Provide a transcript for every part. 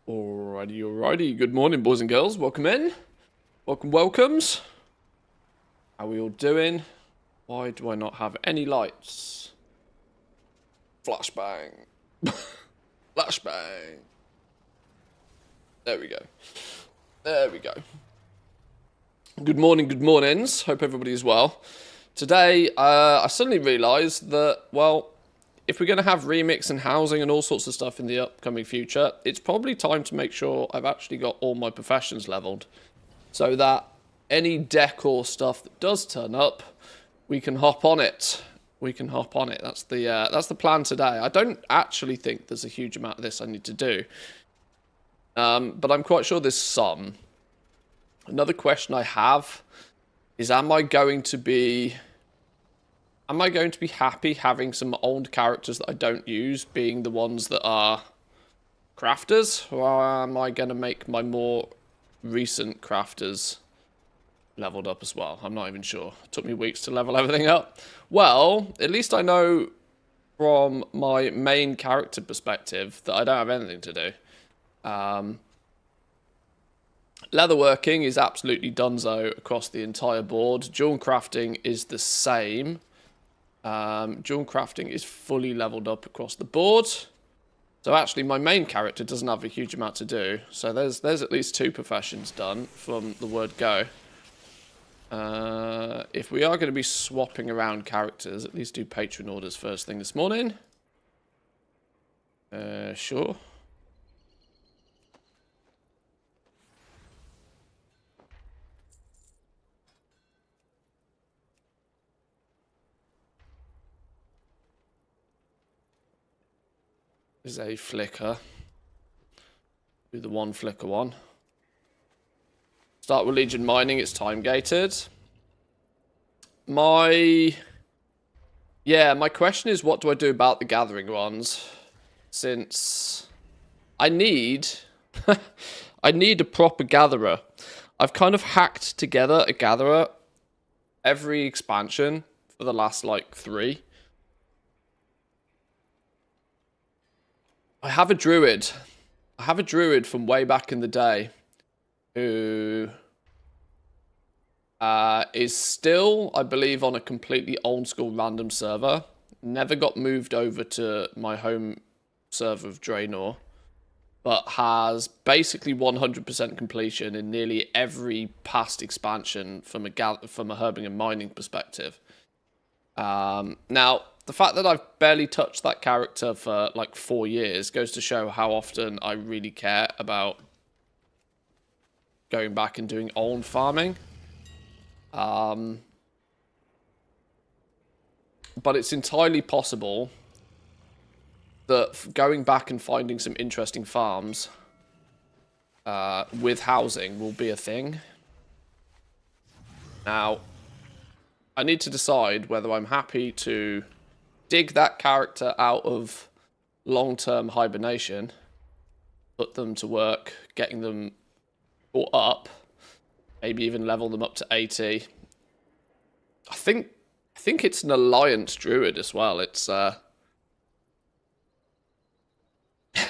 Alrighty. Good morning, boys and girls. Welcome in. Welcomes. How are we all doing? Why do I not have any lights? Flashbang. Flashbang. There we go. Good mornings. Hope everybody is well. Today, I suddenly realised that, well, if we're going to have remix and housing and all sorts of stuff in the upcoming future, it's probably time to make sure I've actually got all my professions leveled, so that any decor stuff that does turn up, we can hop on it. That's the plan today. I don't actually think there's a huge amount of this I need to do, but I'm quite sure there's some. Another question I have is, am I going to be happy having some old characters that I don't use being the ones that are crafters? Or am I going to make my more recent crafters leveled up as well? I'm not even sure. It took me weeks to level everything up. Well, at least I know from my main character perspective that I don't have anything to do. Leatherworking is absolutely donezo across the entire board. Jewel crafting is the same. Jewel crafting is fully leveled up across the board. So actually my main character doesn't have a huge amount to do. So there's at least 2 professions done from the word go. If we are going to be swapping around characters, at least do patron orders first thing this morning. Sure. Is a flicker. Do the 1 flicker one. Start with Legion Mining, it's time gated. My question is, what do I do about the gathering ones? Since I need I need a proper gatherer. I've kind of hacked together a gatherer every expansion for the last like 3. I have a druid. From way back in the day who is still, I believe, on a completely old school random server. Never got moved over to my home server of Draenor, but has basically 100% completion in nearly every past expansion from a herbing and mining perspective. Now, the fact that I've barely touched that character for like 4 years goes to show how often I really care about going back and doing old farming. But it's entirely possible that going back and finding some interesting farms with housing will be a thing. Now, I need to decide whether I'm happy to dig that character out of long-term hibernation, put them to work, getting them brought up, maybe even level them up to 80. I think it's an alliance druid as well. It's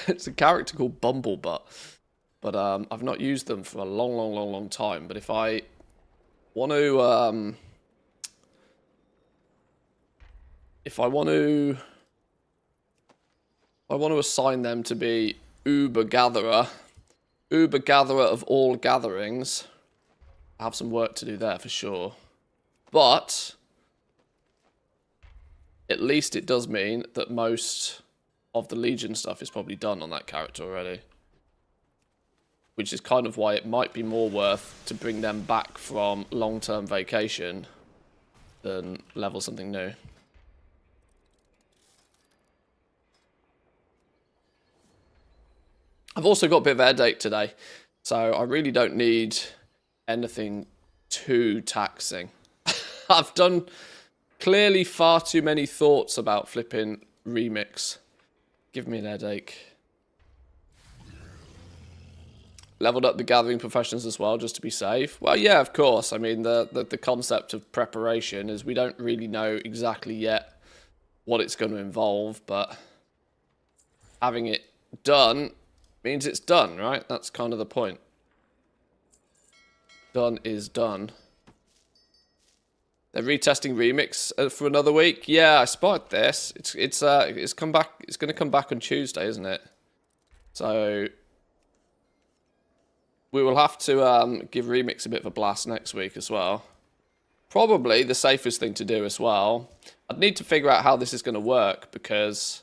it's a character called Bumblebutt, but I've not used them for a long time. But if I want to If I want to assign them to be Uber Gatherer of all gatherings, I have some work to do there for sure. But at least it does mean that most of the Legion stuff is probably done on that character already. Which is kind of why it might be more worth to bring them back from long-term vacation than level something new. I've also got a bit of a headache today, so I really don't need anything too taxing. I've done clearly far too many thoughts about flipping remix. Give me an headache. Leveled up the gathering professions as well, just to be safe. Well, yeah, of course. I mean, the concept of preparation is we don't really know exactly yet what it's going to involve, but having it done means it's done, right? That's kind of the point. Done is done. They're retesting Remix for another week. Yeah, I spotted this. It's come back. It's going to come back on Tuesday, isn't it? So we will have to give Remix a bit of a blast next week as well. Probably the safest thing to do as well. I'd need to figure out how this is going to work because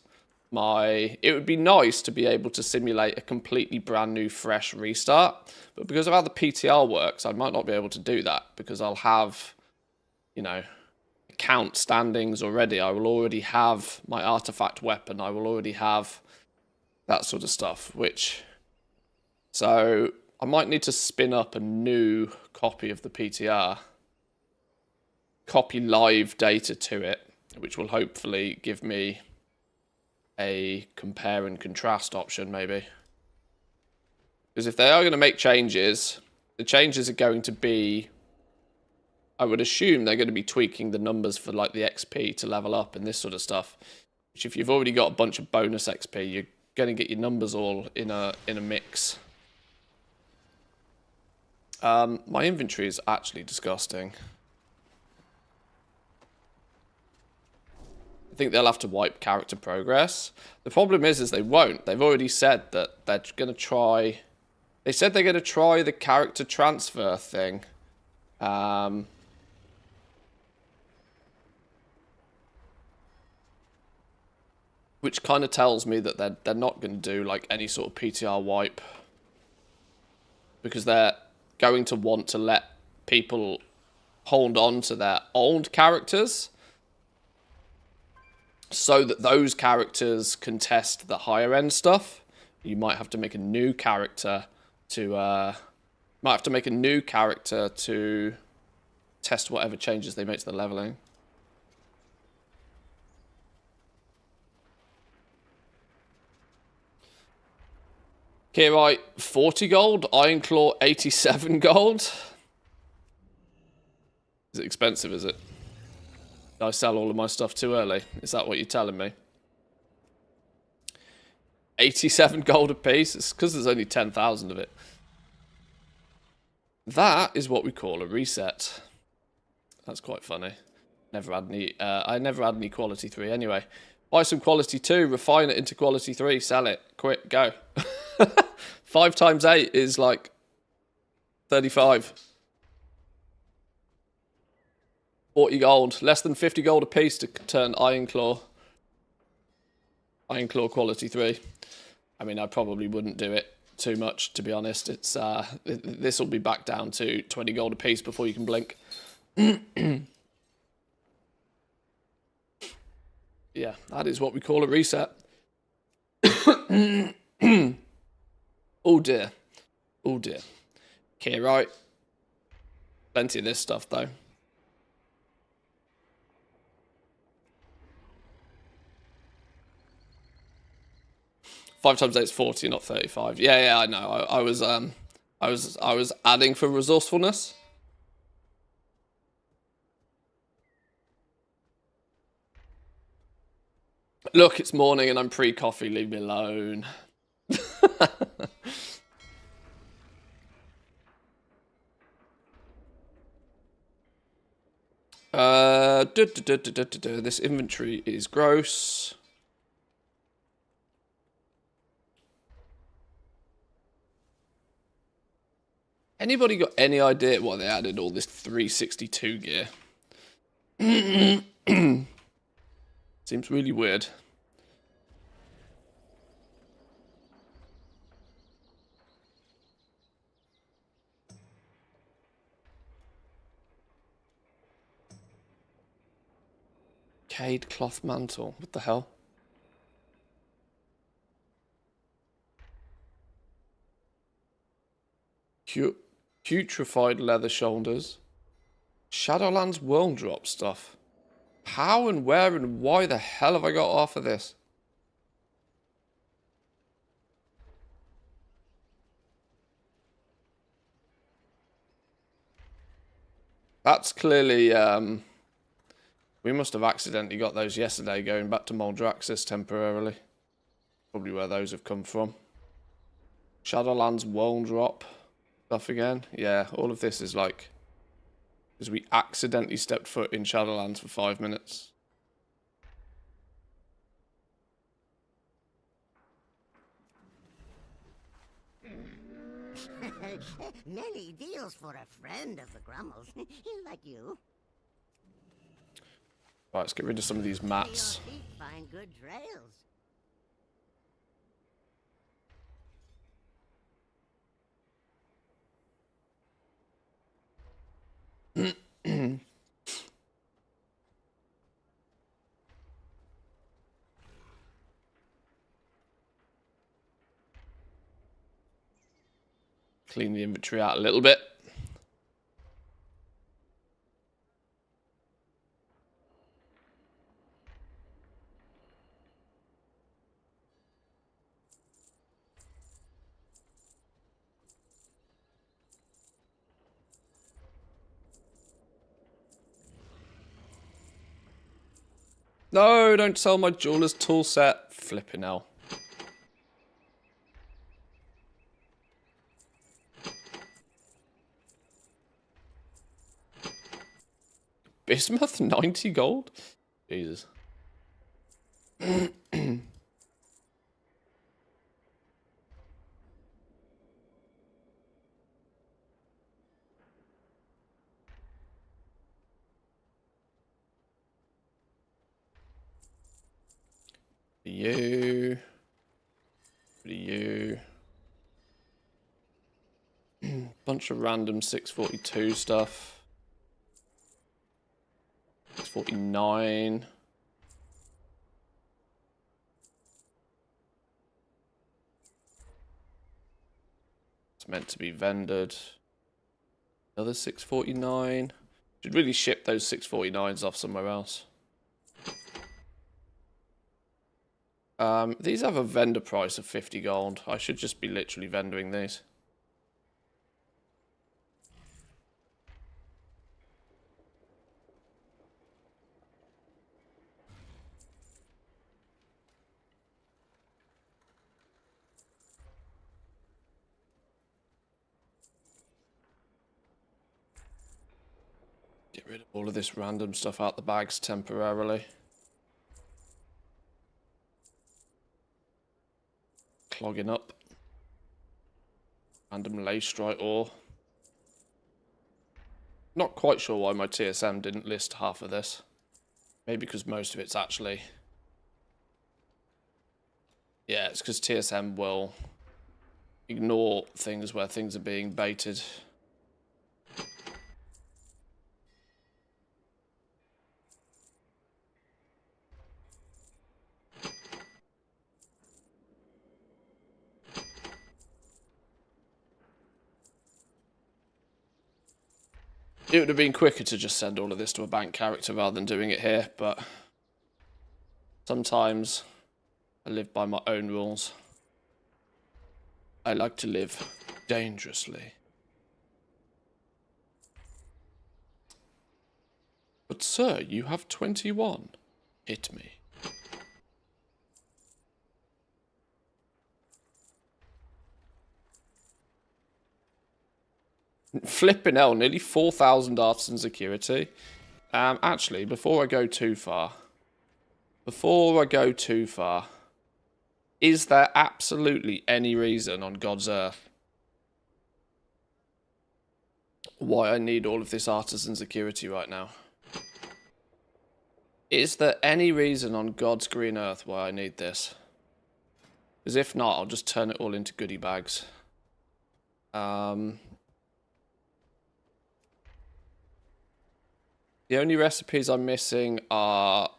it would be nice to be able to simulate a completely brand new fresh restart, but because of how the PTR works, I might not be able to do that because I'll have, you know, account standings already. I will already have my artifact weapon. I will already have that sort of stuff, so I might need to spin up a new copy of the PTR, copy live data to it, which will hopefully give me a compare and contrast option, maybe. Because if they are going to make changes, the changes are going to be, I would assume they're going to be tweaking the numbers for like the XP to level up and this sort of stuff. Which if you've already got a bunch of bonus XP, you're going to get your numbers all in a mix. My inventory is actually disgusting. I think they'll have to wipe character progress. The problem is they won't. They've already said that they're going to try... They said they're going to try the character transfer thing. Which kind of tells me that they're not going to do like any sort of PTR wipe. Because they're going to want to let people hold on to their old characters, so that those characters can test the higher end stuff. You might have to make a new character to test whatever changes they make to the leveling. Okay, right, 40 gold, Iron Claw 87 gold. Is it expensive, is it? Did I sell all of my stuff too early? Is that what you're telling me? 87 gold a piece? It's because there's only 10,000 of it. That is what we call a reset. That's quite funny. Never had any. I never had any quality 3 anyway. Buy some quality 2, refine it into quality 3, sell it, quit, go. 5 times 8 is like 35. 40 gold, less than 50 gold a piece to turn Iron Claw quality 3. I mean, I probably wouldn't do it too much, to be honest. It's this will be back down to 20 gold a piece before you can blink. Yeah, that is what we call a reset. Oh dear. Oh dear. Okay, right. Plenty of this stuff, though. Five times 8 is 40, not 35. Yeah, I know. I was adding for resourcefulness. Look, it's morning and I'm pre-coffee. Leave me alone. This inventory is gross. Anybody got any idea why they added all this 362 gear? Seems really weird. Cade cloth mantle. What the hell? Putrefied leather shoulders. Shadowlands world drop stuff. How and where and why the hell have I got off of this? That's clearly, we must have accidentally got those yesterday going back to Moldraxis temporarily. Probably where those have come from. Shadowlands World Drop stuff again. Yeah, all of this is like... because we accidentally stepped foot in Shadowlands for 5 minutes. Many deals for a friend of the Grummels, like you. Right, let's get rid of some of these mats. Your feet find good trails. Clean the inventory out a little bit. No, don't sell my jeweler's tool set. Flipping hell. Bismuth, 90 gold? Jesus. You. You. Bunch of random 642 stuff. 649. It's meant to be vendored. Another 649. Should really ship those 649s off somewhere else. These have a vendor price of 50 gold. I should just be literally vendoring these. Get rid of all of this random stuff out the bags temporarily. Clogging up. Random lastrite ore. Not quite sure why my TSM didn't list half of this. Maybe because most of it's actually... yeah, it's because TSM will ignore things where things are being baited. It would have been quicker to just send all of this to a bank character rather than doing it here, but sometimes I live by my own rules. I like to live dangerously. But sir, you have 21. Hit me. Flipping hell, nearly 4,000 artisan security. Actually, before I go too far, is there absolutely any reason on God's earth why I need all of this artisan security right now? Is there any reason on God's green earth why I need this? Because if not, I'll just turn it all into goodie bags. The only recipes I'm missing are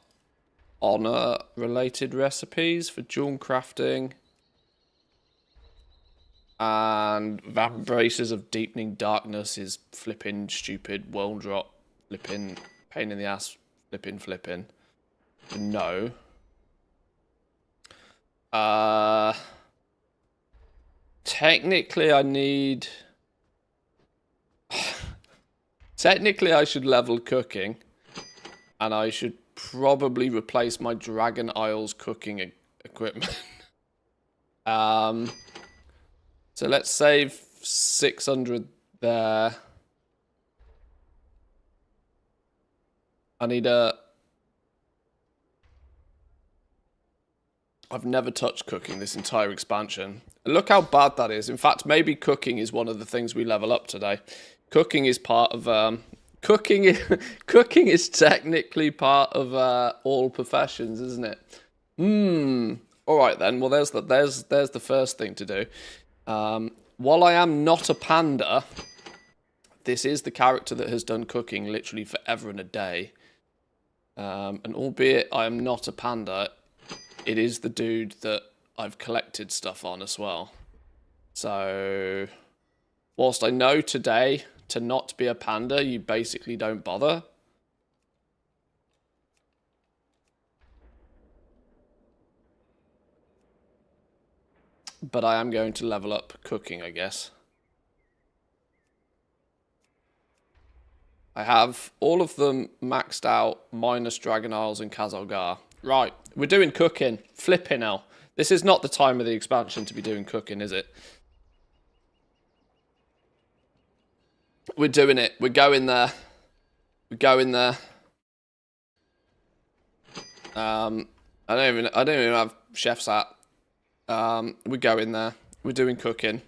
honor-related recipes for jewel crafting. And Vapbraces of Deepening Darkness is flipping stupid world drop. Flipping pain in the ass. Flipping. No. Technically I need... Technically, I should level cooking, and I should probably replace my Dragon Isles cooking equipment. So let's save 600 there. I need a... I've never touched cooking this entire expansion. And look how bad that is. In fact, maybe cooking is one of the things we level up today. Cooking is part of... cooking is technically part of all professions, isn't it? All right then. Well, there's the first thing to do. While I am not a panda, this is the character that has done cooking literally forever and a day. And albeit I am not a panda, it is the dude that I've collected stuff on as well. So, whilst I know today to not be a panda, you basically don't bother. But I am going to level up cooking, I guess. I have all of them maxed out, minus Dragon Isles and Kazalgar. Right, we're doing cooking. Flipping hell. This is not the time of the expansion to be doing cooking, is it? We're doing it. We're going there. We're going there. I don't even have chef's hat. We're going there. We're doing cooking.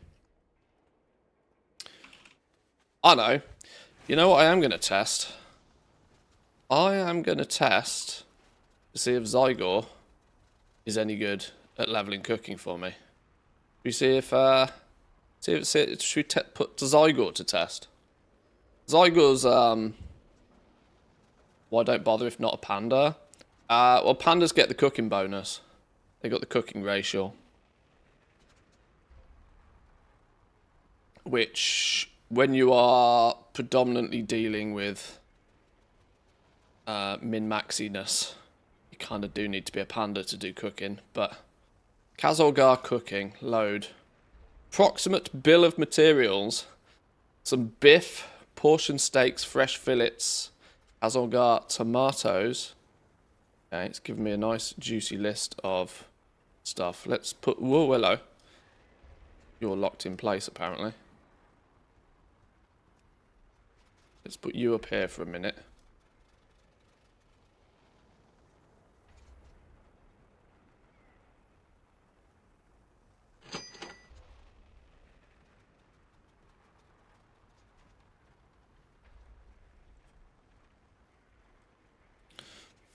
I know. You know what I am going to test? I am going to test to see if Zygor is any good at leveling cooking for me. We see if should we put Zygor to test? Zygor's why don't bother if not a panda? Well, pandas get the cooking bonus. They got the cooking racial, which when you are predominantly dealing with min-maxiness, you kind of do need to be a panda to do cooking. But Kazalgar cooking, load. Approximate bill of materials. Some biff, portion steaks, fresh fillets, Kazalgar tomatoes. Okay, it's giving me a nice juicy list of stuff. Let's put... Whoa, hello. You're locked in place, apparently. Let's put you up here for a minute.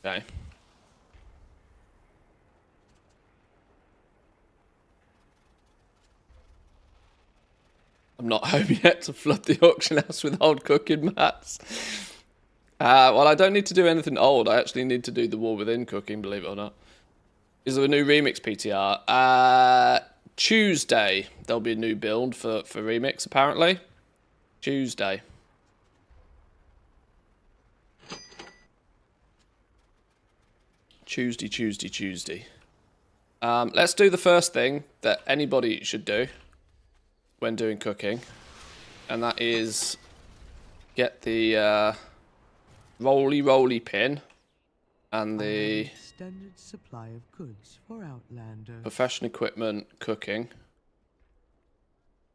Okay. I'm not home yet to flood the auction house with old cooking mats. Well, I don't need to do anything old. I actually need to do the War Within cooking, believe it or not. Is there a new remix PTR? Tuesday, there'll be a new build for remix, apparently. Tuesday. Tuesday. Let's do the first thing that anybody should do when doing cooking, and that is get the roly pin and the standard supply of goods for Outlander. profession equipment cooking.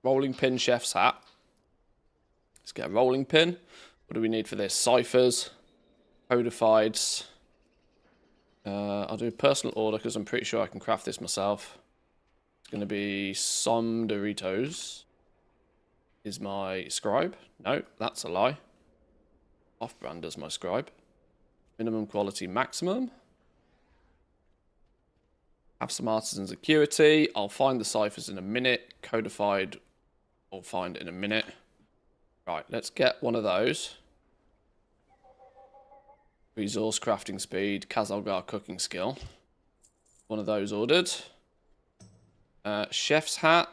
Rolling pin, chef's hat. Let's get a rolling pin. What do we need for this? Ciphers, codifieds. I'll do a personal order because I'm pretty sure I can craft this myself. It's going to be some Doritos. Is my scribe? No, that's a lie. Off-brand does my scribe. Minimum quality, maximum. Have some artisan security. I'll find the ciphers in a minute. Codified, I'll find in a minute. Right, let's get one of those. Resource crafting speed, Kazalgar cooking skill. One of those ordered. Chef's hat.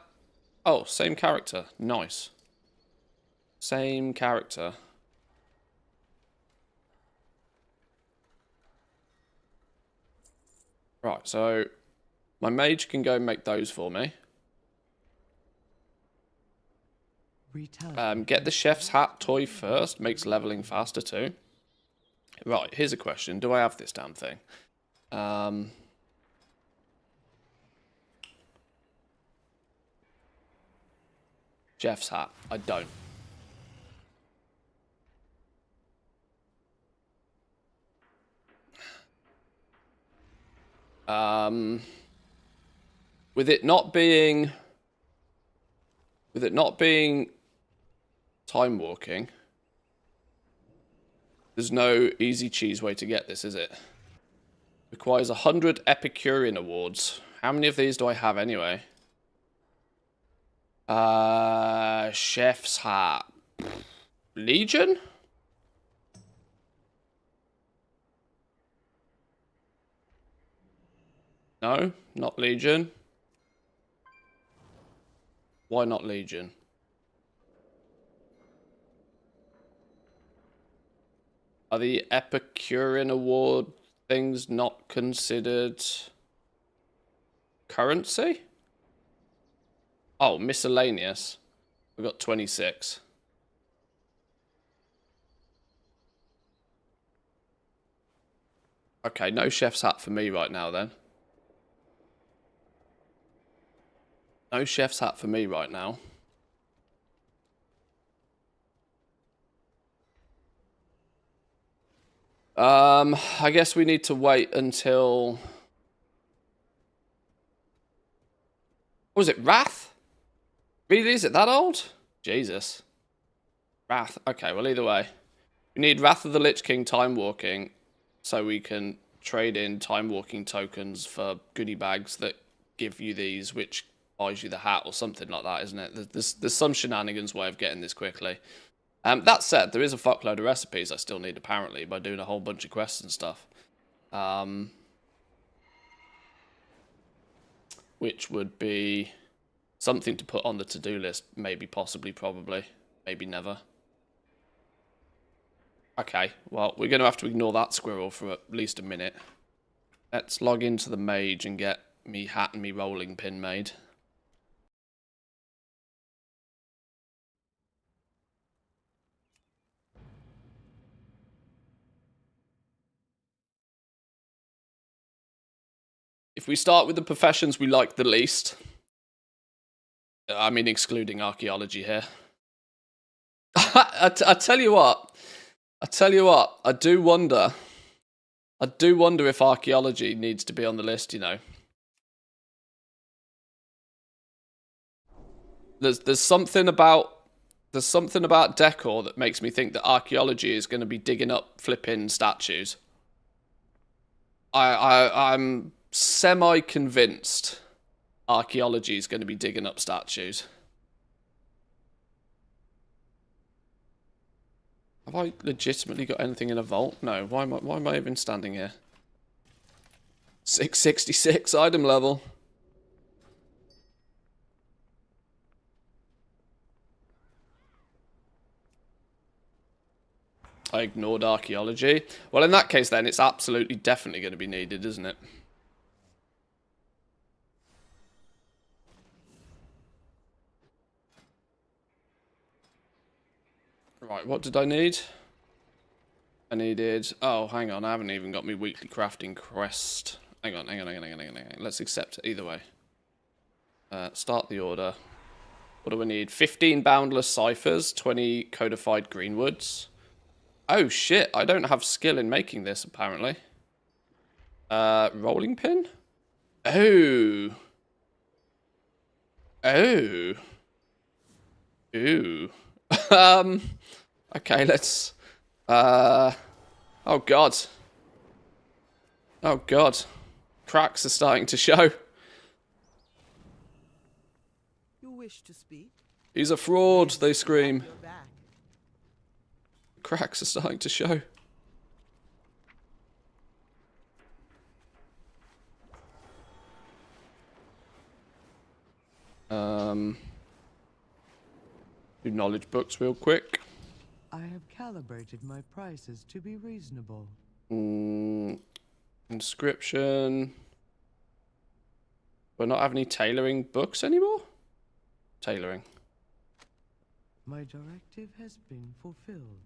Oh, same character. Nice. Same character. Right, so my mage can go and make those for me. Get the chef's hat toy first. Makes leveling faster too. Right, here's a question. Do I have this damn thing? Jeff's hat. I don't. With it not being time walking, there's no easy cheese way to get this, is it? Requires 100 Epicurean awards. How many of these do I have anyway? Chef's hat. Legion? No, not Legion. Why not Legion? Are the Epicurean award things not considered currency? Oh, miscellaneous. We've got 26. Okay, no chef's hat for me right now then. No chef's hat for me right now. I guess we need to wait until... What was it, Wrath? Really, is it that old? Jesus. Wrath. Okay, well either way. We need Wrath of the Lich King Time Walking so we can trade in Time Walking tokens for goodie bags that give you these, which buys you the hat or something like that, isn't it? There's some shenanigans way of getting this quickly. That said, there is a fuckload of recipes I still need, apparently, by doing a whole bunch of quests and stuff. Which would be something to put on the to-do list. Maybe, possibly, probably. Maybe never. Okay, well, we're going to have to ignore that squirrel for at least a minute. Let's log into the mage and get me hat and me rolling pin made. If we start with the professions we like the least, I mean excluding archaeology here. I tell you what, I do wonder if archaeology needs to be on the list, you know. There's something about decor that makes me think that archaeology is going to be digging up flipping statues. I'm semi-convinced archaeology is going to be digging up statues. Have I legitimately got anything in a vault? No. Why am I even standing here? 666 item level. I ignored archaeology. Well, in that case, then, it's absolutely definitely going to be needed, isn't it? Right, what did I need? I needed... Oh, hang on, I haven't even got my weekly crafting quest. Hang on. Let's accept it either way. Start the order. What do we need? 15 boundless ciphers, 20 codified greenwoods. Oh shit, I don't have skill in making this, apparently. Rolling pin? Oh. Oh. Ooh. Okay, let's... Oh god. Oh god. Cracks are starting to show. You wish to speak? He's a fraud, they scream. Cracks are starting to show. Do knowledge books real quick. I have calibrated my prices to be reasonable. Inscription. We're not having any tailoring books anymore? Tailoring. My directive has been fulfilled.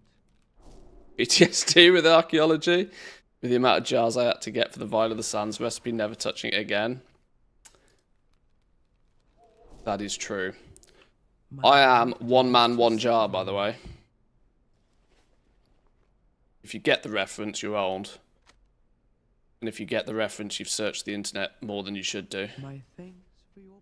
PTSD with archaeology. With the amount of jars I had to get for the Vial of the Sands recipe, never touching it again. That is true. I am one man, one jar, by the way. If you get the reference, you're old. And if you get the reference, you've searched the internet more than you should do. My thanks for your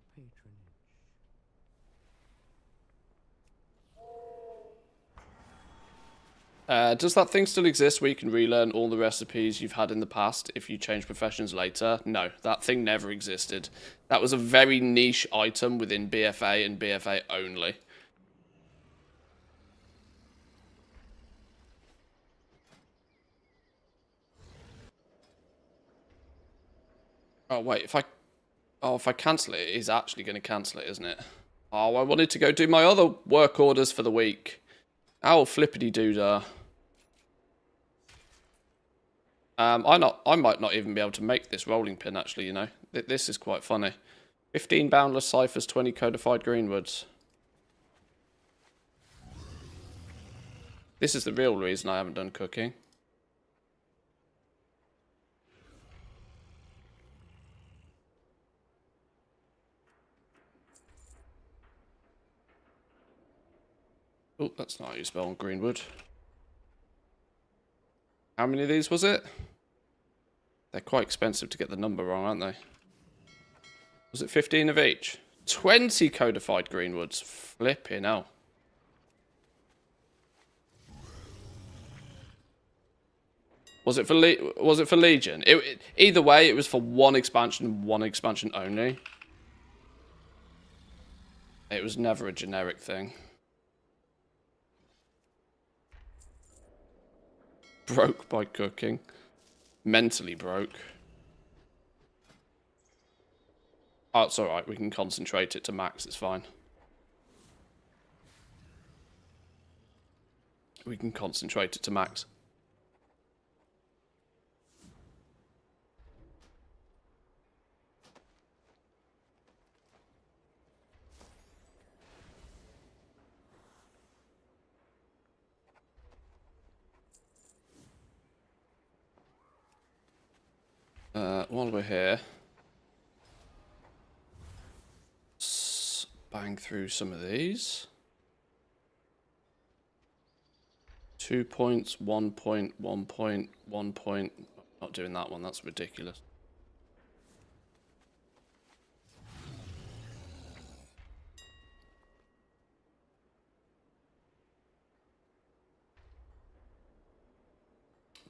patronage. Does that thing still exist where you can relearn all the recipes you've had in the past if you change professions later? No, that thing never existed. That was a very niche item within BFA and BFA only. Oh, wait, if I cancel it, it is actually going to cancel it, isn't it? Oh, I wanted to go do my other work orders for the week. Ow, flippity-doo-dah. I might not even be able to make this rolling pin, actually, you know. This is quite funny. 15 boundless ciphers, 20 codified greenwoods. This is the real reason I haven't done cooking. Oh, that's not how you spell greenwood. How many of these was it? They're quite expensive to get the number wrong, aren't they? Was it 15 of each? 20 codified greenwoods. Flipping hell. Was it for Legion? Either way, it was for one expansion only. It was never a generic thing. Broke by cooking. Mentally broke. Oh, it's alright. We can concentrate it to max. It's fine. We can concentrate it to max. While we're here, let's bang through some of these. 2 points, 1 point, 1 point, 1 point. Not doing that one, that's ridiculous.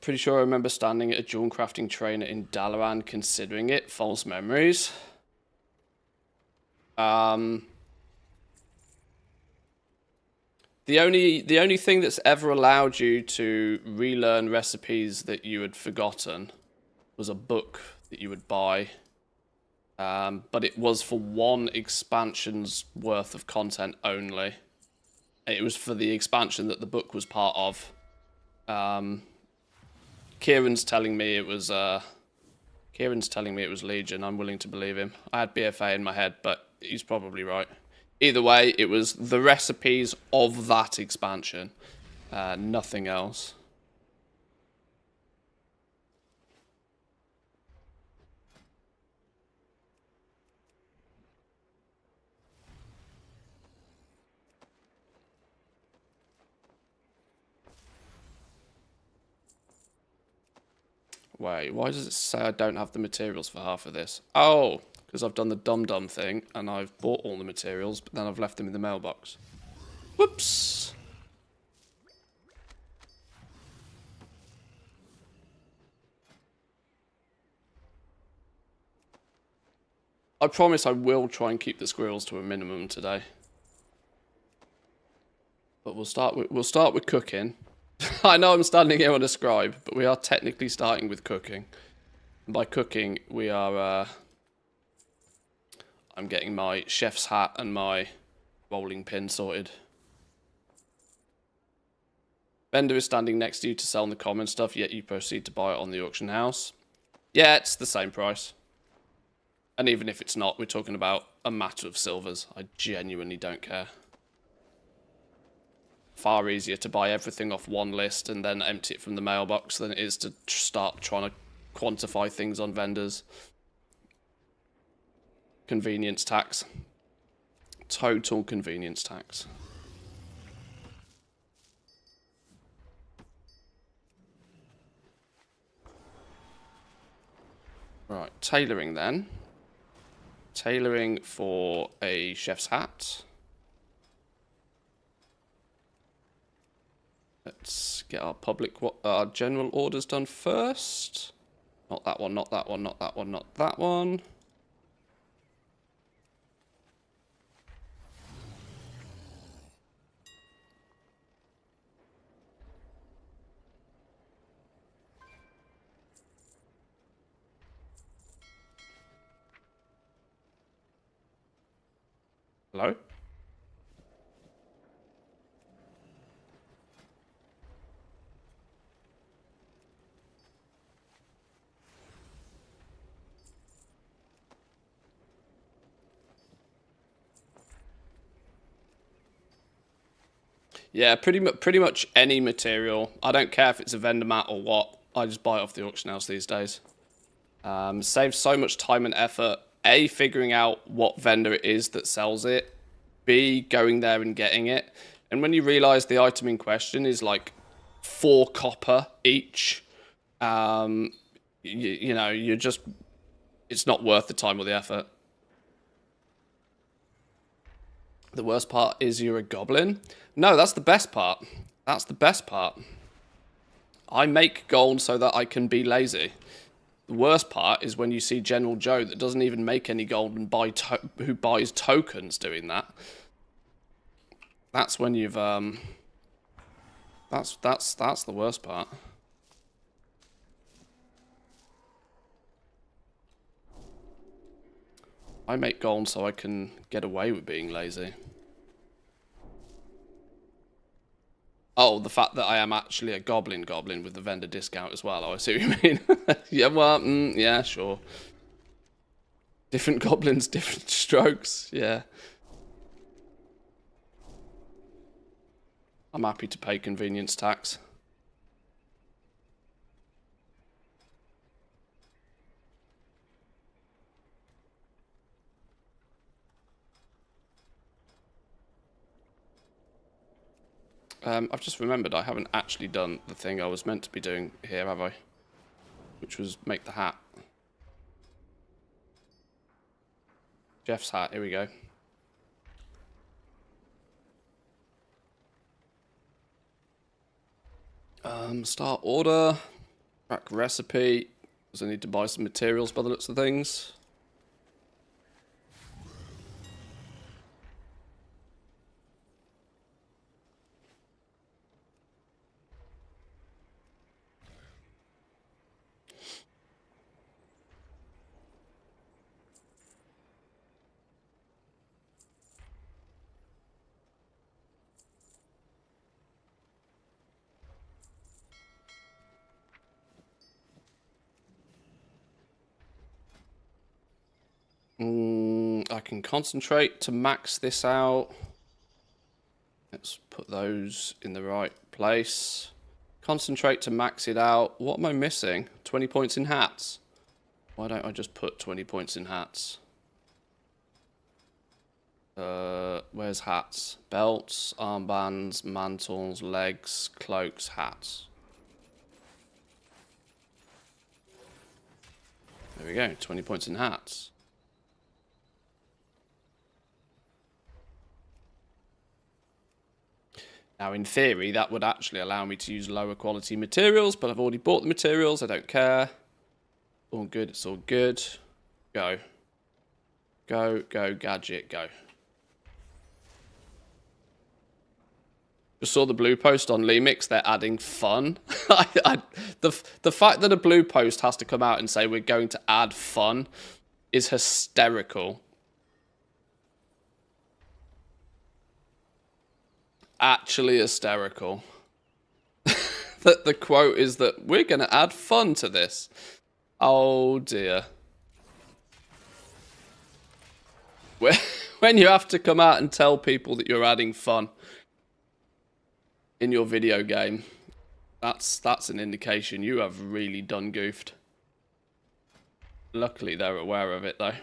Pretty sure I remember standing at a jewel crafting trainer in Dalaran considering it. False memories. The only thing that's ever allowed you to relearn recipes that you had forgotten was a book that you would buy. But it was for one expansion's worth of content only. It was for the expansion that the book was part of. Kieran's telling me it was Legion. I'm willing to believe him. I had BFA in my head, but he's probably right. Either way, it was the recipes of that expansion, nothing else. Wait, why does it say I don't have the materials for half of this? Oh, because I've done the dum-dum thing, and I've bought all the materials, but then I've left them in the mailbox. Whoops! I promise I will try and keep the squirrels to a minimum today. But we'll start with cooking. I know I'm standing here on a scribe, but we are technically starting with cooking. And by cooking, we are... I'm getting my chef's hat and my rolling pin sorted. Vendor is standing next to you to sell in the common stuff, yet you proceed to buy it on the auction house. Yeah, it's the same price. And even if it's not, we're talking about a matter of silvers. I genuinely don't care. Far easier to buy everything off one list and then empty it from the mailbox than it is to start trying to quantify things on vendors. Convenience tax. Total convenience tax. Right, tailoring then. Tailoring for a chef's hat. Let's get our general orders done first. Not that one, not that one, not that one, not that one. Hello? Yeah, pretty much any material. I don't care if it's a vendor mat or what. I just buy it off the auction house these days. Saves so much time and effort. A, figuring out what vendor it is that sells it. B, going there and getting it. And when you realise the item in question is like 4 copper each, you know, you're just... It's not worth the time or the effort. The worst part is you're a goblin? No, that's the best part. That's the best part. I make gold so that I can be lazy. The worst part is when you see General Joe that doesn't even make any gold and who buys tokens doing that. That's when you've that's the worst part. I make gold so I can get away with being lazy. Oh, the fact that I am actually a goblin with the vendor discount as well. Oh, I see what you mean. Yeah, well, yeah, sure. Different goblins, different strokes. Yeah. I'm happy to pay convenience tax. I've just remembered I haven't actually done the thing I was meant to be doing here, have I? Which was make the hat. Jeff's hat, here we go. Start order. Track recipe. Because I need to buy some materials by the looks of things. I can concentrate to max this out. Let's put those in the right place. Concentrate to max it out. What am I missing? 20 points in hats. Why don't I just put 20 points in hats? Where's hats? Belts, armbands, mantles, legs, cloaks, hats. There we go, 20 points in hats. Now, in theory, that would actually allow me to use lower quality materials, but I've already bought the materials. I don't care. All good. It's all good. Go. Go, go, gadget, go. Just saw the blue post on Lemix. They're adding fun. The fact that a blue post has to come out and say we're going to add fun is hysterical. Actually hysterical. That the quote is that we're going to add fun to this. Oh dear. When you have to come out and tell people that you're adding fun in your video game, that's an indication you have really done goofed. Luckily they're aware of it though.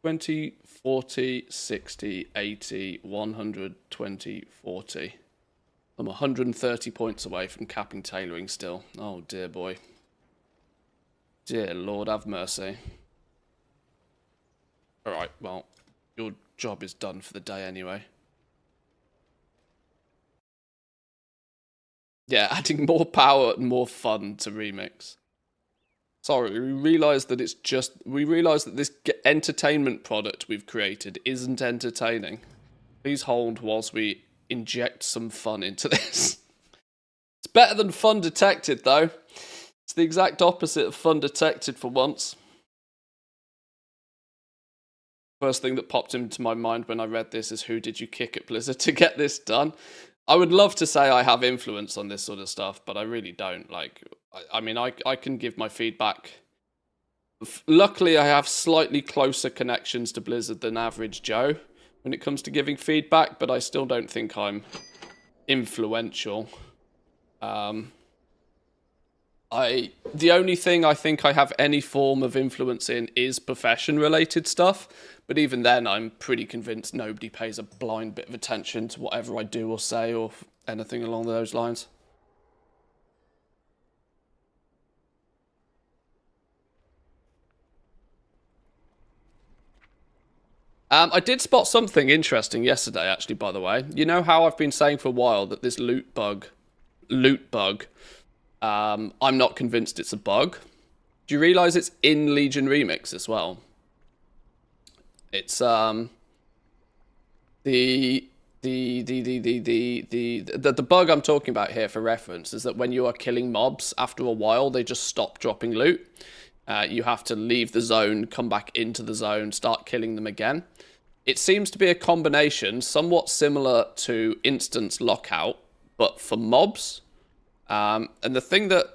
20, 40, 60, 80, 100, 20, 40. I'm 130 points away from capping tailoring still. Oh dear boy. Dear Lord have mercy. Alright, well, your job is done for the day anyway. Yeah, adding more power and more fun to Remix. Sorry, we realise that this entertainment product we've created isn't entertaining. Please hold whilst we inject some fun into this. It's better than fun detected, though. It's the exact opposite of fun detected for once. First thing that popped into my mind when I read this is, who did you kick at Blizzard to get this done? I would love to say I have influence on this sort of stuff, but I really don't. Like, I mean, I can give my feedback. Luckily, I have slightly closer connections to Blizzard than average Joe when it comes to giving feedback, but I still don't think I'm influential. The only thing I think I have any form of influence in is profession-related stuff, but even then, I'm pretty convinced nobody pays a blind bit of attention to whatever I do or say or anything along those lines. I did spot something interesting yesterday, actually, by the way. You know how I've been saying for a while that this loot bug, I'm not convinced it's a bug. Do you realise it's in Legion Remix as well? It's the bug I'm talking about here for reference is that when you are killing mobs, after a while they just stop dropping loot. You have to leave the zone, come back into the zone, start killing them again. It seems to be a combination somewhat similar to instance lockout, but for mobs. And the thing that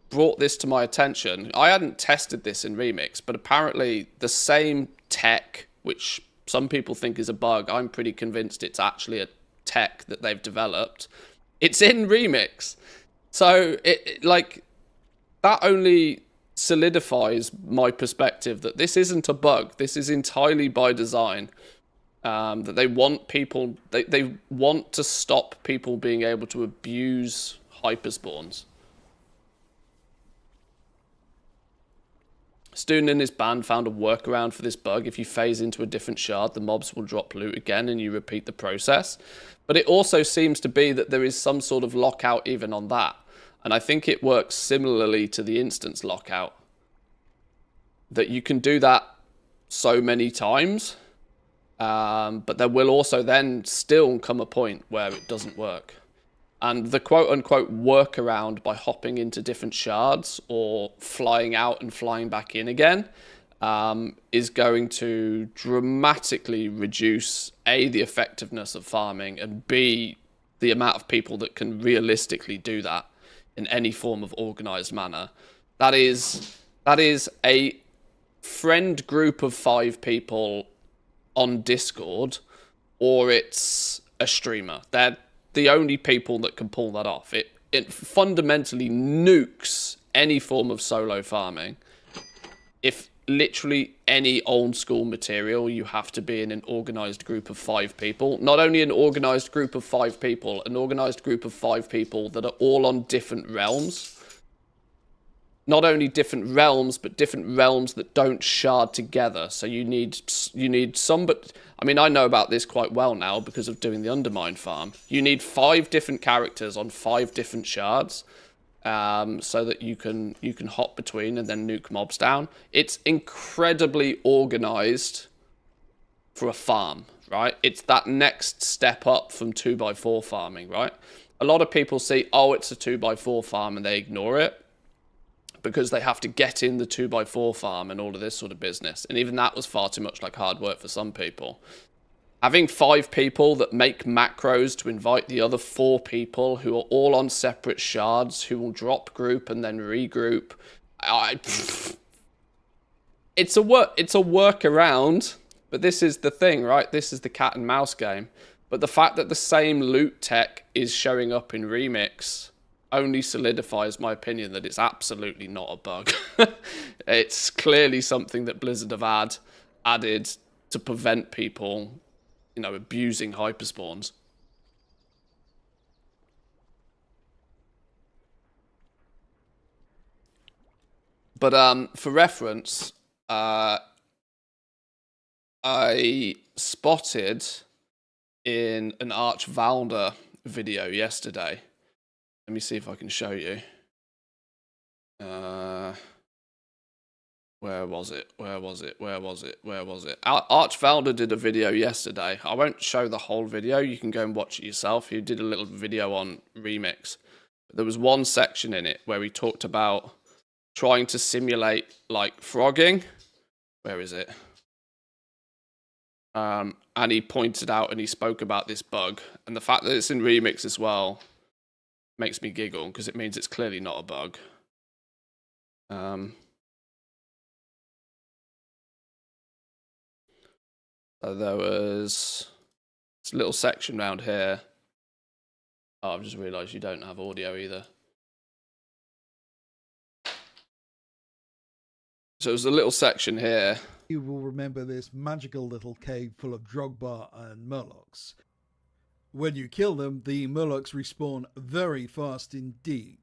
brought this to my attention, I hadn't tested this in Remix, but apparently the same tech, which some people think is a bug, I'm pretty convinced it's actually a tech that they've developed. It's in Remix. So, like, that only solidifies my perspective that this isn't a bug. This is entirely by design. That they want people, they want to stop people being able to abuse hyperspawns. Student in his band found a workaround for this bug. If you phase into a different shard, the mobs will drop loot again and you repeat the process. But it also seems to be that there is some sort of lockout even on that. And I think it works similarly to the instance lockout. That you can do that so many times. But there will also then still come a point where it doesn't work. And the quote-unquote workaround by hopping into different shards or flying out and flying back in again is going to dramatically reduce, A, the effectiveness of farming, and B, the amount of people that can realistically do that in any form of organized manner. That is a friend group of 5 people on Discord, or it's a streamer. They're the only people that can pull that off. It fundamentally nukes any form of solo farming. If literally any old school material, you have to be in an organized group of 5 people. Not only an organized group of 5 people, an organized group of 5 people that are all on different realms. Not only different realms, but different realms that don't shard together. So you need some, but I mean, I know about this quite well now because of doing the Undermine farm. You need 5 different characters on 5 different shards, so that you can hop between and then nuke mobs down. It's incredibly organized for a farm, right? It's that next step up from 2x4 farming, right? A lot of people see, oh, it's a 2x4 farm, and they ignore it, because they have to get in the 2x4 farm and all of this sort of business. And even that was far too much like hard work for some people. Having 5 people that make macros to invite the other 4 people who are all on separate shards, who will drop group and then regroup. It's a workaround, but this is the thing, right? This is the cat and mouse game. But the fact that the same loot tech is showing up in Remix only solidifies my opinion that it's absolutely not a bug. It's clearly something that Blizzard have had added to prevent people, you know, abusing hyperspawns. But for reference, I spotted in an Arch Valder video yesterday. Let me see if I can show you. Where was it? Arch Valder did a video yesterday. I won't show the whole video. You can go and watch it yourself. He did a little video on Remix. There was one section in it where he talked about trying to simulate like frogging. Where is it? And he pointed out and he spoke about this bug. And the fact that it's in Remix as well makes me giggle, because it means it's clearly not a bug. So there was this little section around here. Oh, I've just realised you don't have audio either. So there's a little section here. You will remember this magical little cave full of Drogba and Murlocs. When you kill them, the Murlocs respawn very fast indeed.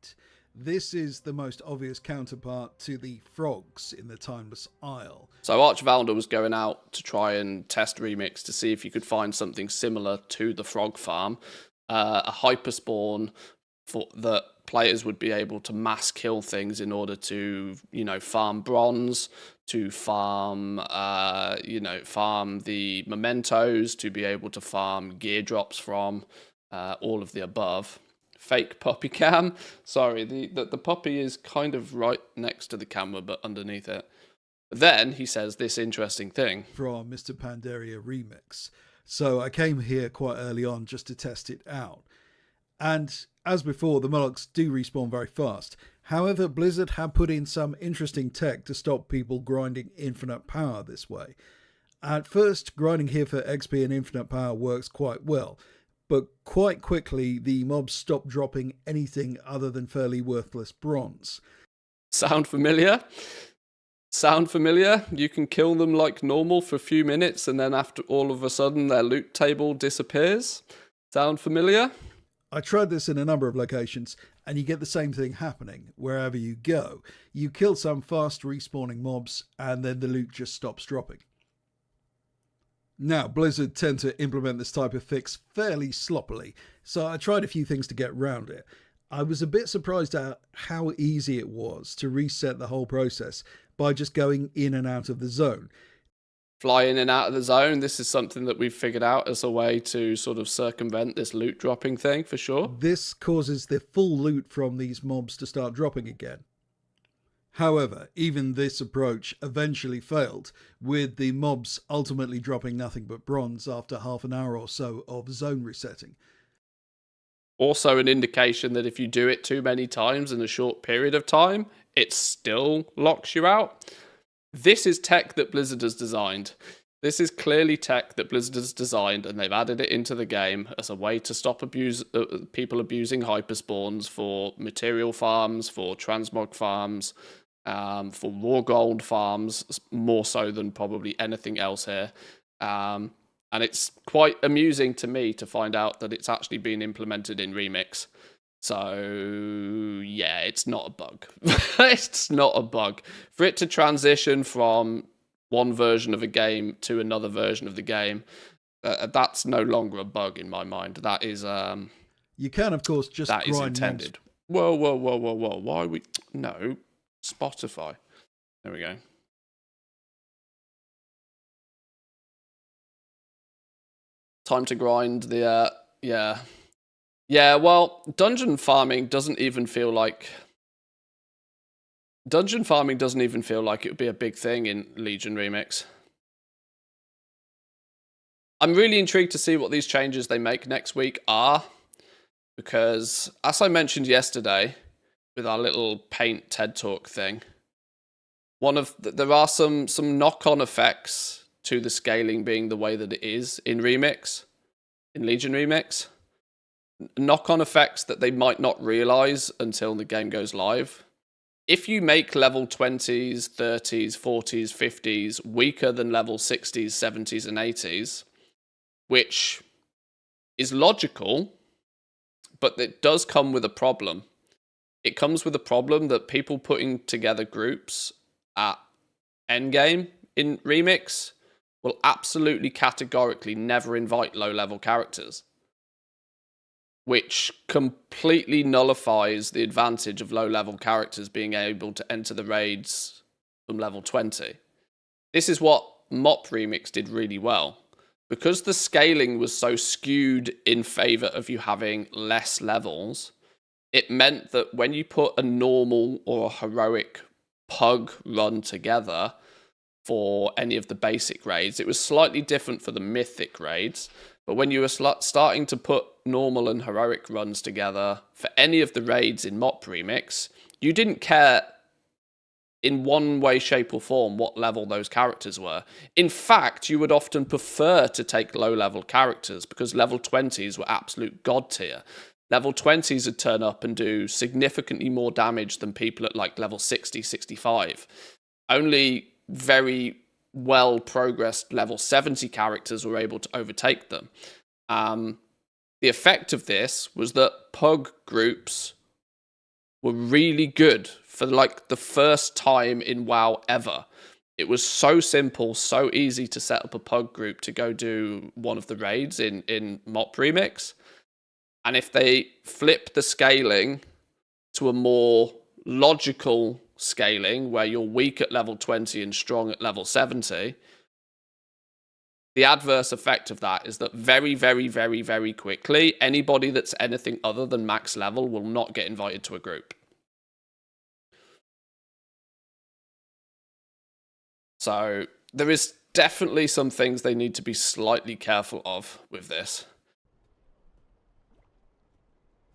This is the most obvious counterpart to the frogs in the Timeless Isle. So Arch Valder was going out to try and test Remix to see if you could find something similar to the frog farm. A hyperspawn that players would be able to mass kill things in order to, you know, farm bronze, to farm, farm the mementos, to be able to farm gear drops from, all of the above. Fake puppy cam. Sorry, the puppy is kind of right next to the camera, but underneath it. Then he says this interesting thing. From Mr. Pandaria Remix. So I came here quite early on just to test it out. And as before, the Murlocs do respawn very fast. However, Blizzard have put in some interesting tech to stop people grinding infinite power this way. At first, grinding here for XP and infinite power works quite well. But quite quickly, the mobs stop dropping anything other than fairly worthless bronze. Sound familiar? Sound familiar? You can kill them like normal for a few minutes, and then after all of a sudden their loot table disappears. Sound familiar? I tried this in a number of locations, and you get the same thing happening wherever you go. You kill some fast respawning mobs, and then the loot just stops dropping. Now, Blizzard tend to implement this type of fix fairly sloppily, so I tried a few things to get around it. I was a bit surprised at how easy it was to reset the whole process by just going in and out of the zone. Fly in and out of the zone. This is something that we've figured out as a way to sort of circumvent this loot dropping thing, for sure. This causes the full loot from these mobs to start dropping again. However, even this approach eventually failed, with the mobs ultimately dropping nothing but bronze after half an hour or so of zone resetting. Also an indication that if you do it too many times in a short period of time, it still locks you out. This is tech that Blizzard has designed. This is clearly tech that Blizzard has designed, and they've added it into the game as a way to stop people abusing hyperspawns for material farms, for transmog farms, for raw gold farms, more so than probably anything else here. And it's quite amusing to me to find out that it's actually been implemented in Remix. So, yeah, it's not a bug. It's not a bug. For it to transition from one version of a game to another version of the game, that's no longer a bug in my mind. That is... you can, of course, just that is grind intended. mobs. Whoa. Why are we... No. Spotify. There we go. Time to grind the... yeah. Yeah, well, dungeon farming doesn't even feel like it would be a big thing in Legion Remix. I'm really intrigued to see what these changes they make next week are, because as I mentioned yesterday with our little paint TED Talk thing, there are some knock-on effects to the scaling being the way that it is in Remix, in Legion Remix. Knock-on effects that they might not realize until the game goes live. if you make level 20s, 30s, 40s, 50s weaker than level 60s, 70s, and 80s, which is logical, but it does come with a problem. It comes with a problem that people putting together groups at endgame in Remix will absolutely categorically never invite low-level characters, which completely nullifies the advantage of low-level characters being able to enter the raids from level 20. This is what Mop Remix did really well. Because the scaling was so skewed in favor of you having less levels, it meant that when you put a normal or a heroic pug run together for any of the basic raids, it was slightly different for the mythic raids. But when you were starting to put normal and heroic runs together for any of the raids in Mop Remix, you didn't care in one way, shape, or form what level those characters were. In fact, you would often prefer to take low-level characters because level 20s were absolute god tier. Level 20s would turn up and do significantly more damage than people at like level 60, 65. Only very well-progressed level 70 characters were able to overtake them. The effect of this was that pug groups were really good for like the first time in WoW ever. It was so simple, so easy to set up a pug group to go do one of the raids in Mop Remix. And if they flip the scaling to a more logical scaling where you're weak at level 20 and strong at level 70, the adverse effect of that is that very, very, very, very quickly, anybody that's anything other than max level will not get invited to a group. So there is definitely some things they need to be slightly careful of with this.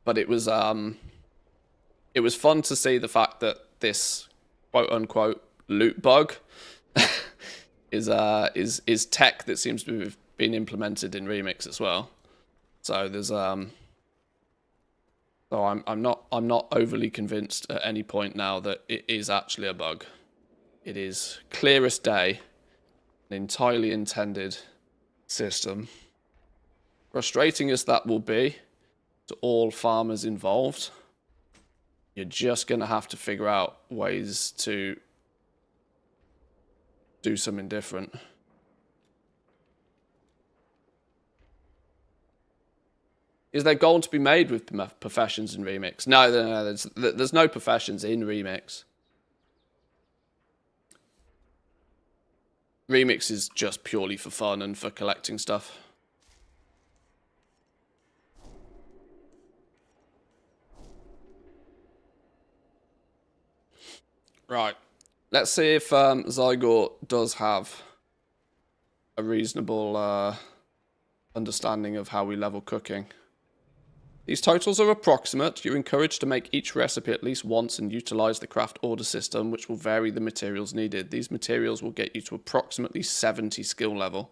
But it was fun to see the fact that this quote unquote loot bug is tech that seems to have been implemented in Remix as well. So there's so I'm not overly convinced at any point now that it is actually a bug. It is clear as day, an entirely intended system. Frustrating as that will be to all farmers involved, you're just going to have to figure out ways to do something different. Is there gold to be made with professions in Remix? No, there's no professions in Remix. Remix is just purely for fun and for collecting stuff. Right. Let's see if Zygor does have a reasonable understanding of how we level cooking. These totals are approximate. You're encouraged to make each recipe at least once and utilize the craft order system, which will vary the materials needed. These materials will get you to approximately 70 skill level.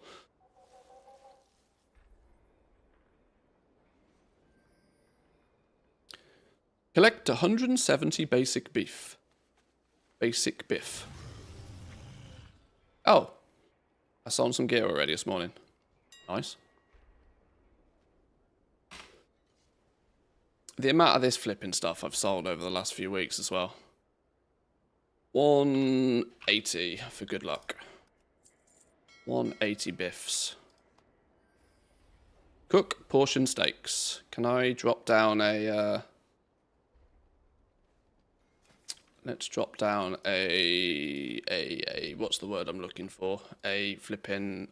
Collect 170 basic beef. Basic biff. Oh. I sold some gear already this morning. Nice. The amount of this flipping stuff I've sold over the last few weeks as well. 180 for good luck. 180 biffs. Cook portion steaks. Can I drop down a... let's drop down a... What's the word I'm looking for? A flipping...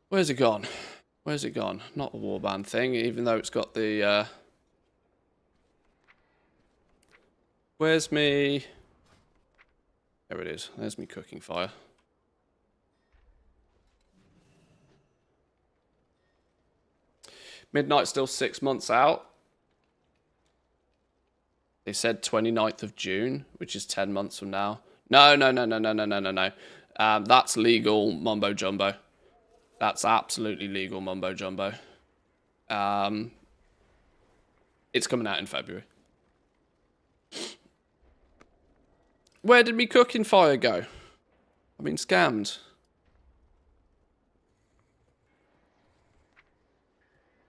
Where's it gone? Where's it gone? Not a warband thing, even though it's got the... Where's me... There it is. There's me cooking fire. Midnight's still 6 months out. They said 29th of June, which is 10 months from now. No. That's legal mumbo jumbo. That's absolutely legal mumbo jumbo. It's coming out in February. Where did me cooking fire go? I've been scammed.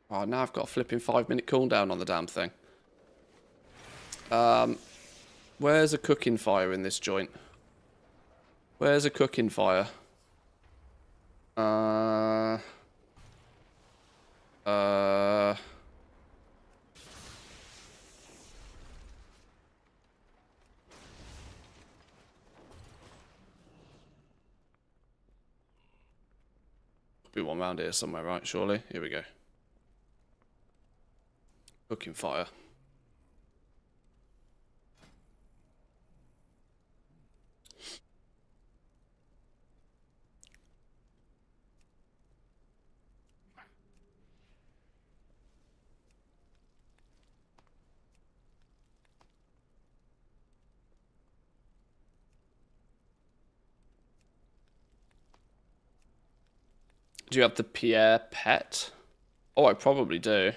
Oh, now I've got a flipping 5-minute cooldown on the damn thing. Where's a cooking fire in this joint? Where's a cooking fire? Be one round here somewhere, right? Surely. Here we go. Cooking fire. Do you have the Pierre pet? Oh, I probably do.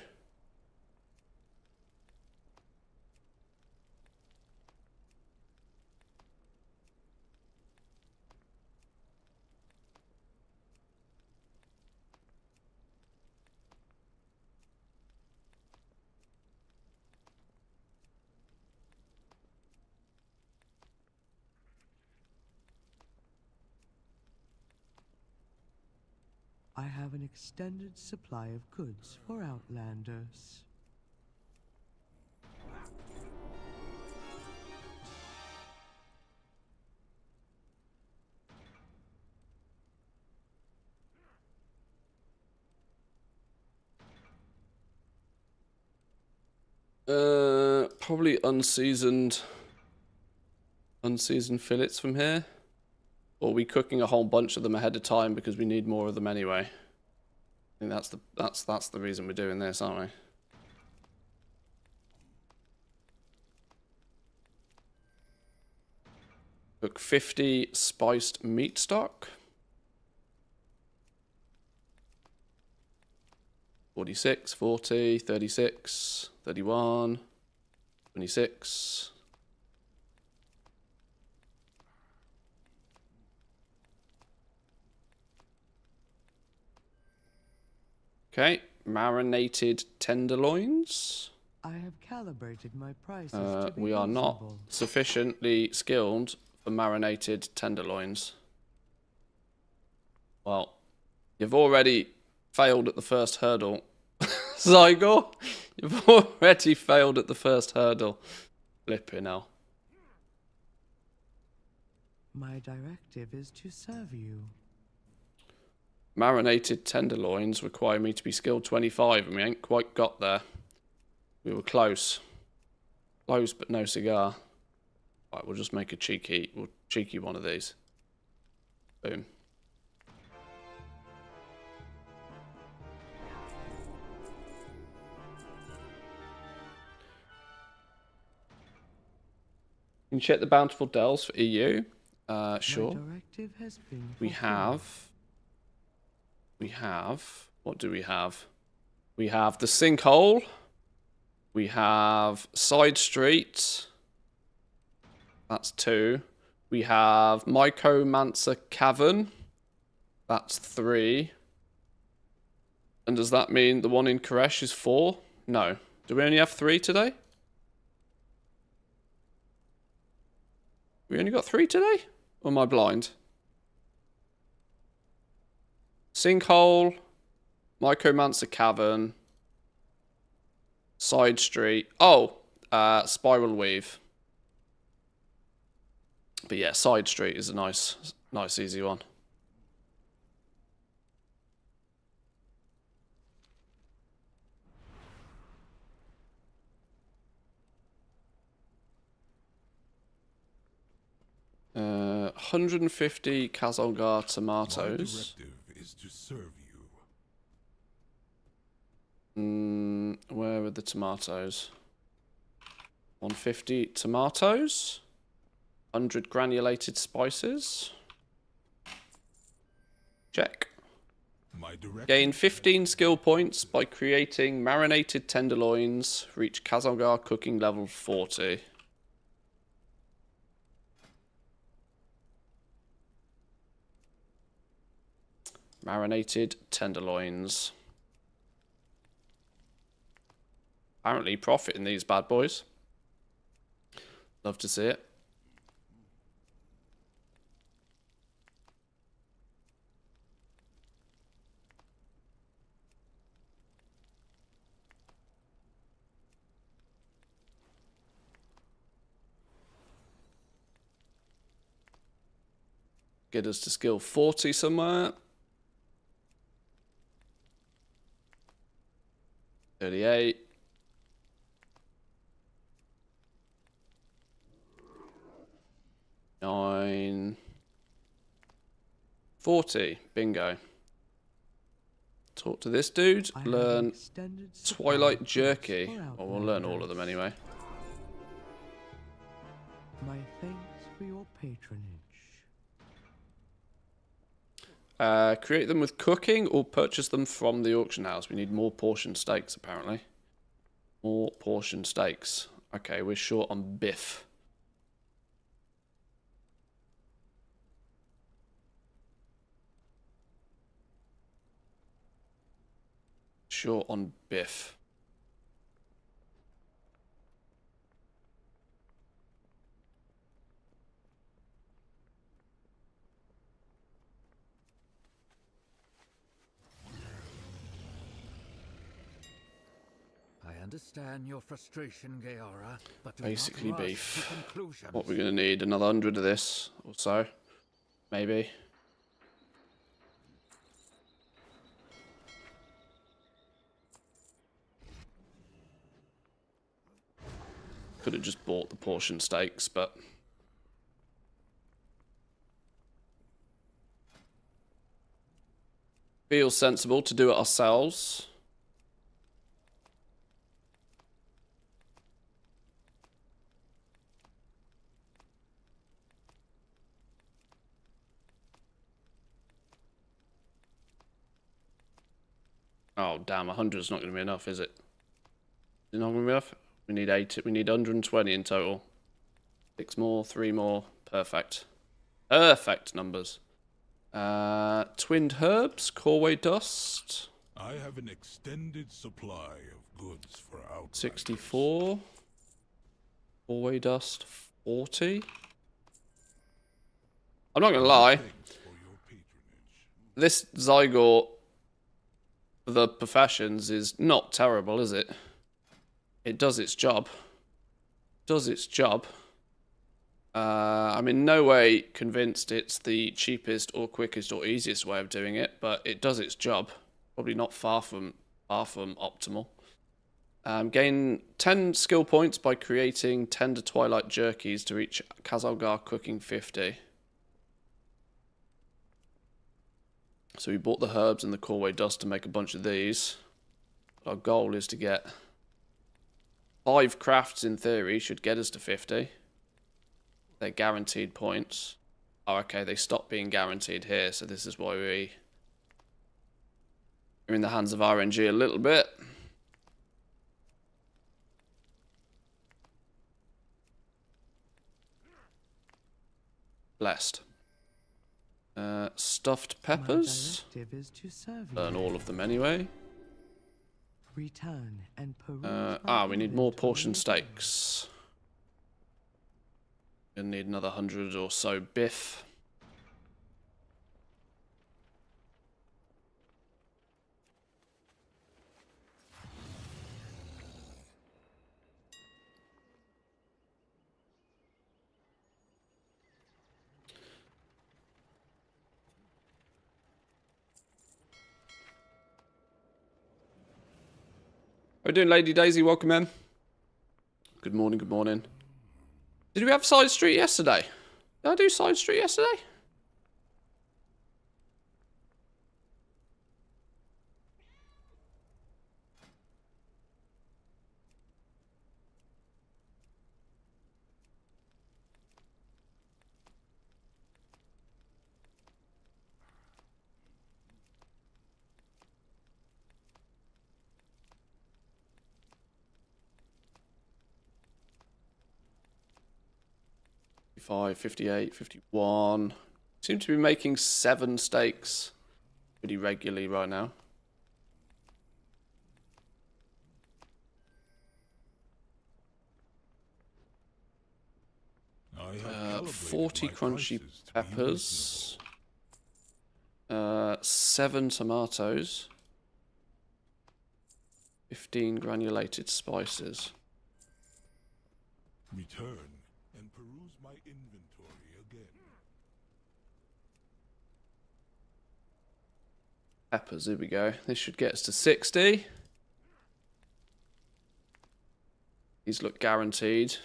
I have an extended supply of goods for Outlanders. Probably unseasoned fillets from here. Or are we cooking a whole bunch of them ahead of time because we need more of them anyway? I think that's the reason we're doing this, aren't we? Cook 50 spiced meat stock. 46, 40, 36, 31, 26. Okay, marinated tenderloins. I have calibrated my prices to be We are not reasonable. sufficiently skilled for marinated tenderloins. Well, you've already failed at the first hurdle. Zygor, you've already failed at the first hurdle. Flipping hell. My directive is to serve you. Marinated tenderloins require me to be skilled 25, and we ain't quite got there. We were close. Close, but no cigar. Right, we'll just make a cheeky one of these. Boom. You can check the Bountiful Dells for EU. Sure. My directive has been We fulfilled. have, what do we have? We have the Sinkhole. We have Side Street. That's 2. We have Mycomancer Cavern. That's 3. And does that mean the one in Koresh is 4? No. Do we only have 3 today? We only got 3 today? Or am I blind? Sinkhole, Mycomancer Cavern, Side Street. Oh, Spiral Weave. But yeah, Side Street is a nice easy one. Uh, 150 Kazolgar tomatoes. My directive is to serve you. Where are the tomatoes? 150 tomatoes. 100 granulated spices. Check. My directive. Gain 15 skill points by creating marinated tenderloins. Reach Kazalgar cooking level 40. Marinated tenderloins. Apparently profit in these bad boys. Love to see it. Get us to skill 40 somewhere. 38. Nine. 40. Bingo. Talk to this dude. I have an Learn extended supply Twilight of goods Jerky. for Well, we'll learn all of them outlanders. anyway. My thanks for your patronage. Create them with cooking or purchase them from the auction house. We need more portion steaks, apparently. More portion steaks. Okay, we're short on biff. Short on biff. I understand your frustration, Gaora, but do Basically not rush beef. to conclusions. What we're going to need, another 100 of this or so. Maybe. Could have just bought the portion steaks, but... Feels sensible to do it ourselves. Oh, damn, 100 is not going to be enough, is it? Is it not going to be enough? We need 80. We need 120 in total. 6 more, 3 more. Perfect. Perfect numbers. Twinned herbs, Corway dust. I have an extended supply of goods for outlanders. 64. Corway dust, 40. I'm not going to lie. Thanks for your patronage. This Zygote for the professions is not terrible, is it? It does its job. Does its job. I'm in no way convinced it's the cheapest or quickest or easiest way of doing it, but it does its job. Probably not far from optimal. Gain 10 skill points by creating tender twilight jerkies to reach Kazalgar cooking 50. So we bought the herbs and the Corway dust to make a bunch of these. But our goal is to get 5 crafts in theory should get us to 50. They're guaranteed points. Oh, okay, they stopped being guaranteed here, so this is why we're in the hands of RNG a little bit. Blessed. Stuffed peppers. My directive is to serve Burn you. all of them anyway. Return and peruse my We need more portion inventory. steaks. Gonna need another 100 or so biff. How are we doing, Lady Daisy? Welcome in. Good morning, good morning. Did we have Side Street yesterday? Did I do Side Street yesterday? 55, 58, 51. Seem to be making 7 steaks pretty regularly right now. I have calibrated 40 my crunchy prices to be peppers. 7 tomatoes. 15 granulated spices. reasonable. Return and peruse my inventory again. Peppers, here we go. This should get us to 60. These look guaranteed.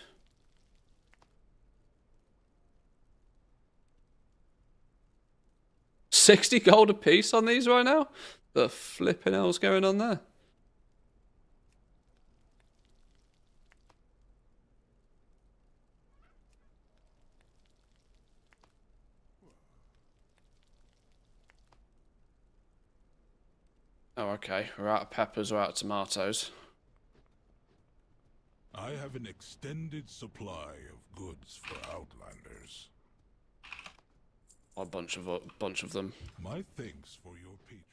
$60 gold a piece on these right now? The flipping hell's going on there? Oh, okay. We're out of peppers, we're out of tomatoes. I have an extended supply of goods for Outlanders. A bunch of them. My thanks for your patronage.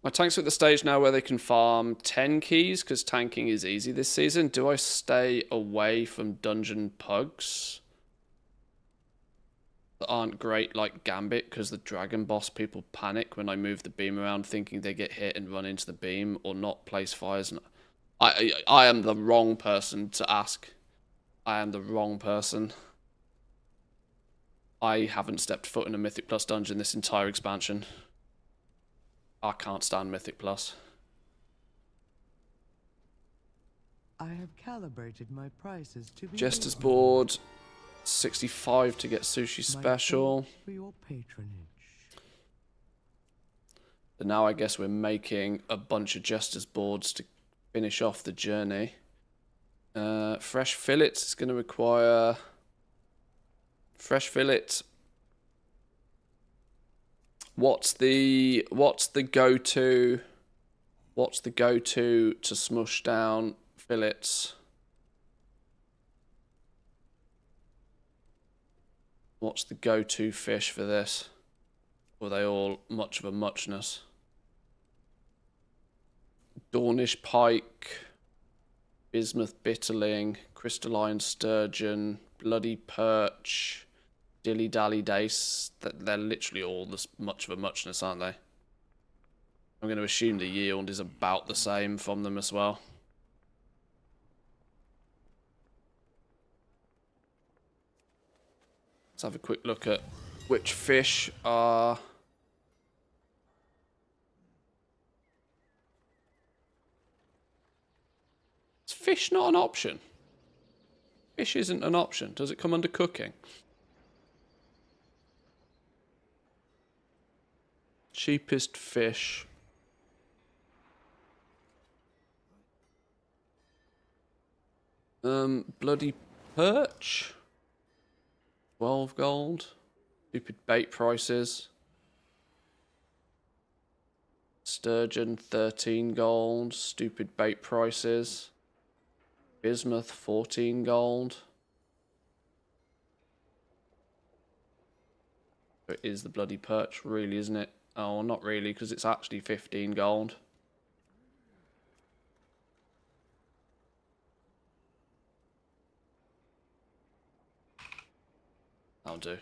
My tanks are at the stage now where they can farm 10 keys because tanking is easy this season. Do I stay away from dungeon pugs that aren't great like Gambit because the dragon boss people panic when I move the beam around thinking they get hit and run into the beam, or not place fires? I am the wrong person to ask. I am the wrong person. I haven't stepped foot in a Mythic Plus dungeon this entire expansion. I can't stand Mythic Plus. I have calibrated my prices to be Jester's reasonable. board, 65 to get sushi My special. thanks for your patronage. And now I guess we're making a bunch of Jester's boards to finish off the journey. Fresh fillets is going to require... Fresh fillet. What's the go-to to smush down fillets? What's the go-to fish for this? Or are they all much of a muchness? Dornish pike, bismuth bitterling, crystalline sturgeon, bloody perch, dilly-dally dace. They're literally all this much of a muchness, aren't they? I'm going to assume the yield is about the same from them as well. Let's have a quick look at which fish are... Is fish not an option? Fish isn't an option. Does it come under cooking? Cheapest fish. Bloody perch. 12 gold. Stupid bait prices. Sturgeon, 13 gold. Stupid bait prices. Bismuth, 14 gold. It is the bloody perch, really, isn't it? Oh, not really, because it's actually 15 gold. That'll do.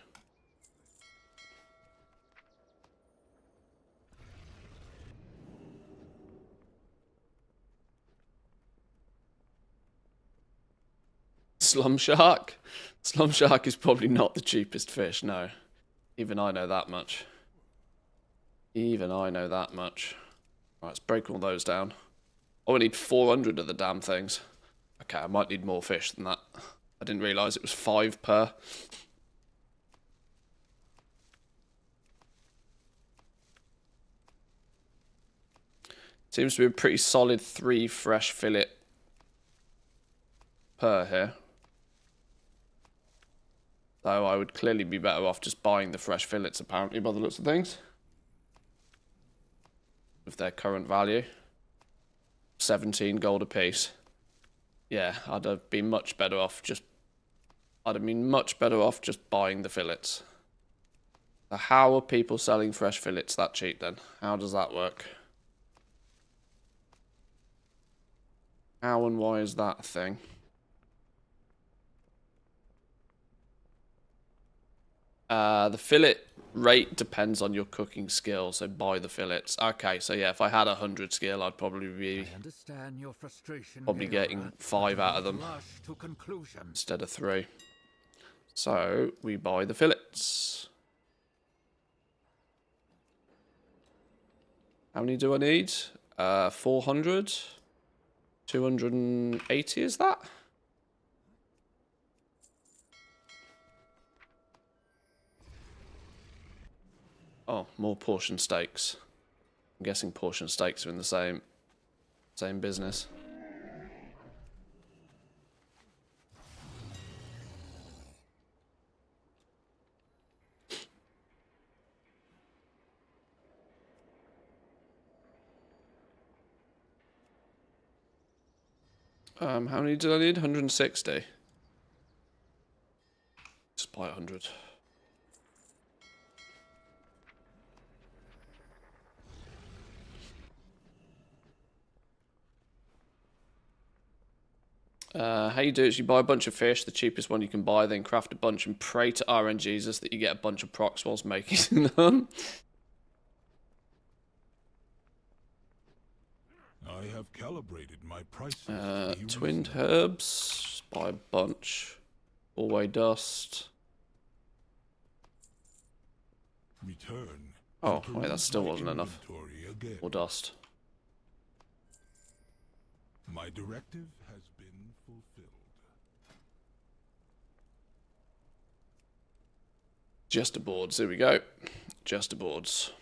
Slum shark? Slum shark is probably not the cheapest fish, no. Even I know that much. Even I know that much. Right, let's break all those down. Oh, we need 400 of the damn things. Okay, I might need more fish than that. I didn't realise it was 5 per. Seems to be a pretty solid 3 fresh fillet per here. Though I would clearly be better off just buying the fresh fillets, apparently, by the looks of things. with their current value. 17 gold apiece. Yeah, I'd have been much better off just... I'd have been much better off just buying the fillets. So how are people selling fresh fillets that cheap then? How does that work? How and why is that a thing? The fillet rate depends on your cooking skill, so buy the fillets. Okay, so yeah, if I had 100 skill, I'd probably be I understand your frustration, getting Gaora, 5 but out of do them not rush to conclusion. instead of 3. So we buy the fillets. How many do I need? 400. 280 is that? Oh, more portion steaks. I'm guessing portion steaks are in the same business. How many did I need? 160. Just buy 100. How you do it is you buy a bunch of fish, the cheapest one you can buy, then craft a bunch and pray to RNGesus that you get a bunch of procs whilst making them. I have calibrated my prices. to be Twinned reasonable. herbs, buy a bunch. Hallway dust. Return. Oh, and wait, that peruse still my wasn't enough. inventory again. Or dust. My directive has been fulfilled. Jester boards, here we go. Jester boards.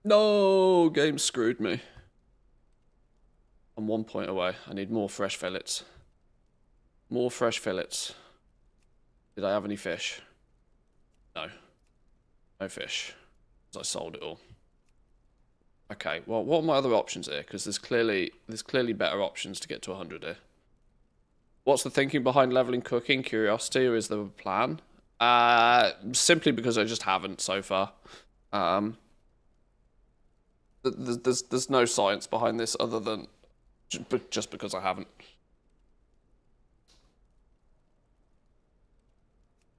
No, game screwed me. I'm 1 point away. I need more fresh fillets. More fresh fillets. Did I have any fish? No. No fish. Because I sold it all. Okay, well, what are my other options here? Because there's clearly better options to get to 100 here. What's the thinking behind leveling cooking? Curiosity, or is there a plan? Simply because I just haven't so far. There's no science behind this other than just because I haven't.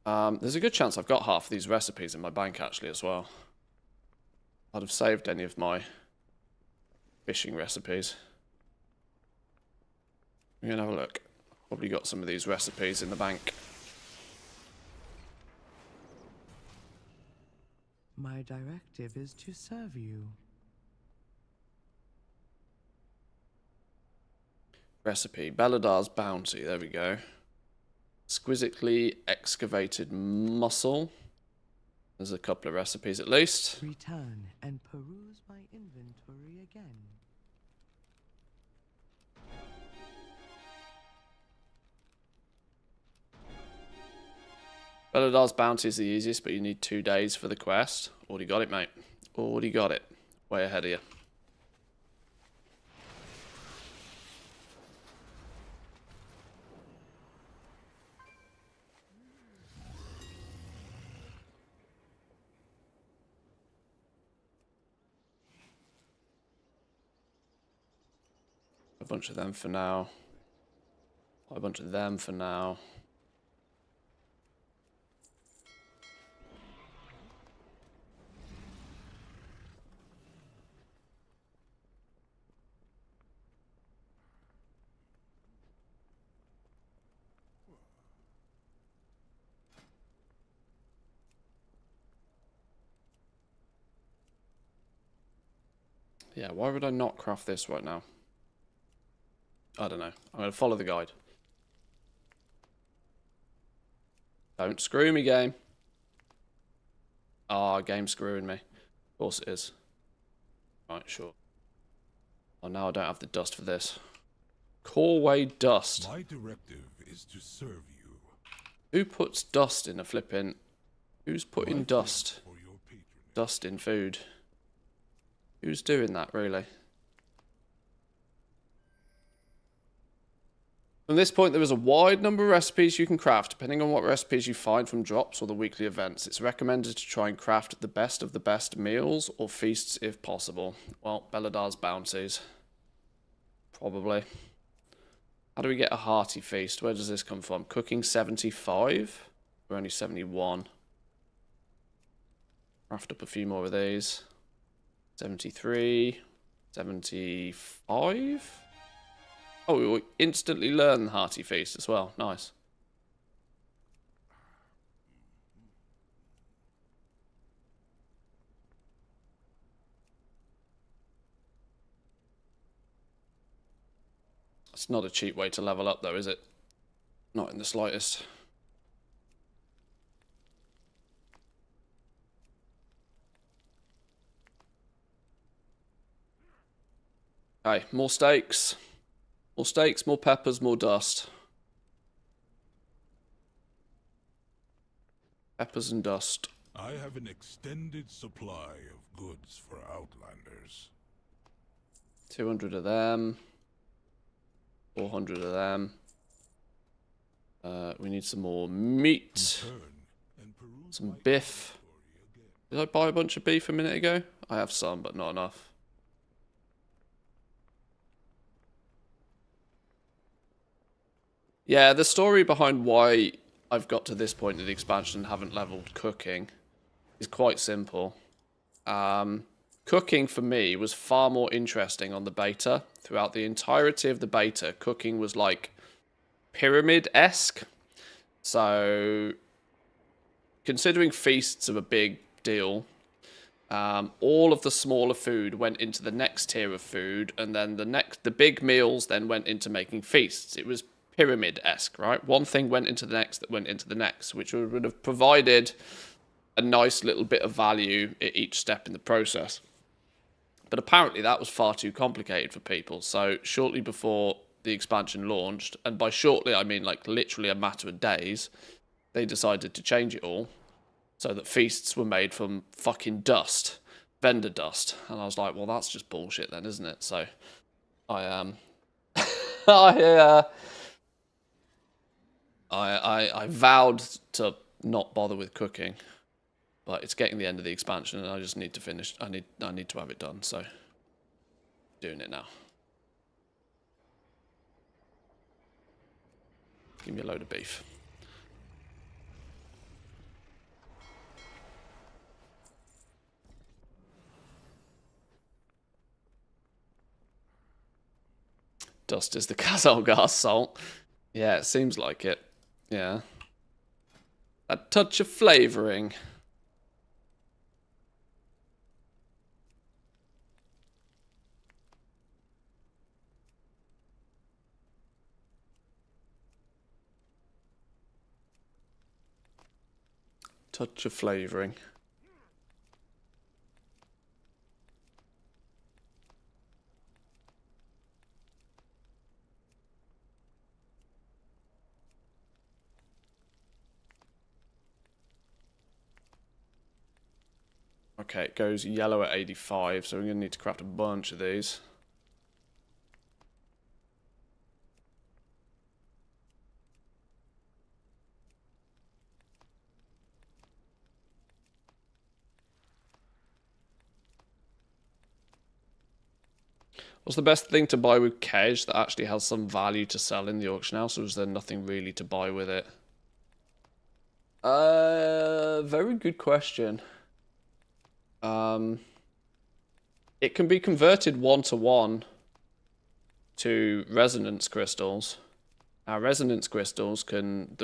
There's a good chance I've got half of these recipes in my bank actually as well. I'd have saved any of my fishing recipes. We're gonna have a look. Probably got some of these recipes in the bank. My directive is to serve you. Recipe. Beladar's Bounty. There we go. Exquisitely excavated mussel. There's a couple of recipes at least. Return and peruse my inventory again. Beladar's Bounty is the easiest, but you need 2 days for the quest. Already got it, mate. Already got it. Way ahead of you. A bunch of them for now. A bunch of them for now. Yeah, why would I not craft this right now? I don't know. I'm going to follow the guide. Don't screw me, game. Ah, game's screwing me. Of course it is. Right, sure. Oh, now I don't have the dust for this. Coreway dust. My directive is to serve you. Who puts dust in a flipping... Who's putting My dust? thanks for your patronage. Dust in food. Who's doing that, really? From this point, there is a wide number of recipes you can craft, depending on what recipes you find from drops or the weekly events. It's recommended to try and craft the best of the best meals or feasts if possible. Well, Belladar's bounties. Probably. How do we get a hearty feast? Where does this come from? Cooking 75? We're only 71. Craft up a few more of these. 73. 75? Oh, we will instantly learn the hearty feast as well. Nice. It's not a cheap way to level up, though, is it? Not in the slightest. Okay, more steaks. More steaks, more peppers, more dust. Peppers and dust. I have an extended supply of goods for Outlanders. 200 of them. 400 of them. We need some more meat. Return and peruse Some my biff. inventory again. Did I buy a bunch of beef a minute ago? I have some, but not enough. Yeah, the story behind why I've got to this point of the expansion and haven't leveled cooking is quite simple. Cooking for me was far more interesting on the beta. Throughout the entirety of the beta, cooking was like pyramid-esque. So, considering feasts are a big deal, all of the smaller food went into the next tier of food, and then the big meals then went into making feasts. It was pyramid-esque, right? One thing went into the next that went into the next, which would have provided a nice little bit of value at each step in the process. But apparently that was far too complicated for people. So shortly before the expansion launched, and by shortly I mean like literally a matter of days, they decided to change it all so that feasts were made from fucking dust, vendor dust. And I was like, well, that's just bullshit then, isn't it? So I I vowed to not bother with cooking, but it's getting the end of the expansion, and I just need to finish. I need to have it done, so doing it now. Give me a load of beef. Dust is the Kazalgar salt. Yeah, it seems like it. Yeah. A touch of flavouring. Touch of flavouring. Okay, it goes yellow at 85, so we're going to need to craft a bunch of these. What's the best thing to buy with Kej that actually has some value to sell in the auction house, or is there nothing really to buy with it? Very good question. It can be converted 1-to-1 to resonance crystals. Now, resonance crystals can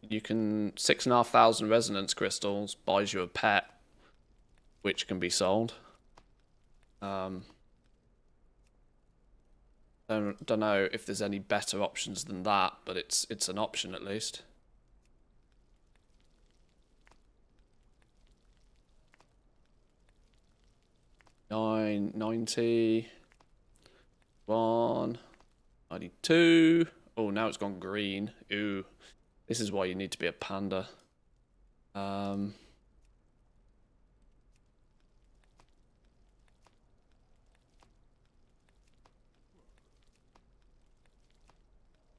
you can 6,500 resonance crystals buys you a pet, which can be sold. Don't know if there's any better options than that, but it's an option at least. 90. 92. Oh, now it's gone green. Ooh. This is why you need to be a panda.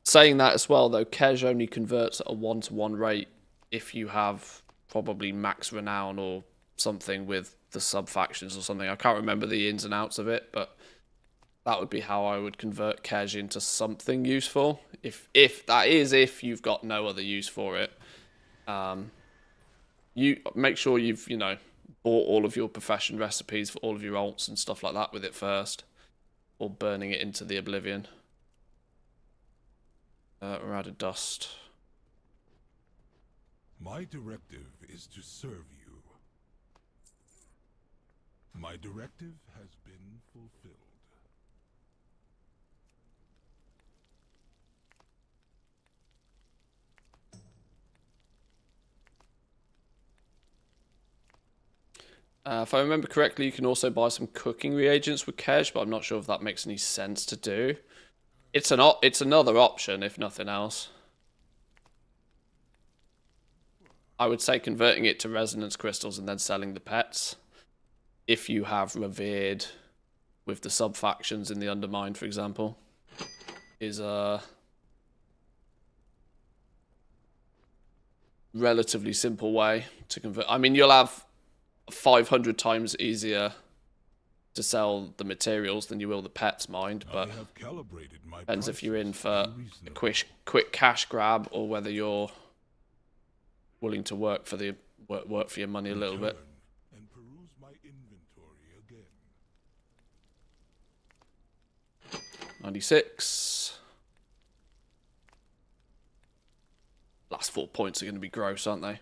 Saying that as well, though, Kej only converts at a 1-to-1 rate if you have probably max renown or something with the sub-factions or something. I can't remember the ins and outs of it, but that would be how I would convert Kej into something useful. If you've got no other use for it. You make sure you've, bought all of your profession recipes for all of your alts and stuff like that with it first. Or burning it into the oblivion. We're out of dust. My directive is to serve you. My directive has been fulfilled. If I remember correctly, you can also buy some cooking reagents with Kej, but I'm not sure if that makes any sense to do. It's another option, if nothing else. I would say converting it to resonance crystals and then selling the pets. If you have revered with the sub-factions in the Undermined, for example, is a relatively simple way to convert. I mean, you'll have 500 times easier to sell the materials than you will the pets, mind, but depends if you're in for a quick cash grab or whether you're willing to work for your money a little bit. And peruse my inventory again. 96. Last 4 points are going to be gross, aren't they?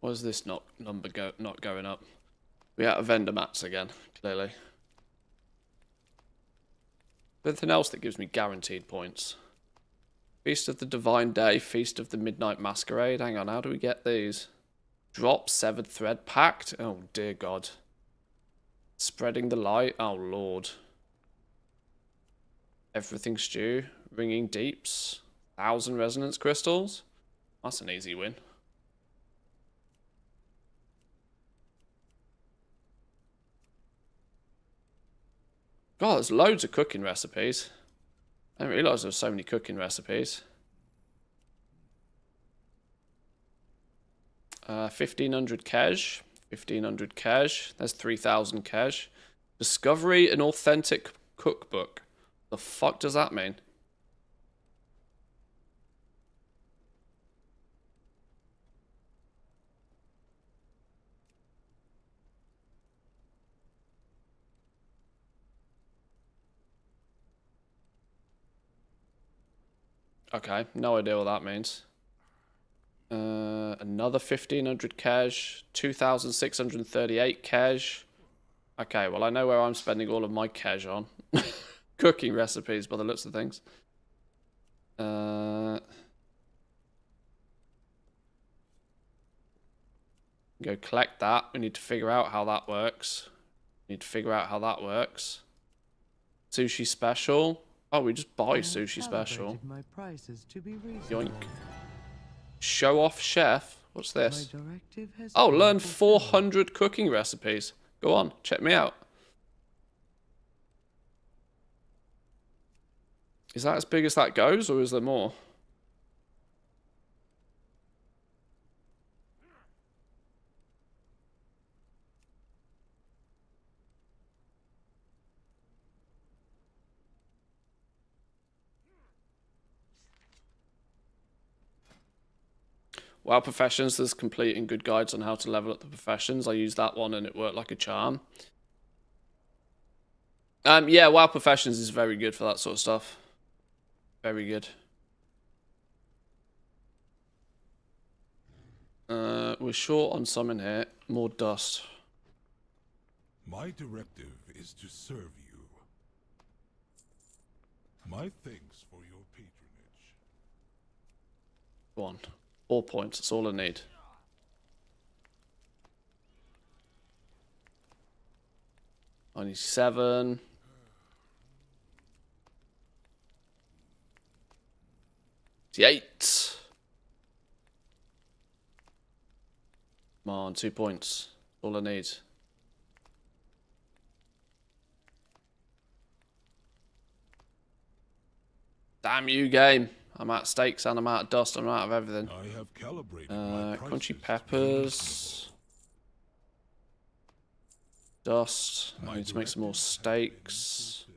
Why is this not going up? We're out of vendor mats again, clearly. Anything else that gives me guaranteed points? Feast of the Divine Day, Feast of the Midnight Masquerade. Hang on, how do we get these? Drop, Severed Thread, Pact. Oh dear God. Spreading the Light. Oh Lord. Everything Stew. Ringing Deeps. 1,000 Resonance Crystals. That's an easy win. God, there's loads of cooking recipes. I didn't realise there were so many cooking recipes. 1,500 Kej. 1,500 Kej. There's 3,000 Kej. Discovery an authentic cookbook. The fuck does that mean? Okay, no idea what that means. Another 1,500 Kej. 2,638 Kej. Okay, well I know where I'm spending all of my Kej on. Cooking recipes by the looks of things. Go collect that. We need to figure out how that works. Sushi special. Oh, we just buy sushi special. My prices to be Yoink. Show off chef. What's this? My directive has Oh, been learn fulfilled. 400 cooking recipes. Go on, check me out. Is that as big as that goes, or is there more? WoW Professions, there's complete and good guides on how to level up the professions. I used that one and it worked like a charm. Yeah, WoW Professions is very good for that sort of stuff. Very good. We're short on some in here. More dust. My directive is to serve you. My thanks for your patronage. Go on. 4 points, that's all I need. I need 7. The 8. Come on, 2 points. All I need. Damn you, game. I'm out of steaks and I'm out of dust. I'm out of everything. I have calibrated my prices Crunchy to be peppers. Dust. I My need to make some more directives have been steaks. fulfilled.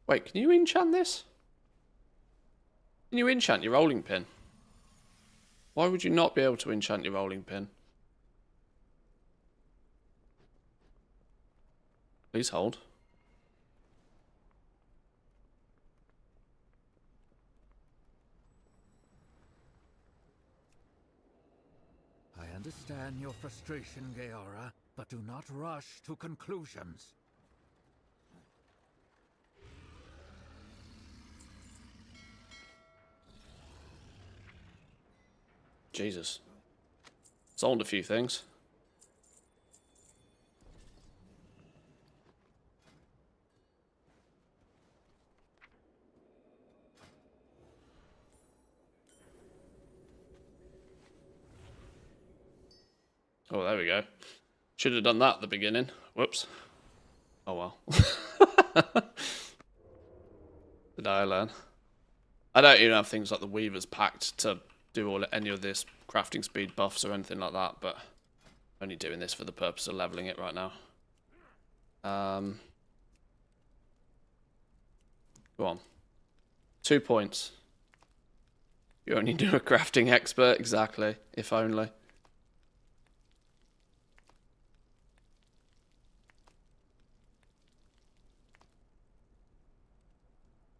Wait, can you enchant this? Can you enchant your rolling pin? Why would you not be able to enchant your rolling pin? Please hold. I understand your frustration, Gaora, but do not rush to conclusions. Jesus. Sold a few things. Oh, there we go. Should have done that at the beginning. Whoops. Oh well. Did I learn? I don't even have things like the Weaver's Pact to do any of this crafting speed buffs or anything like that, but I'm only doing this for the purpose of leveling it right now. Go on. 2 points. You only do a crafting expert, exactly. If only.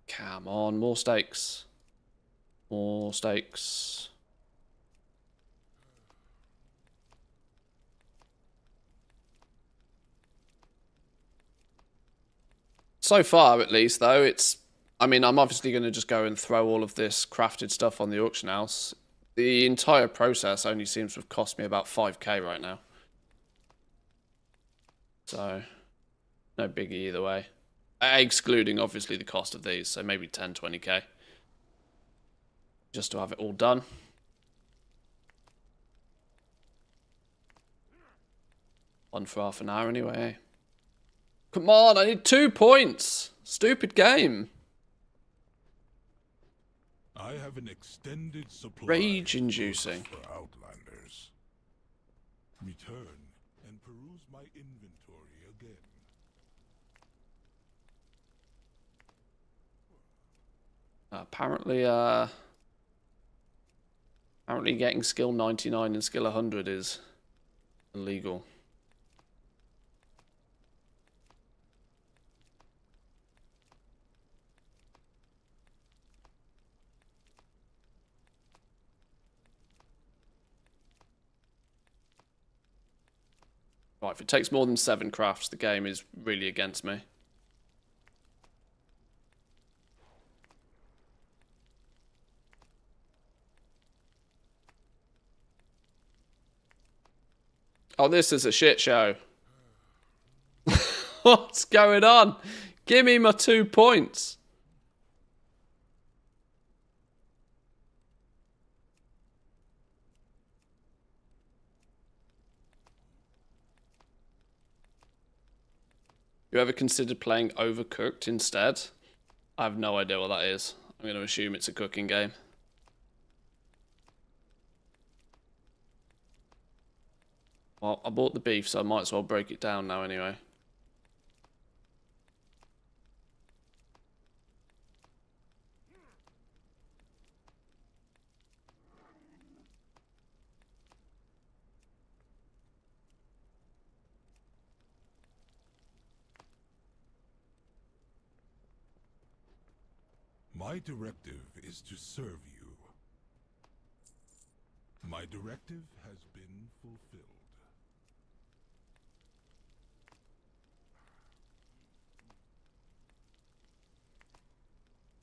Come on, more steaks. More steaks. So far, at least, though, it's... I mean, I'm obviously going to just go and throw all of this crafted stuff on the auction house. The entire process only seems to have cost me about 5k right now. So, no biggie either way. Excluding, obviously, the cost of these, so maybe 10, 20k. Just to have it all done. On for half an hour anyway. Come on, I need 2 points. Stupid game. I have an extended supply Rage of inducing. goods for Outlanders. Return and peruse my inventory again. Apparently getting skill 99 and skill 100 is illegal. Right, if it takes more than 7 crafts, the game is really against me. Oh, this is a shit show. What's going on? Give me my 2 points. You ever considered playing Overcooked instead? I have no idea what that is. I'm going to assume it's a cooking game. Well, I bought the beef, so I might as well break it down now anyway. My directive is to serve you. My directive has been fulfilled.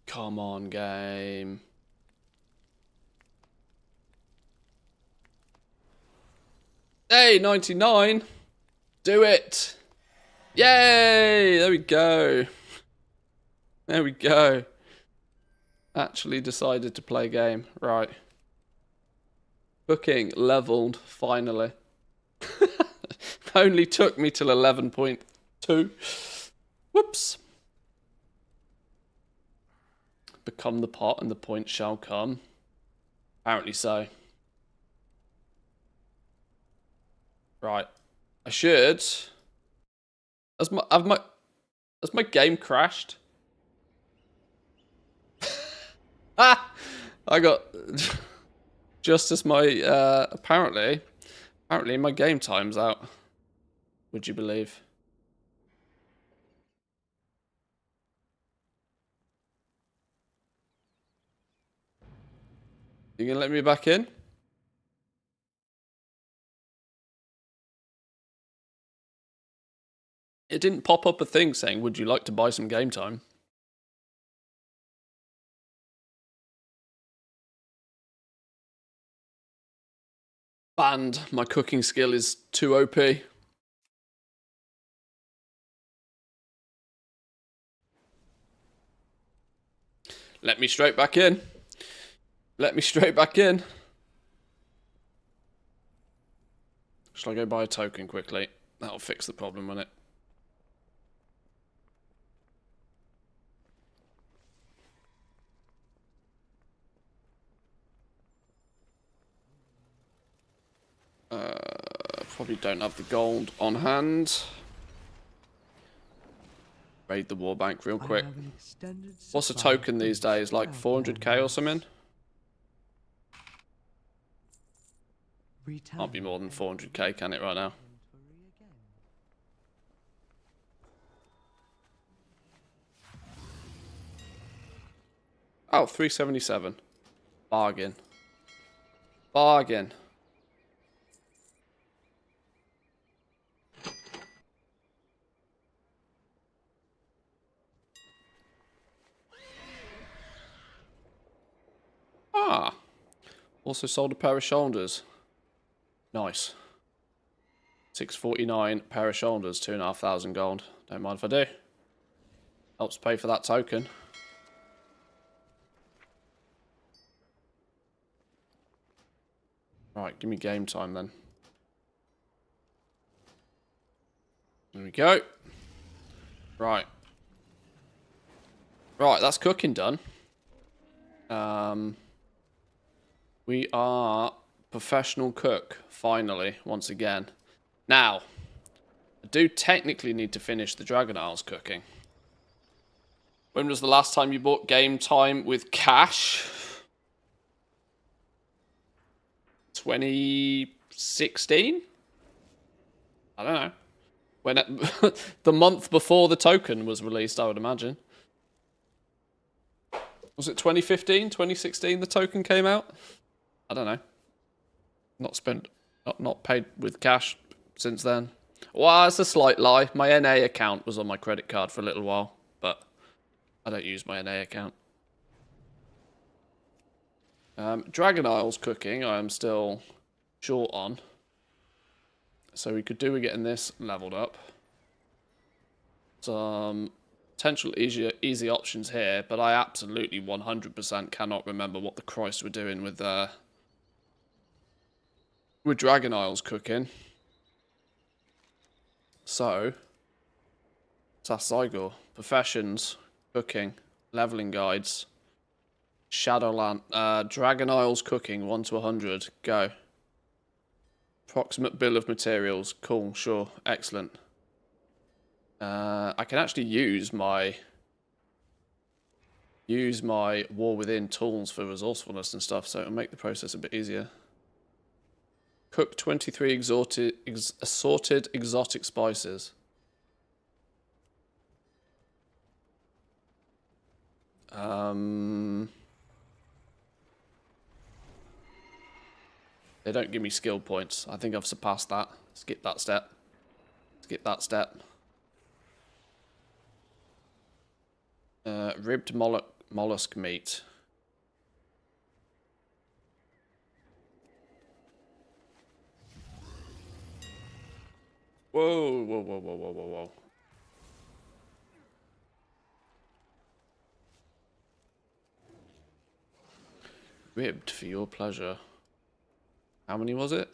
Come on, game. Hey, 99. Do it. Yay! There we go. There we go. Actually decided to play a game. Right. Cooking leveled, finally. Only took me till 11.2. Whoops. Become the pot and the point shall come. Apparently so. Right. I should... Has my game crashed? Ah! I got... Just as my... Apparently my game time's out. Would you believe? You gonna let me back in? It didn't pop up a thing saying, would you like to buy some game time? Banned. My cooking skill is too OP. Let me straight back in. Let me straight back in. Shall I go buy a token quickly? That'll fix the problem, won't it? Probably don't have the gold on hand. Raid the war bank real quick. What's a token these days? Like 400k or something? Can't be more than 400k, can it, right now? Oh, 377. Bargain. Bargain. Ah. Also sold a pair of shoulders. Nice. 649 pair of shoulders, 2,500 gold. Don't mind if I do. Helps pay for that token. Right, give me game time then. There we go. Right. Right, that's cooking done. We are professional cook, finally, once again. Now, I do technically need to finish the Dragon Isles cooking. When was the last time you bought game time with cash? 2016? I don't know. When the month before the token was released, I would imagine. Was it 2015, 2016 the token came out? I don't know. Not paid with cash since then. Well, it's a slight lie. My NA account was on my credit card for a little while, but I don't use my NA account. Dragon Isles cooking, I am still short on. So we could do with getting this leveled up. Some potential easy options here, but I absolutely 100% cannot remember what the Christ we're doing with Dragon Isles cooking. So, Thusday, professions, cooking, leveling guides, Shadowland, Dragon Isles cooking, 1 to 100, go. Approximate bill of materials. Cool, sure, excellent. I can actually use my War Within tools for resourcefulness and stuff, so it'll make the process a bit easier. Cook 23 assorted exotic spices. They don't give me skill points. I think I've surpassed that. Skip that step. Skip that step. Ribbed mollusk meat. Whoa, whoa, whoa, whoa, whoa, whoa, whoa. Ribbed for your pleasure. How many was it?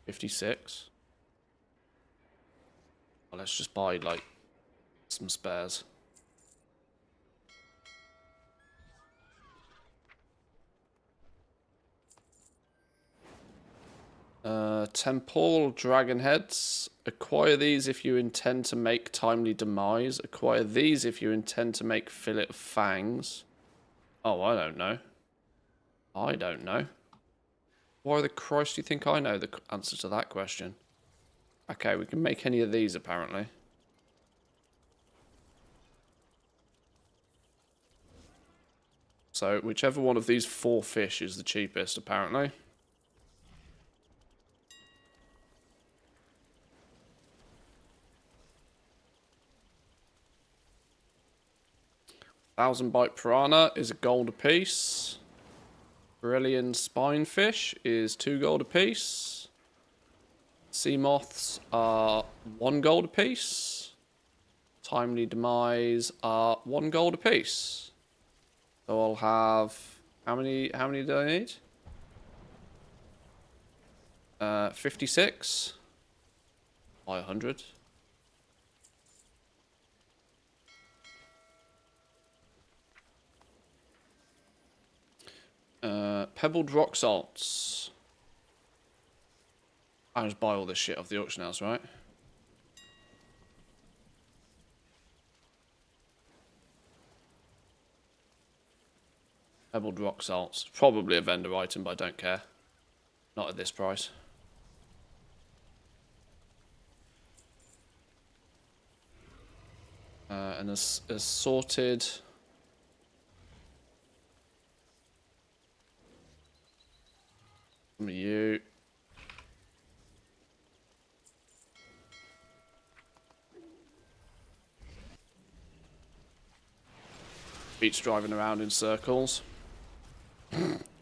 56. Well, let's just buy, like, some spares. Temporal dragon heads. Acquire these if you intend to make timely demise. Acquire these if you intend to make fillet of fangs. Oh, I don't know. I don't know. Why the Christ do you think I know the answer to that question? Okay, we can make any of these apparently. So, whichever one of these 4 fish is the cheapest apparently. Thousand bite piranha is a gold apiece. Brilliant spinefish is 2 gold apiece. Sea moths are 1 gold apiece. Timely demise are 1 gold apiece. So I'll have how many do I need? 56 by 100. Pebbled rock salts. I just buy all this shit off the auction house, right? Pebbled rock salts. Probably a vendor item, but I don't care. Not at this price. And assorted... Some of you. Beach driving around in circles.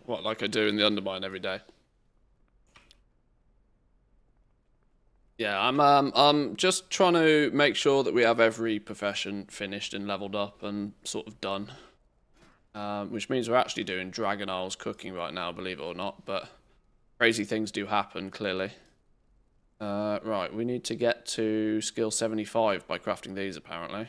What, like I do in the Undermine every day. Yeah, I'm just trying to make sure that we have every profession finished and leveled up and sort of done. Which means we're actually doing Dragon Isles cooking right now, believe it or not, but crazy things do happen, clearly. Right, we need to get to skill 75 by crafting these, apparently.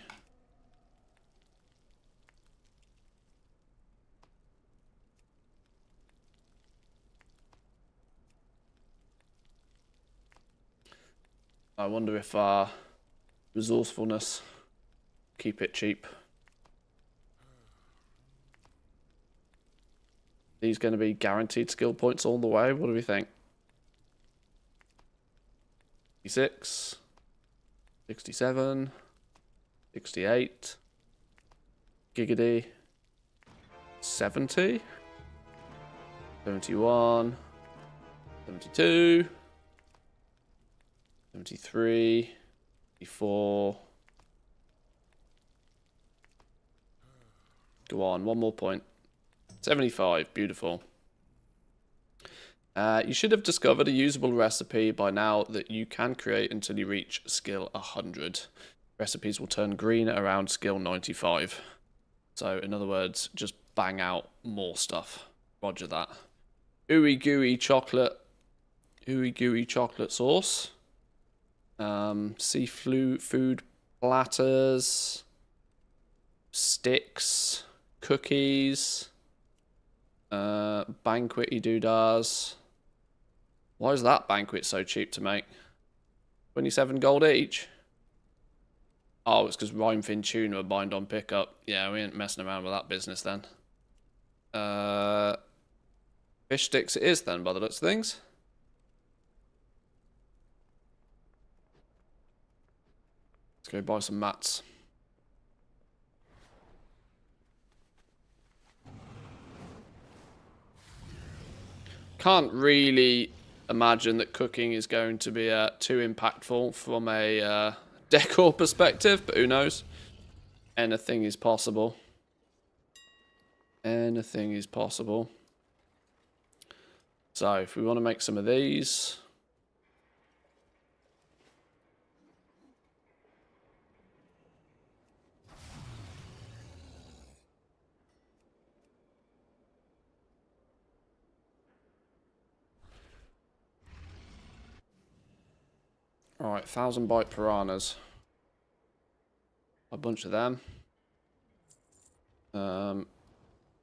I wonder if our resourcefulness keep it cheap. These going to be guaranteed skill points all the way. What do we think? 66, 67, 68, giggity, 70, 71, 72, 73, 74. Go on, one more point. 75, beautiful. You should have discovered a usable recipe by now that you can create until you reach skill 100. Recipes will turn green around skill 95. So, in other words, just bang out more stuff. Roger that. Ooey gooey chocolate sauce. Seafood platters. Sticks. Cookies. Banquet doodahs. Why is that banquet so cheap to make? 27 gold each? Oh, it's because Rhymefin tuna are bind on pickup. Yeah, we ain't messing around with that business then. Fish sticks it is then, by the looks of things. Let's go buy some mats. Can't really imagine that cooking is going to be too impactful from a decor perspective, but who knows? Anything is possible. Anything is possible. So if we want to make some of these. Alright, 1,000 bite piranhas. A bunch of them.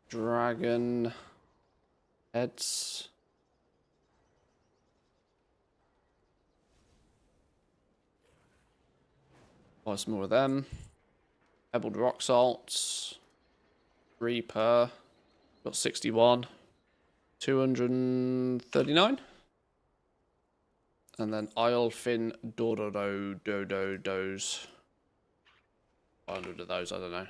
Dragon heads. Buy some more of them. Pebbled rock salts. 3 per. Got 61. 239. And then Islefin Dodos. 100 of those, I don't know.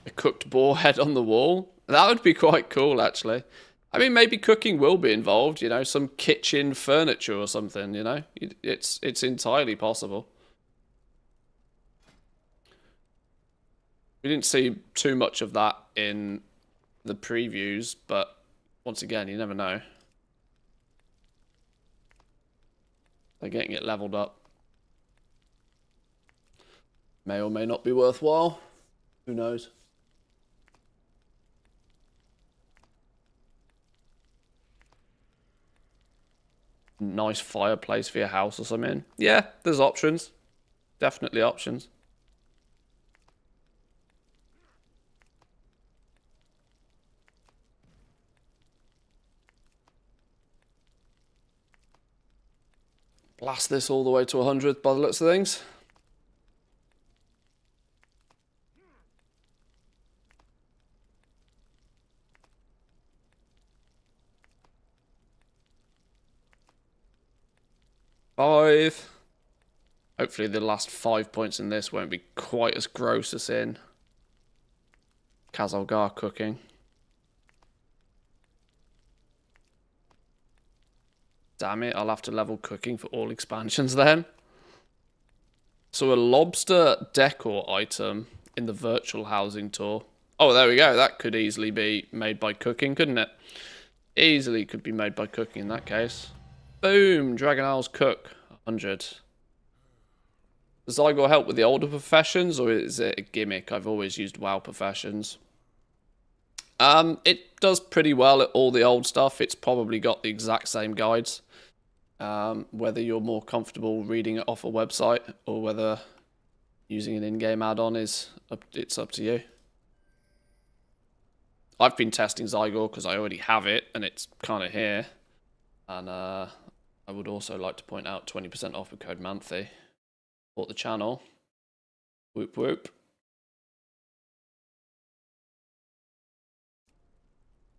A cooked boar head on the wall? That would be quite cool, actually. I mean, maybe cooking will be involved, you know, some kitchen furniture or something, you know? It's entirely possible. We didn't see too much of that in the previews, but once again, you never know. They're getting it leveled up. May or may not be worthwhile. Who knows? Nice fireplace for your house or something. Yeah, there's options. Definitely options. Blast this all the way to 100 by the looks of things. Five. Hopefully the last 5 points in this won't be quite as gross as in Kazalgar cooking. Damn it, I'll have to level cooking for all expansions then. So a lobster decor item in the virtual housing tour. Oh, there we go. That could easily be made by cooking, couldn't it? Easily could be made by cooking in that case. Boom! Dragon Isles cook. 100. Does Igor help with the older professions, or is it a gimmick? I've always used WoW professions. It does pretty well at all the old stuff. It's probably got the exact same guides. Whether you're more comfortable reading it off a website or whether using an in-game add-on it's up to you. I've been testing Zygor because I already have it and it's kind of here. And I would also like to point out 20% off with code Manthe. Support the channel. Whoop whoop.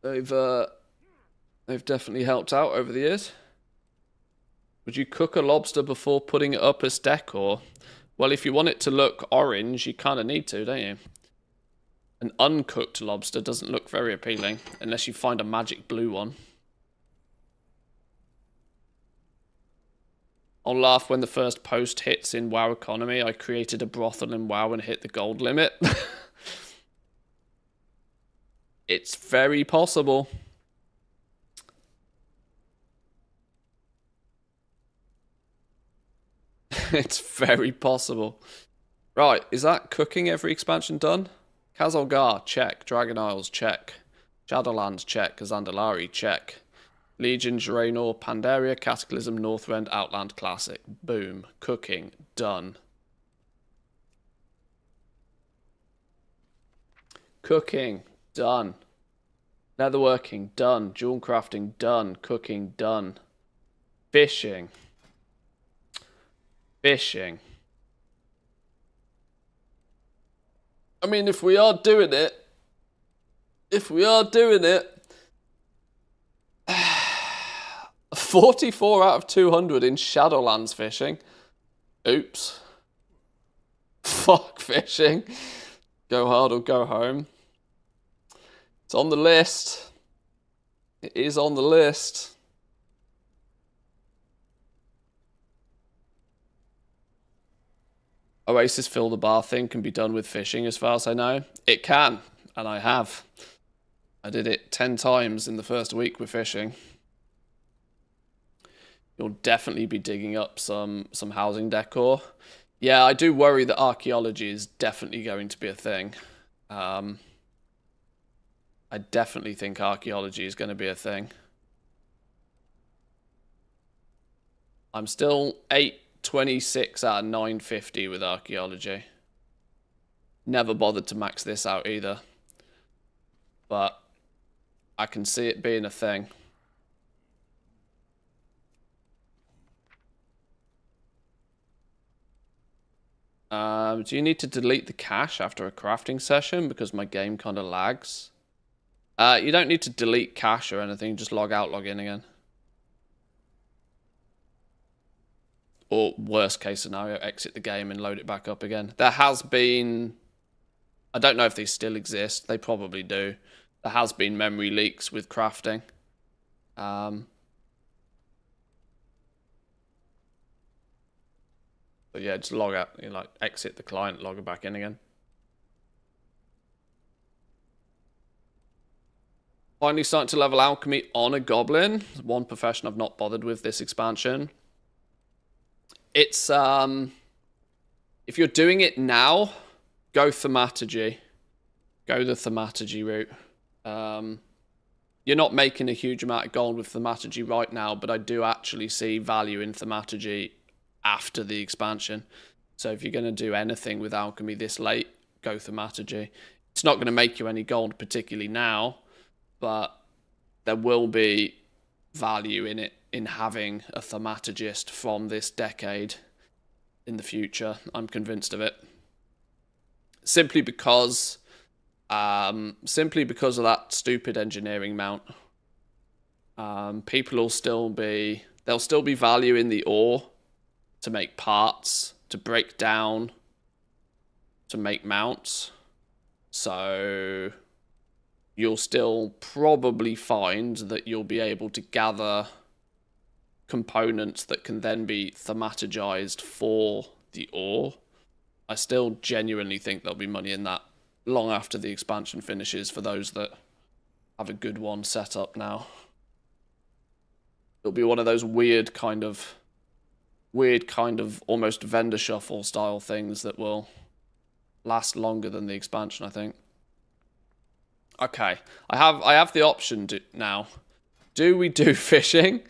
They've definitely helped out over the years. Would you cook a lobster before putting it up as decor? Well, if you want it to look orange, you kind of need to, don't you? An uncooked lobster doesn't look very appealing, unless you find a magic blue one. I'll laugh when the first post hits in WoW Economy. I created a brothel in WoW and hit the gold limit. It's very possible. It's very possible. Right, is that cooking every expansion done? Kazalgar, check. Dragon Isles, check. Shadowlands, check. Kazandalari, check. Legion, Draenor, Pandaria, Cataclysm, Northrend, Outland Classic. Boom. Cooking. Done. Cooking. Done. Netherworking. Done. Jewel crafting. Done. Cooking. Done. Fishing. Fishing. I mean, if we are doing it, 44 out of 200 in Shadowlands fishing. Oops. Fuck fishing. Go hard or go home. It's on the list. It is on the list. Oasis fill the bar thing can be done with fishing as far as I know. It can, and I have. I did it 10 times in the first week with fishing. You'll definitely be digging up some housing decor. Yeah, I do worry that archaeology is definitely going to be a thing. I definitely think archaeology is going to be a thing. I'm still 826 out of 950 with archaeology. Never bothered to max this out either. But I can see it being a thing. Do you need to delete the cache after a crafting session because my game kind of lags? You don't need to delete cache or anything, just log out, log in again. Or worst case scenario, exit the game and load it back up again. There has been, I don't know if these still exist, they probably do. There has been memory leaks with crafting. But yeah, just log out, like exit the client, log it back in again. Finally starting to level alchemy on a goblin. One profession I've not bothered with this expansion. It's, if you're doing it now, go thaumaturgy. Go the thaumaturgy route. You're not making a huge amount of gold with thaumaturgy right now, but I do actually see value in thaumaturgy after the expansion. So if you're going to do anything with alchemy this late, go thaumaturgy. It's not going to make you any gold particularly now, but there will be value in it, in having a thaumaturgist from this decade in the future. I'm convinced of it. Simply because of that stupid engineering mount. There'll still be value in the ore to make parts, to break down, to make mounts. So you'll still probably find that you'll be able to gather components that can then be thaumaturgized for the ore. I still genuinely think there'll be money in that long after the expansion finishes for those that have a good one set up now. It'll be one of those weird kind of almost vendor shuffle style things that will last longer than the expansion, I think. Okay, I have the option now. Do we do fishing?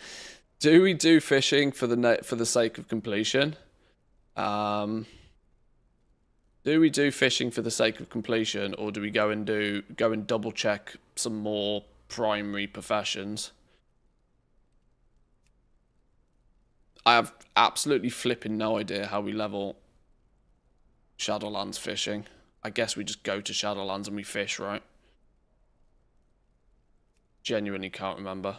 Do we do fishing for the sake of completion? Do we do fishing for the sake of completion, or do we go and double check some more primary professions? I have absolutely flipping no idea how we level Shadowlands fishing. I guess we just go to Shadowlands and we fish, right? Genuinely can't remember.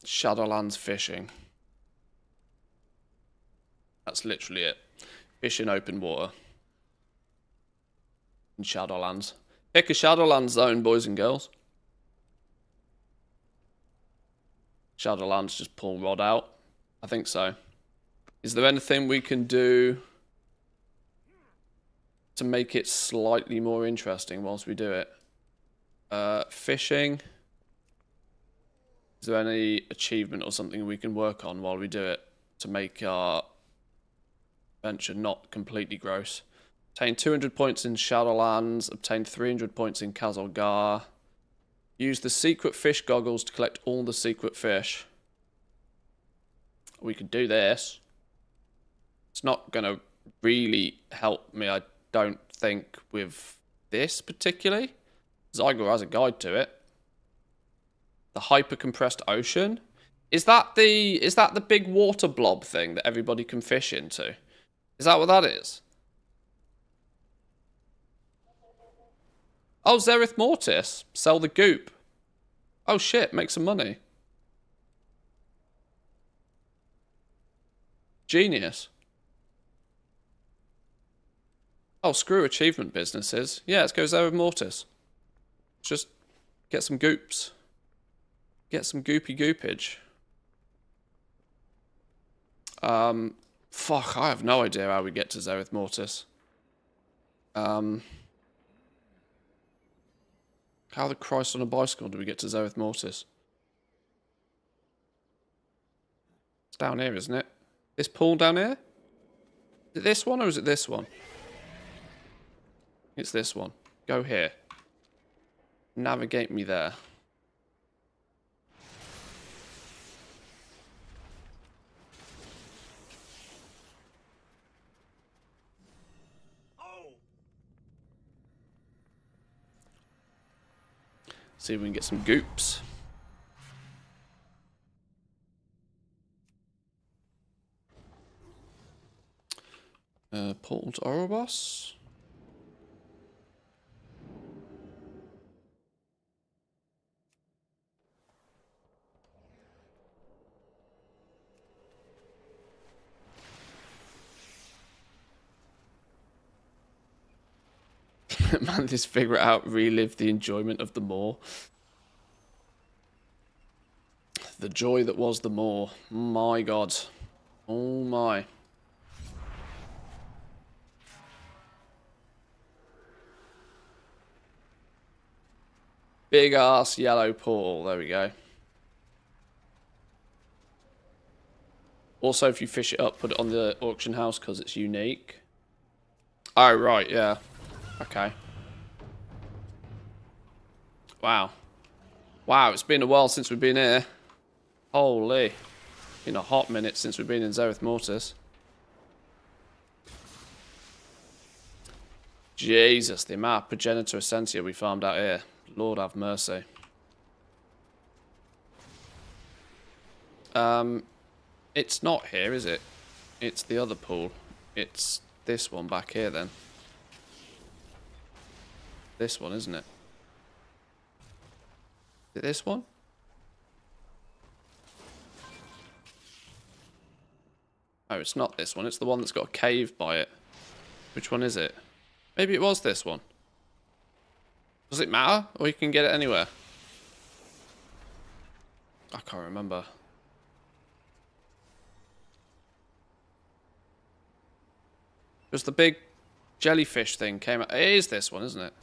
Shadowlands fishing. That's literally it. Fish in open water. In Shadowlands. Pick a Shadowlands zone, boys and girls. Shadowlands, just pull rod out. I think so. Is there anything we can do to make it slightly more interesting whilst we do it? Fishing. Is there any achievement or something we can work on while we do it? to make our venture not completely gross. Obtain 200 points in Shadowlands. Obtain 300 points in Kazalgar. Use the secret fish goggles to collect all the secret fish. We could do this. It's not going to really help me, I don't think, with this particularly. Zygor has a guide to it. The hyper compressed ocean. Is that the big water blob thing that everybody can fish into? Is that what that is? Oh, Zereth Mortis. Sell the goop. Oh shit, make some money. Genius. Oh, screw achievement businesses. Yeah, let's go Zereth Mortis. Just get some goops. Get some goopy goopage. Fuck, I have no idea how we get to Zereth Mortis. How the Christ on a bicycle do we get to Zereth Mortis? It's down here, isn't it? This pool down here? Is it this one or is it this one? It's this one. Go here. Navigate me there. See if we can get some goops. Portal to Orobos. Man, just figure it out, relive the enjoyment of the moor. The joy that was the moor. My God. Oh my. Big ass yellow portal. There we go. Also, if you fish it up, put it on the auction house because it's unique. Oh, right, yeah. Okay. Wow. Wow, it's been a while since we've been here. Holy. Been a hot minute since we've been in Zereth Mortis. Jesus, the amount of Progenitor Essentia we farmed out here. Lord have mercy. It's not here, is it? It's the other pool. It's this one back here then. This one, isn't it? Is it this one? Oh, it's not this one. It's the one that's got a cave by it. Which one is it? Maybe it was this one. Does it matter? Or you can get it anywhere? I can't remember. Because the big jellyfish thing came out. It is this one, isn't it?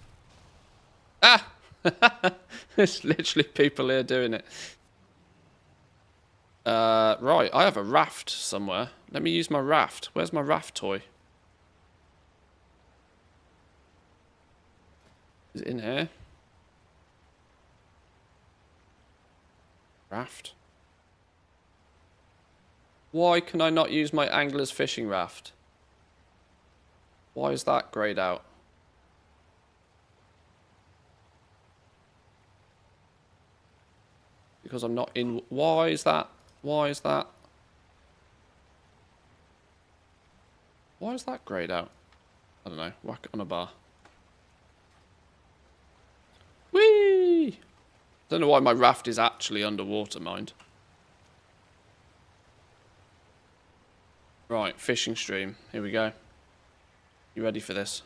Ah! There's literally people here doing it. Right, I have a raft somewhere. Let me use my raft. Where's my raft toy? Is it in here? Raft. Why can I not use my angler's fishing raft? Why is that grayed out? Because I'm not in... Why is that? Why is that? Why is that grayed out? I don't know. Whack it on a bar. Whee! Don't know why my raft is actually underwater, mind. Right, fishing stream. Here we go. You ready for this?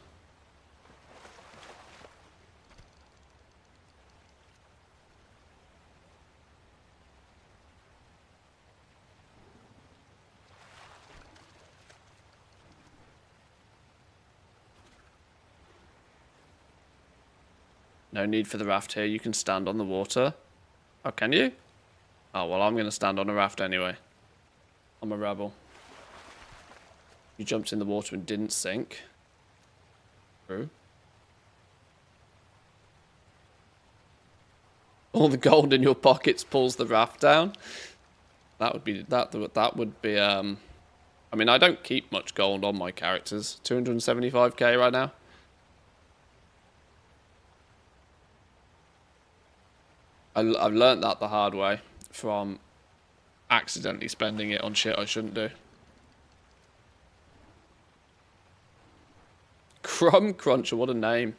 No need for the raft here. You can stand on the water. Oh, can you? Oh, well, I'm going to stand on a raft anyway. I'm a rebel. You jumped in the water and didn't sink. True. All the gold in your pockets pulls the raft down. That would be that would be I mean, I don't keep much gold on my characters. 275k right now. I've learnt that the hard way from accidentally spending it on shit I shouldn't do. Crumb Cruncher, what a name.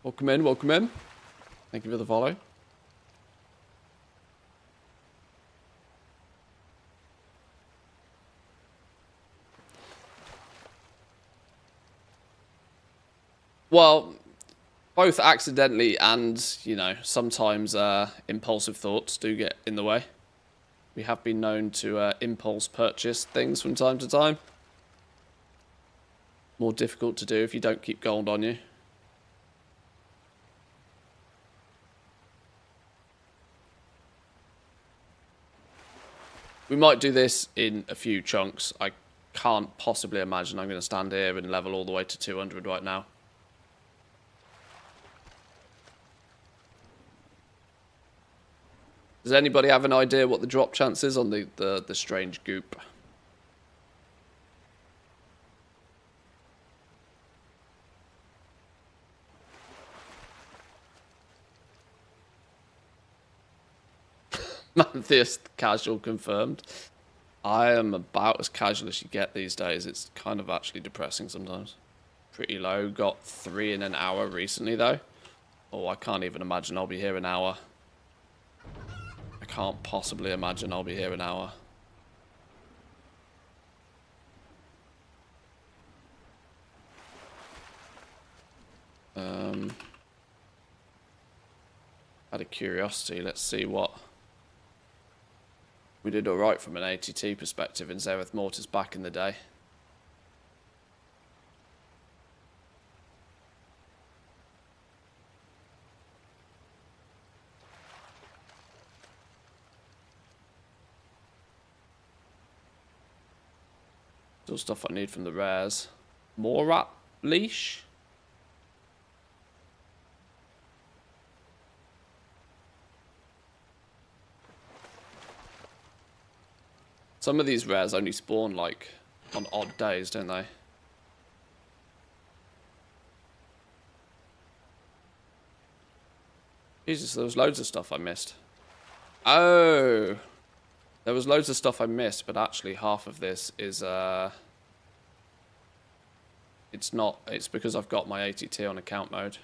Welcome in, welcome in. Thank you for the follow. Well, both accidentally and, you know, sometimes impulsive thoughts do get in the way. We have been known to impulse purchase things from time to time. More difficult to do if you don't keep gold on you. We might do this in a few chunks. I can't possibly imagine I'm going to stand here and level all the way to 200 right now. Does anybody have an idea what the drop chance is on the strange goop? Mantheist casual confirmed. I am about as casual as you get these days. It's kind of actually depressing sometimes. Pretty low. Got 3 in an hour recently though. Oh, I can't even imagine I'll be here an hour. I can't possibly imagine I'll be here an hour. Out of curiosity, let's see what... We did alright from an ATT perspective in Zereth Mortis back in the day. Still stuff I need from the rares. More rat leash? Some of these rares only spawn like on odd days, don't they? Jesus, there was loads of stuff I missed. Oh! There was loads of stuff I missed, but actually half of this is, it's not, it's because I've got my ATT on account mode.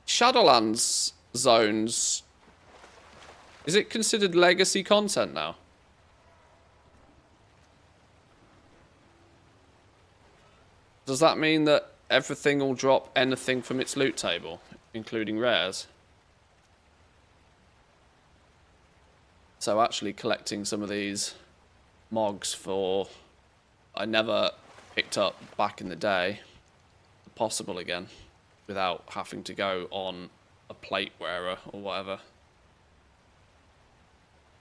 Shadowlands zones, is it considered legacy content now? Does that mean that everything will drop anything from its loot table, including rares? So actually collecting some of these mogs for I never picked up back in the day, possible again, without having to go on a plate wearer or whatever.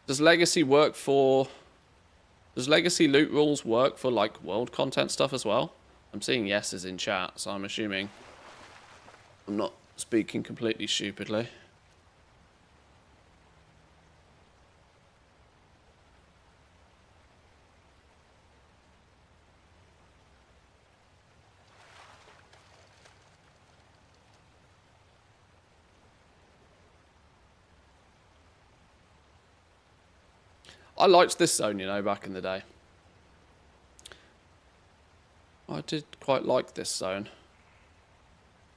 Does legacy work for... Does legacy loot rules work for like world content stuff as well? I'm seeing yeses in chat, so I'm assuming I'm not speaking completely stupidly. I liked this zone, you know, back in the day. I did quite like this zone.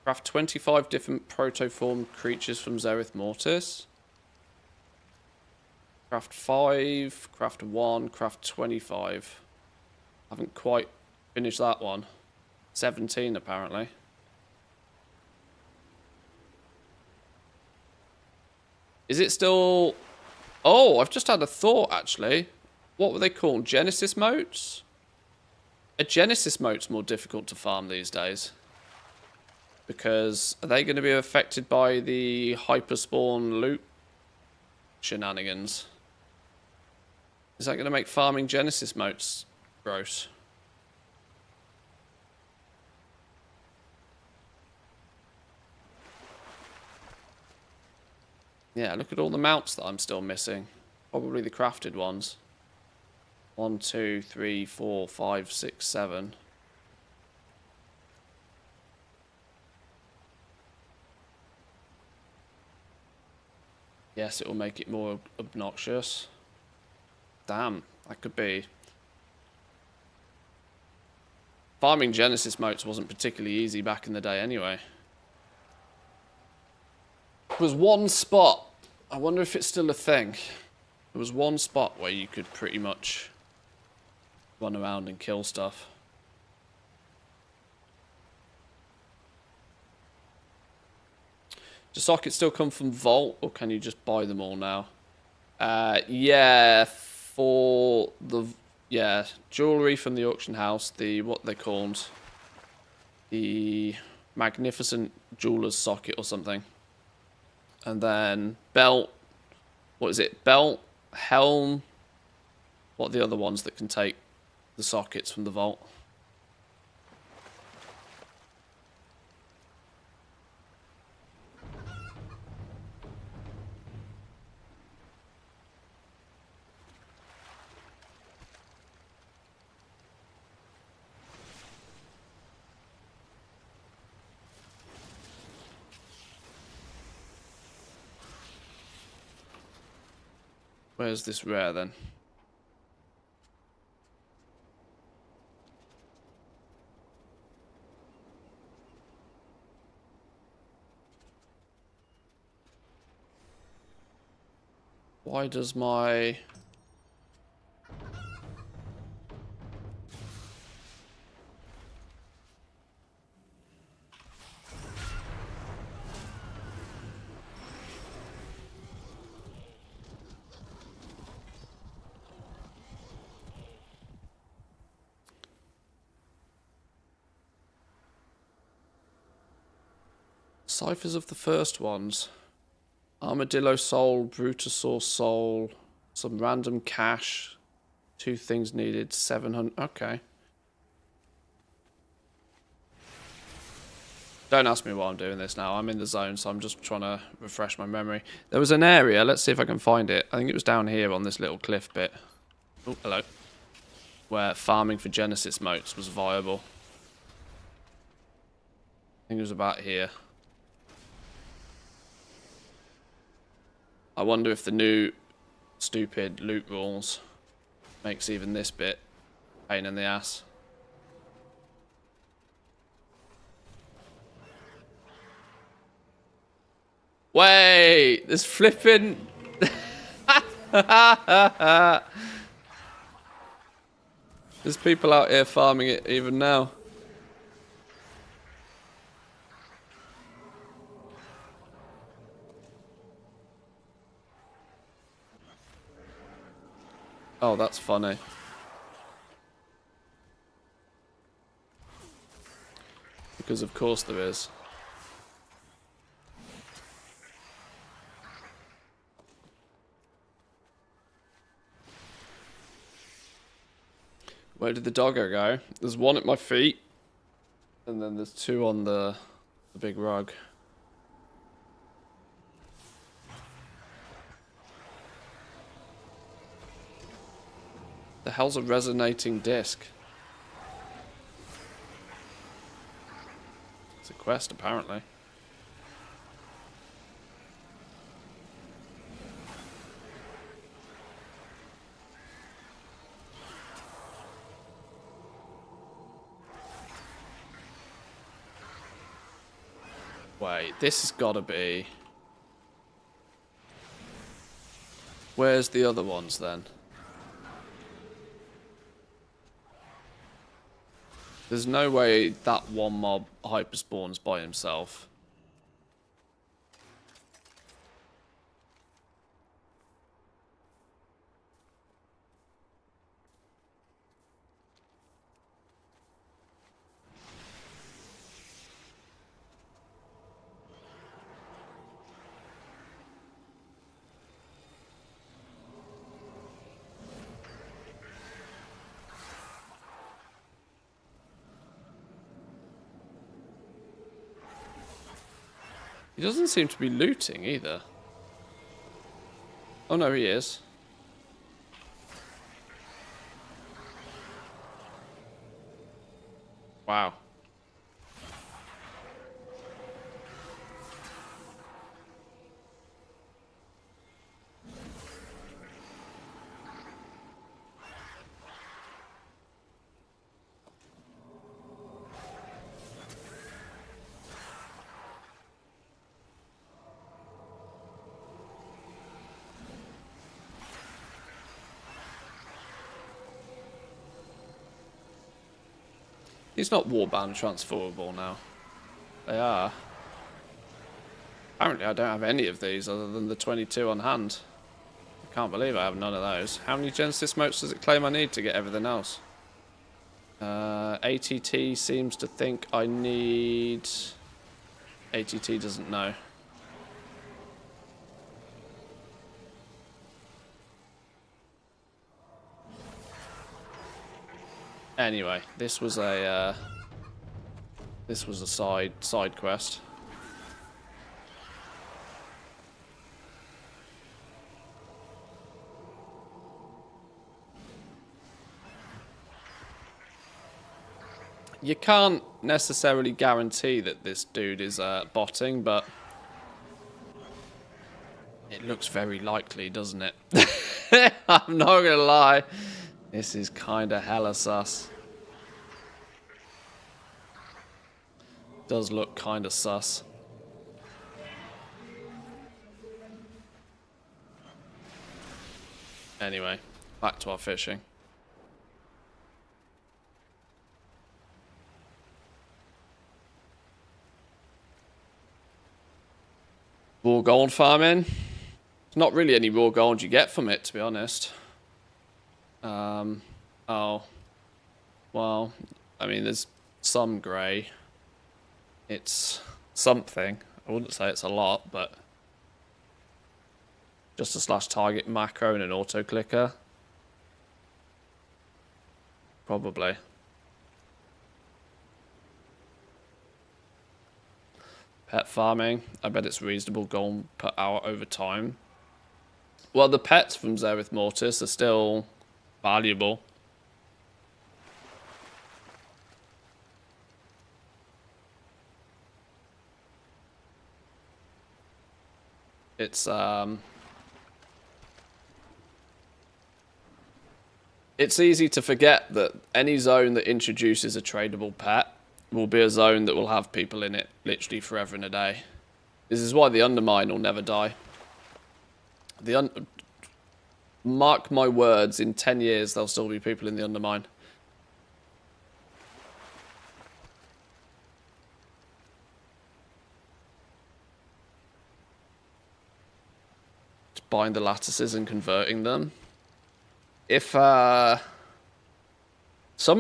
Craft 25 different protoform creatures from Zereth Mortis. Craft 5, craft 1, craft 25. Haven't quite finished that one. 17 apparently. Is it still... Oh, I've just had a thought, actually. What were they called? Genesis motes? A Genesis mote's more difficult to farm these days. Because are they going to be affected by the hyperspawn loot shenanigans? Is that going to make farming Genesis motes gross? Yeah, look at all the mounts that I'm still missing. Probably the crafted ones. 1, 2, 3, 4, 5, 6, 7. Yes, it will make it more obnoxious. Damn, that could be. Farming Genesis motes wasn't particularly easy back in the day anyway. There was one spot. I wonder if it's still a thing. There was one spot where you could pretty much run around and kill stuff. Do sockets still come from Vault, or can you just buy them all now? Yeah, for the jewelry from the auction house, the what they're called, the Magnificent Jeweler's socket or something, and then belt. What is it? Belt, helm. What are the other ones that can take the sockets from the vault? Where's this rare then? Why does my... Ciphers of the first ones. Armadillo soul, Brutasaur soul, some random cash, 2 things needed, 700. Okay. Don't ask me why I'm doing this now. I'm in the zone, so I'm just trying to refresh my memory. There was an area. Let's see if I can find it. I think it was down here on this little cliff bit. Oh, hello. Where farming for Genesis motes was viable. I think it was about here. I wonder if the new stupid loot rules makes even this bit pain in the ass. Wait, there's flipping... There's people out here farming it even now. Oh, that's funny. Because of course there is. Where did the doggo go? There's one at my feet. And then there's 2 on the big rug. The hell's a resonating disc? It's a quest, apparently. Wait, this has got to be... Where's the other ones, then? There's no way that one mob hyperspawns by himself. He doesn't seem to be looting either. Oh no, he is. Wow. He's not warband transferable now. They are. Apparently I don't have any of these other than the 22 on hand. I can't believe I have none of those. How many Genesis motes does it claim I need to get everything else? ATT seems to think I need... ATT doesn't know. Anyway, this was a side quest. You can't necessarily guarantee that this dude is botting, but it looks very likely, doesn't it? I'm not gonna lie. This is kinda hella sus. Does look kinda sus. Anyway, back to our fishing. Raw gold farming. There's not really any raw gold you get from it, to be honest. Oh. Well, I mean, there's some grey. It's something. I wouldn't say it's a lot, but... Just a slash target macro and an auto clicker. Probably. Pet farming. I bet it's reasonable gold per hour over time. Well, the pets from Zereth Mortis are still valuable. It's easy to forget that any zone that introduces a tradable pet will be a zone that will have people in it literally forever and a day. This is why the Undermine will never die. Mark my words, in 10 years there'll still be people in the Undermine. Just buying the lattices and converting them. If, some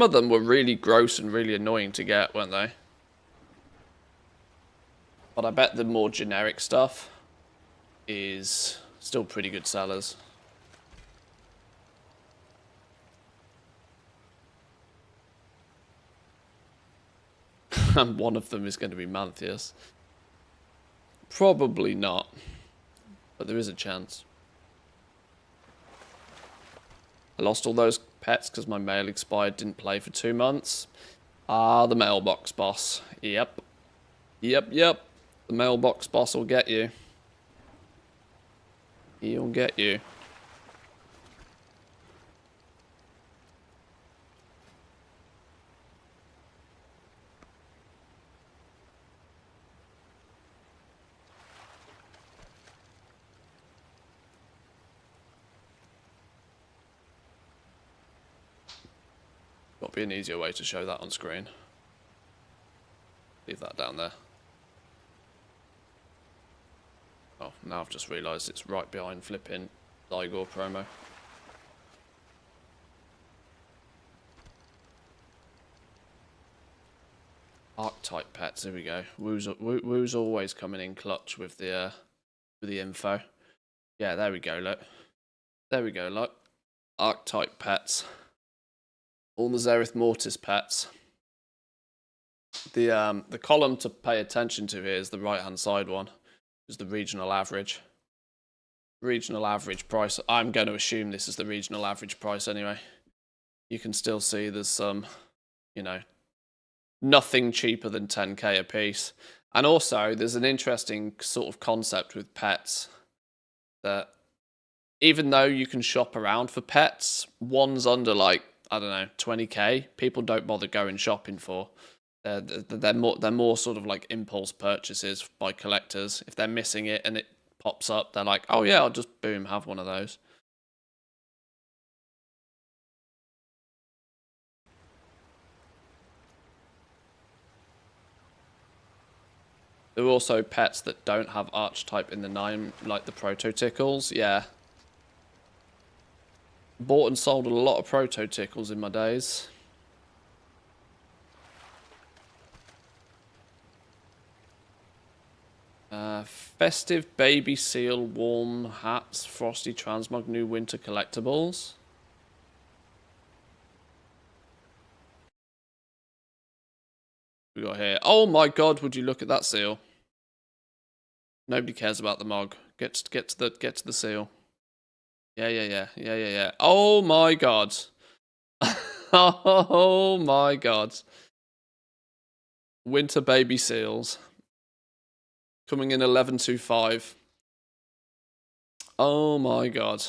of them were really gross and really annoying to get, weren't they? But I bet the more generic stuff is still pretty good sellers. And one of them is going to be Manthias. Probably not. But there is a chance. I lost all those pets because my mail expired, didn't play for 2 months. Ah, the mailbox boss. Yep. Yep. The mailbox boss will get you. He'll get you. Got to be an easier way to show that on screen. Leave that down there. Oh, now I've just realised it's right behind flipping Igor promo. Archetype pets, here we go. Woo's always coming in clutch with the info. Yeah, there we go, look. There we go, look. Archetype pets. All the Zereth Mortis pets. The column to pay attention to here is the right hand side one. is the regional average. Regional average price. I'm going to assume this is the regional average price anyway. You can still see there's some, you know, nothing cheaper than 10k a piece. And also, there's an interesting sort of concept with pets that even though you can shop around for pets, ones under like, I don't know, 20k, people don't bother going shopping for. They're more sort of like impulse purchases by collectors. If they're missing it and it pops up, they're like, oh yeah, I'll just boom, have one of those. There are also pets that don't have archetype in the name, like the proto-tickles. Yeah. Bought and sold a lot of proto-tickles in my days. Festive baby seal, warm hats, frosty transmog, new winter collectibles. We got here. Oh my god! Would you look at that seal? Nobody cares about the mog. Get to the seal. Yeah. Oh my god! Oh my god! Winter baby seals. Coming in 1125. Oh my god.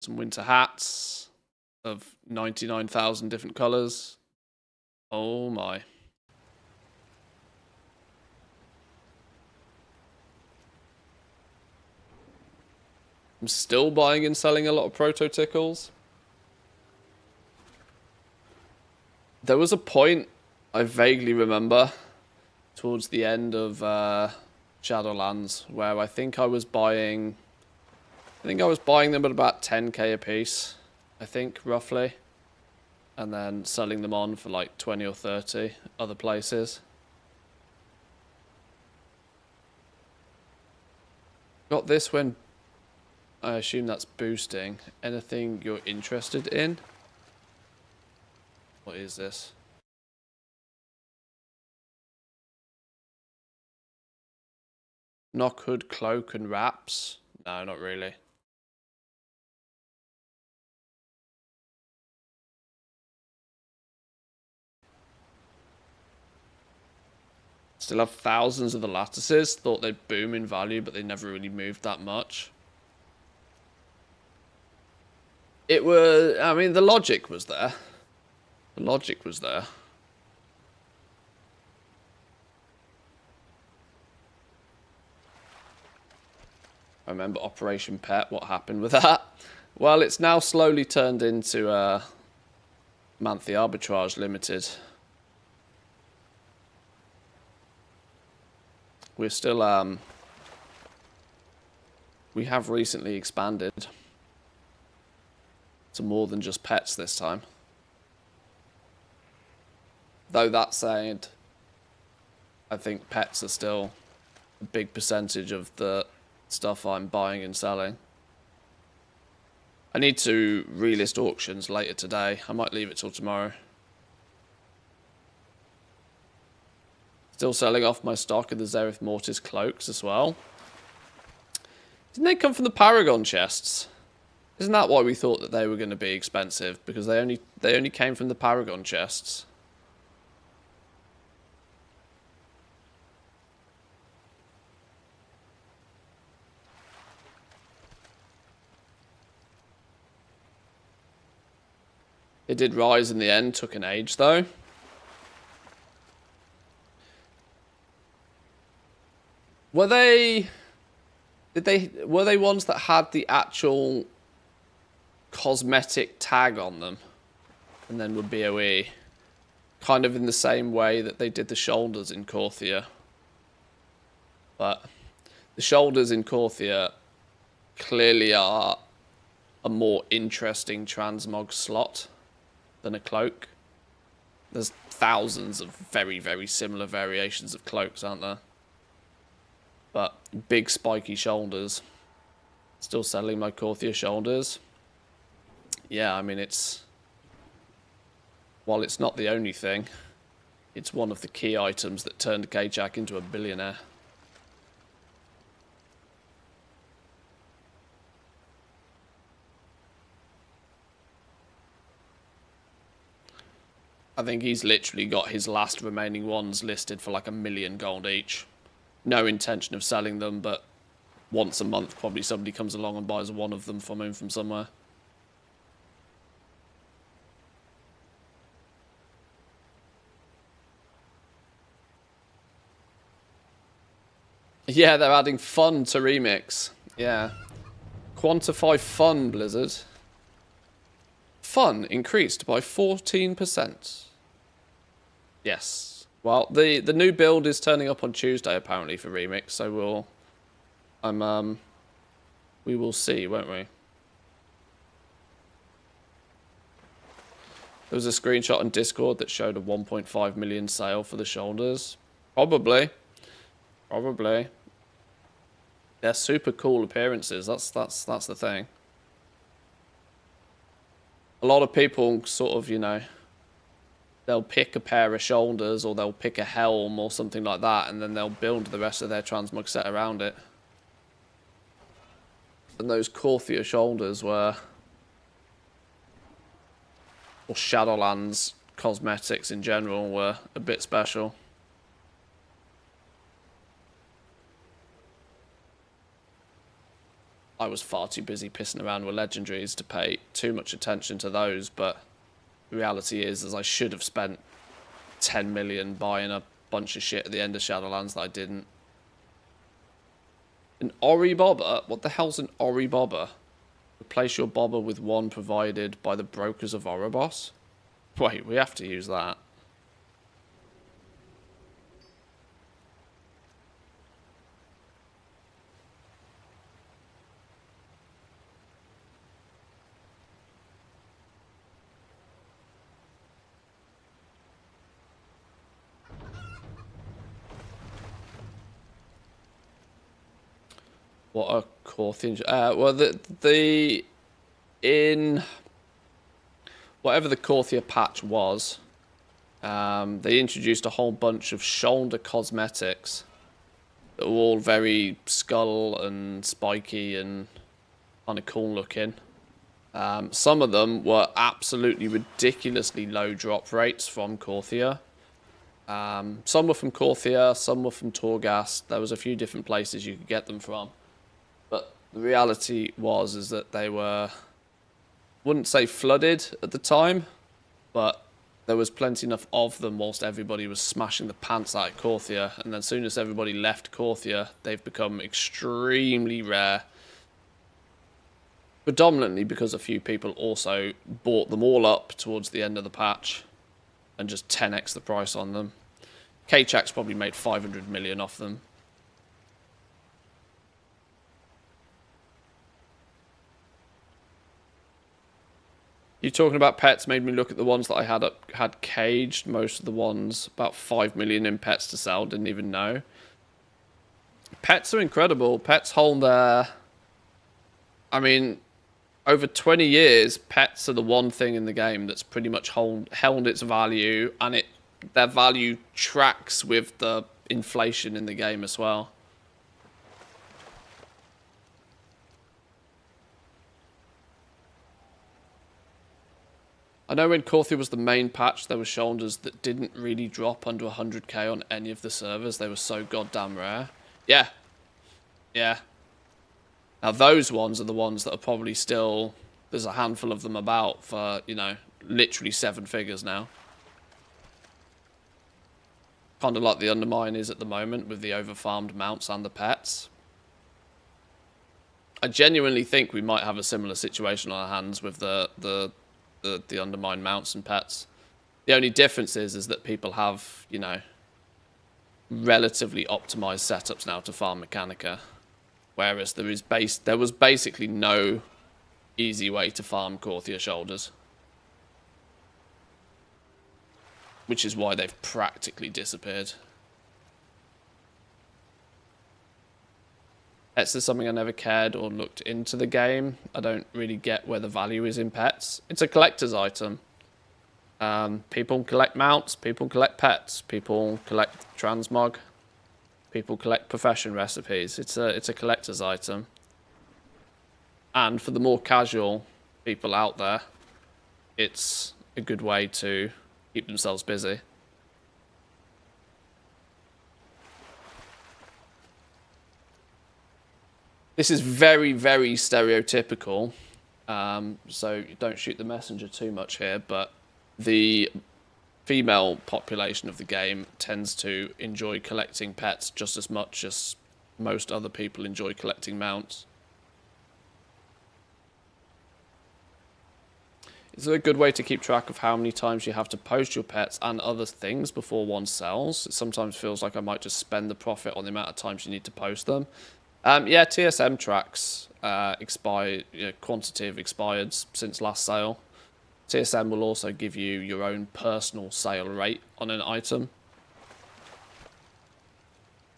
Some winter hats of 99,000 different colours. Oh my. I'm still buying and selling a lot of proto-tickles. There was a point I vaguely remember towards the end of Shadowlands where I think I was buying them at about 10k a piece, I think, roughly. And then selling them on for like 20 or 30 other places. Got this when I assume that's boosting. Anything you're interested in? What is this? Knock hood, cloak, and wraps? No, not really. Still have thousands of the lattices. Thought they'd boom in value, but they never really moved that much. It was, I mean, the logic was there. The logic was there. I remember Operation Pet, what happened with that. Well, it's now slowly turned into Monthly Arbitrage Limited. We're still, we have recently expanded to more than just pets this time. Though that said, I think pets are still a big percentage of the stuff I'm buying and selling. I need to relist auctions later today. I might leave it till tomorrow. Still selling off my stock of the Zereth Mortis cloaks as well. Didn't they come from the Paragon chests? Isn't that why we thought that they were going to be expensive? Because they only came from the Paragon chests. It did rise in the end, took an age though. Were they ones that had the actual cosmetic tag on them and then were BOE? Kind of in the same way that they did the shoulders in Korthia. But the shoulders in Korthia clearly are a more interesting transmog slot than a cloak. There's thousands of very, very similar variations of cloaks, aren't there? But big spiky shoulders. Still selling my Korthia shoulders. Yeah, I mean, while it's not the only thing, It's one of the key items that turned K-Jack into a billionaire. I think he's literally got his last remaining ones listed for like 1 million gold each. No intention of selling them, but once a month probably somebody comes along and buys one of them from him from somewhere. Yeah, they're adding fun to Remix. Yeah. Quantify fun, Blizzard. Fun increased by 14%. Yes. Well, the new build is turning up on Tuesday apparently for Remix, so we will see, won't we? There was a screenshot on Discord that showed a 1.5 million sale for the shoulders. Probably. Probably. They're super cool appearances. That's the thing. A lot of people sort of, you know, they'll pick a pair of shoulders or they'll pick a helm or something like that, and then they'll build the rest of their transmog set around it. And those Korthia shoulders were, or Shadowlands cosmetics in general, were a bit special. I was far too busy pissing around with legendaries to pay too much attention to those, but the reality is I should have spent 10 million buying a bunch of shit at the end of Shadowlands that I didn't. An Ori Bobber? What the hell's an Ori Bobber? Replace your Bobber with one provided by the brokers of Oribos? Wait, we have to use that. What a Korthian... well, in whatever the Korthia patch was, they introduced a whole bunch of shoulder cosmetics that were all very skull and spiky and kind of cool looking. Some of them were absolutely ridiculously low drop rates from Korthia. Some were from Korthia, some were from Torghast. There was a few different places you could get them from. But the reality is that they were, wouldn't say flooded at the time, but there was plenty enough of them whilst everybody was smashing the pants out of Korthia. And then as soon as everybody left Korthia, they've become extremely rare. Predominantly because a few people also bought them all up towards the end of the patch and just 10x the price on them. K-Chak's probably made 500 million off them. You talking about pets made me look at the ones that I had caged. Most of the ones, about 5 million in pets to sell, didn't even know. Pets are incredible. Pets hold their... I mean, over 20 years, pets are the one thing in the game that's pretty much held its value, and their value tracks with the inflation in the game as well. I know when Korthia was the main patch, there were shoulders that didn't really drop under 100k on any of the servers. They were so goddamn rare. Yeah. Yeah. Now those ones are the ones that are probably still... There's a handful of them about for, you know, literally 7 figures now. Kind of like the Undermine is at the moment with the overfarmed mounts and the pets. I genuinely think we might have a similar situation on our hands with the Undermine mounts and pets. The only difference is that people have, you know, relatively optimized setups now to farm Mechanica, whereas there was basically no easy way to farm Korthia shoulders, which is why they've practically disappeared. Pets is something I never cared or looked into the game. I don't really get where the value is in pets. It's a collector's item. People collect mounts, people collect pets, people collect transmog, people collect profession recipes. It's a collector's item. And for the more casual people out there, it's a good way to keep themselves busy. This is very, very stereotypical, so don't shoot the messenger too much here, but the female population of the game tends to enjoy collecting pets just as much as most other people enjoy collecting mounts. Is there a good way to keep track of how many times you have to post your pets and other things before one sells? It sometimes feels like I might just spend the profit on the amount of times you need to post them. Yeah, TSM tracks quantity of expireds since last sale. TSM will also give you your own personal sale rate on an item.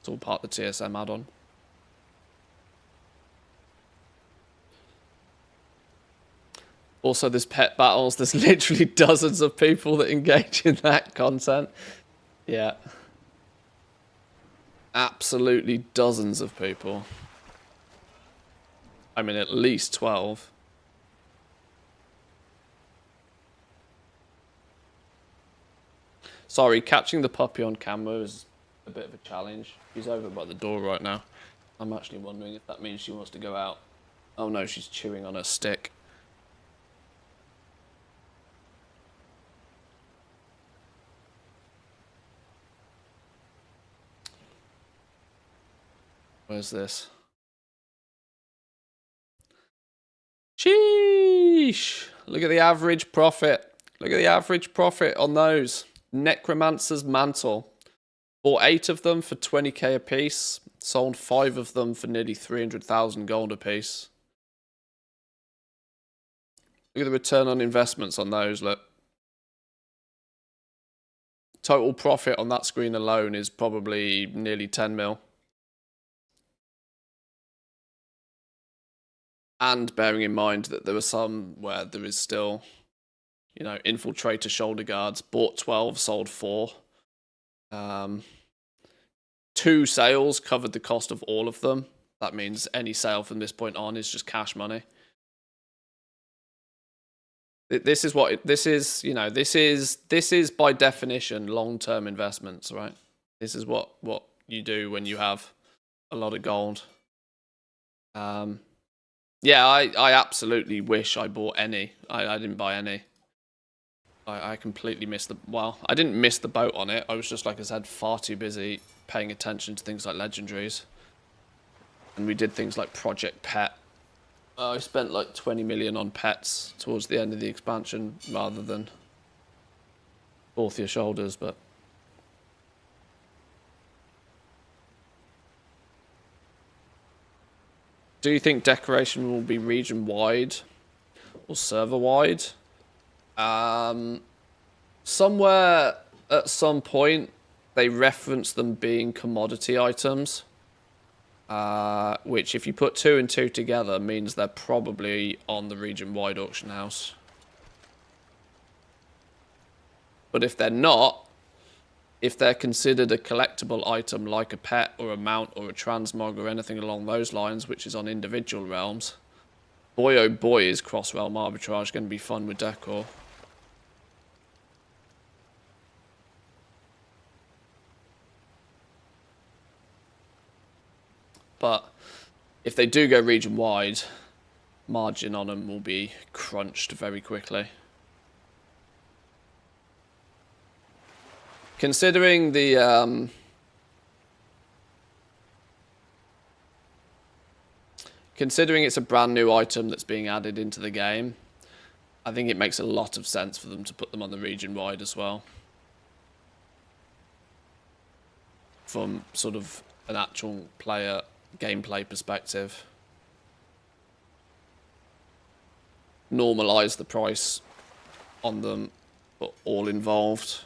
It's all part of the TSM add-on. Also, there's pet battles. There's literally dozens of people that engage in that content. Yeah. Absolutely dozens of people. I mean, at least 12. Sorry, catching the puppy on camera is a bit of a challenge. She's over by the door right now. I'm actually wondering if that means she wants to go out. Oh no, she's chewing on her stick. Where's this? Sheesh! Look at the average profit. Look at the average profit on those. Necromancer's Mantle. Bought 8 of them for 20k a piece. Sold 5 of them for nearly 300,000 gold a piece. Look at the return on investments on those, look. Total profit on that screen alone is probably nearly 10 mil. And bearing in mind that there are some where there is still, you know, infiltrator shoulder guards. Bought 12, sold 4. 2 sales covered the cost of all of them. That means any sale from this point on is just cash money. This is what this is, you know, this is by definition long-term investments, right? This is what you do when you have a lot of gold. Yeah, I absolutely wish I bought any. I didn't buy any. I completely missed the... Well, I didn't miss the boat on it. I was just, like I said, far too busy paying attention to things like legendaries. And we did things like Project Pet. I spent like 20 million on pets towards the end of the expansion rather than Forth Your Shoulders, but... Do you think decoration will be region-wide or server-wide? Somewhere at some point, they reference them being commodity items. Which, if you put 2 and 2 together, means they're probably on the region-wide auction house. But if they're not, if they're considered a collectible item like a pet or a mount or a transmog or anything along those lines, which is on individual realms, boy oh boy is cross-realm arbitrage going to be fun with decor. But if they do go region-wide, margin on them will be crunched very quickly. Considering the considering it's a brand new item that's being added into the game, I think it makes a lot of sense for them to put them on the region-wide as well. From sort of an actual player gameplay perspective. Normalize the price on them for all involved.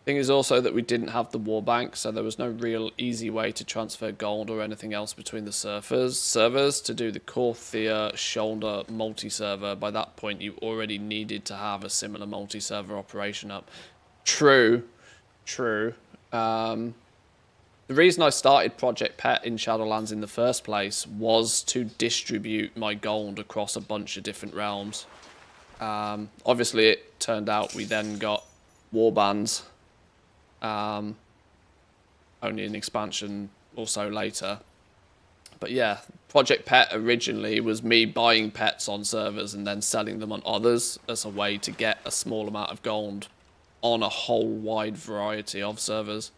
Thing is also that we didn't have the war bank, so there was no real easy way to transfer gold or anything else between the servers. To do the Korthia shoulder multi-server, by that point you already needed to have a similar multi-server operation up. True. The reason I started Project Pet in Shadowlands in the first place was to distribute my gold across a bunch of different realms. Obviously it turned out we then got warbands. Only an expansion or so later. But yeah, Project Pet originally was me buying pets on servers and then selling them on others as a way to get a small amount of gold on a whole wide variety of servers.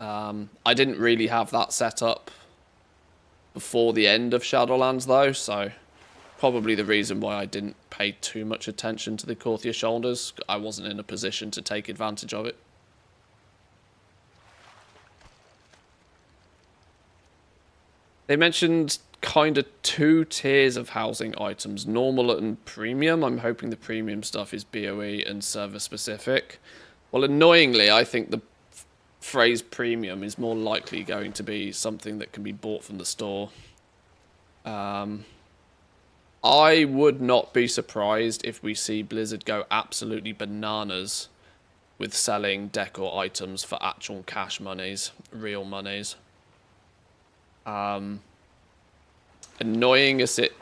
I didn't really have that set up before the end of Shadowlands though, so probably the reason why I didn't pay too much attention to the Korthia shoulders. I wasn't in a position to take advantage of it. They mentioned kind of 2 tiers of housing items, normal and premium. I'm hoping the premium stuff is BOE and server specific. Well, annoyingly, I think the phrase premium is more likely going to be something that can be bought from the store. I would not be surprised if we see Blizzard go absolutely bananas with selling decor items for actual cash monies, real monies. Annoying as it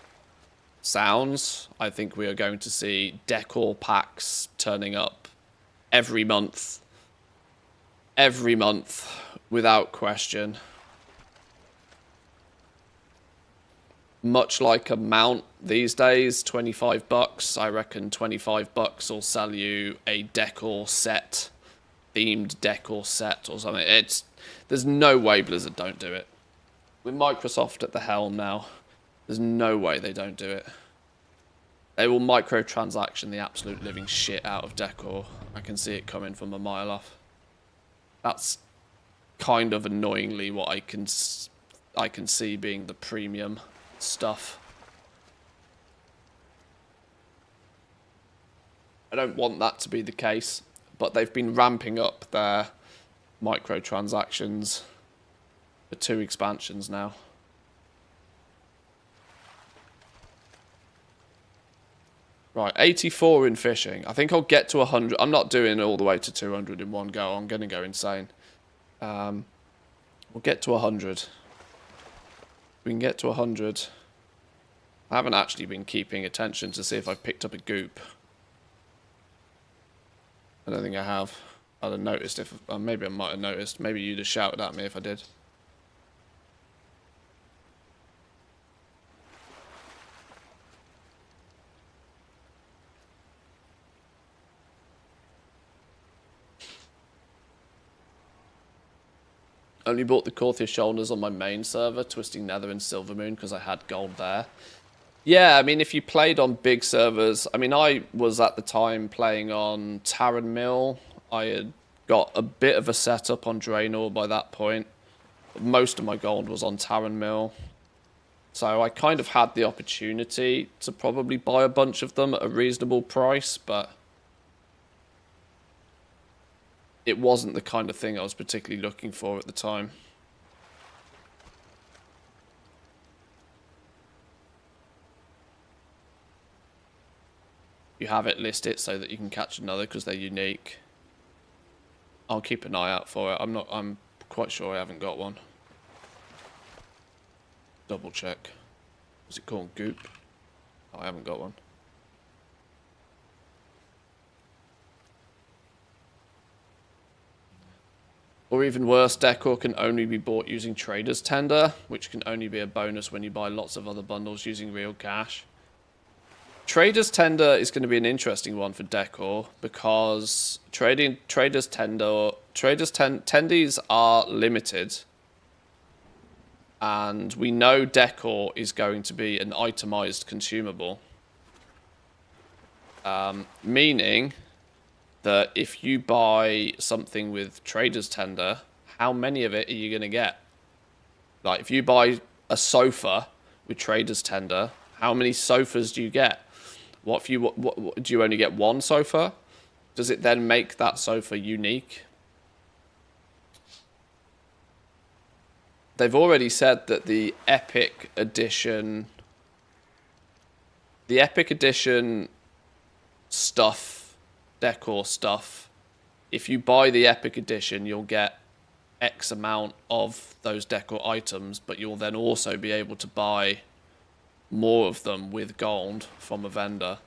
sounds, I think we are going to see decor packs turning up every month, without question. Much like a mount these days, $25, I reckon $25 will sell you a decor set, themed decor set or something. There's no way Blizzard don't do it. With Microsoft at the helm now, there's no way they don't do it. They will microtransaction the absolute living shit out of decor. I can see it coming from a mile off. That's kind of annoyingly what I can see being the premium stuff. I don't want that to be the case, but they've been ramping up their microtransactions for 2 expansions now. Right, 84 in fishing. I think I'll get to 100. I'm not doing all the way to 200 in one go. I'm going to go insane. We'll get to 100. We can get to 100. I haven't actually been keeping attention to see if I've picked up a goop. I don't think I have. I'd have noticed if... maybe I might have noticed. Maybe you'd have shouted at me if I did. Only bought the Korthia shoulders on my main server, Twisting Nether and Silvermoon, because I had gold there. Yeah, I mean, if you played on big servers... I mean, I was at the time playing on Taran Mill. I had got a bit of a setup on Draenor by that point. Most of my gold was on Taran Mill. So I kind of had the opportunity to probably buy a bunch of them at a reasonable price, but... it wasn't the kind of thing I was particularly looking for at the time. You have it, list it so that you can catch another because they're unique. I'll keep an eye out for it. I'm quite sure I haven't got one. Double check. Was it called Goop? Oh, I haven't got one. Or even worse, decor can only be bought using Trader's Tender, which can only be a bonus when you buy lots of other bundles using real cash. Trader's Tender is going to be an interesting one for decor because Trader's Tendies are limited, and we know decor is going to be an itemized consumable, meaning that if you buy something with Trader's Tender, how many of it are you going to get? Like, if you buy a sofa with Trader's Tender, how many sofas do you get? What if you do you only get one sofa? does it then make that sofa unique? They've already said that the Epic Edition stuff, decor stuff, if you buy the Epic Edition, you'll get X amount of those decor items, but you'll then also be able to buy more of them with gold from a vendor.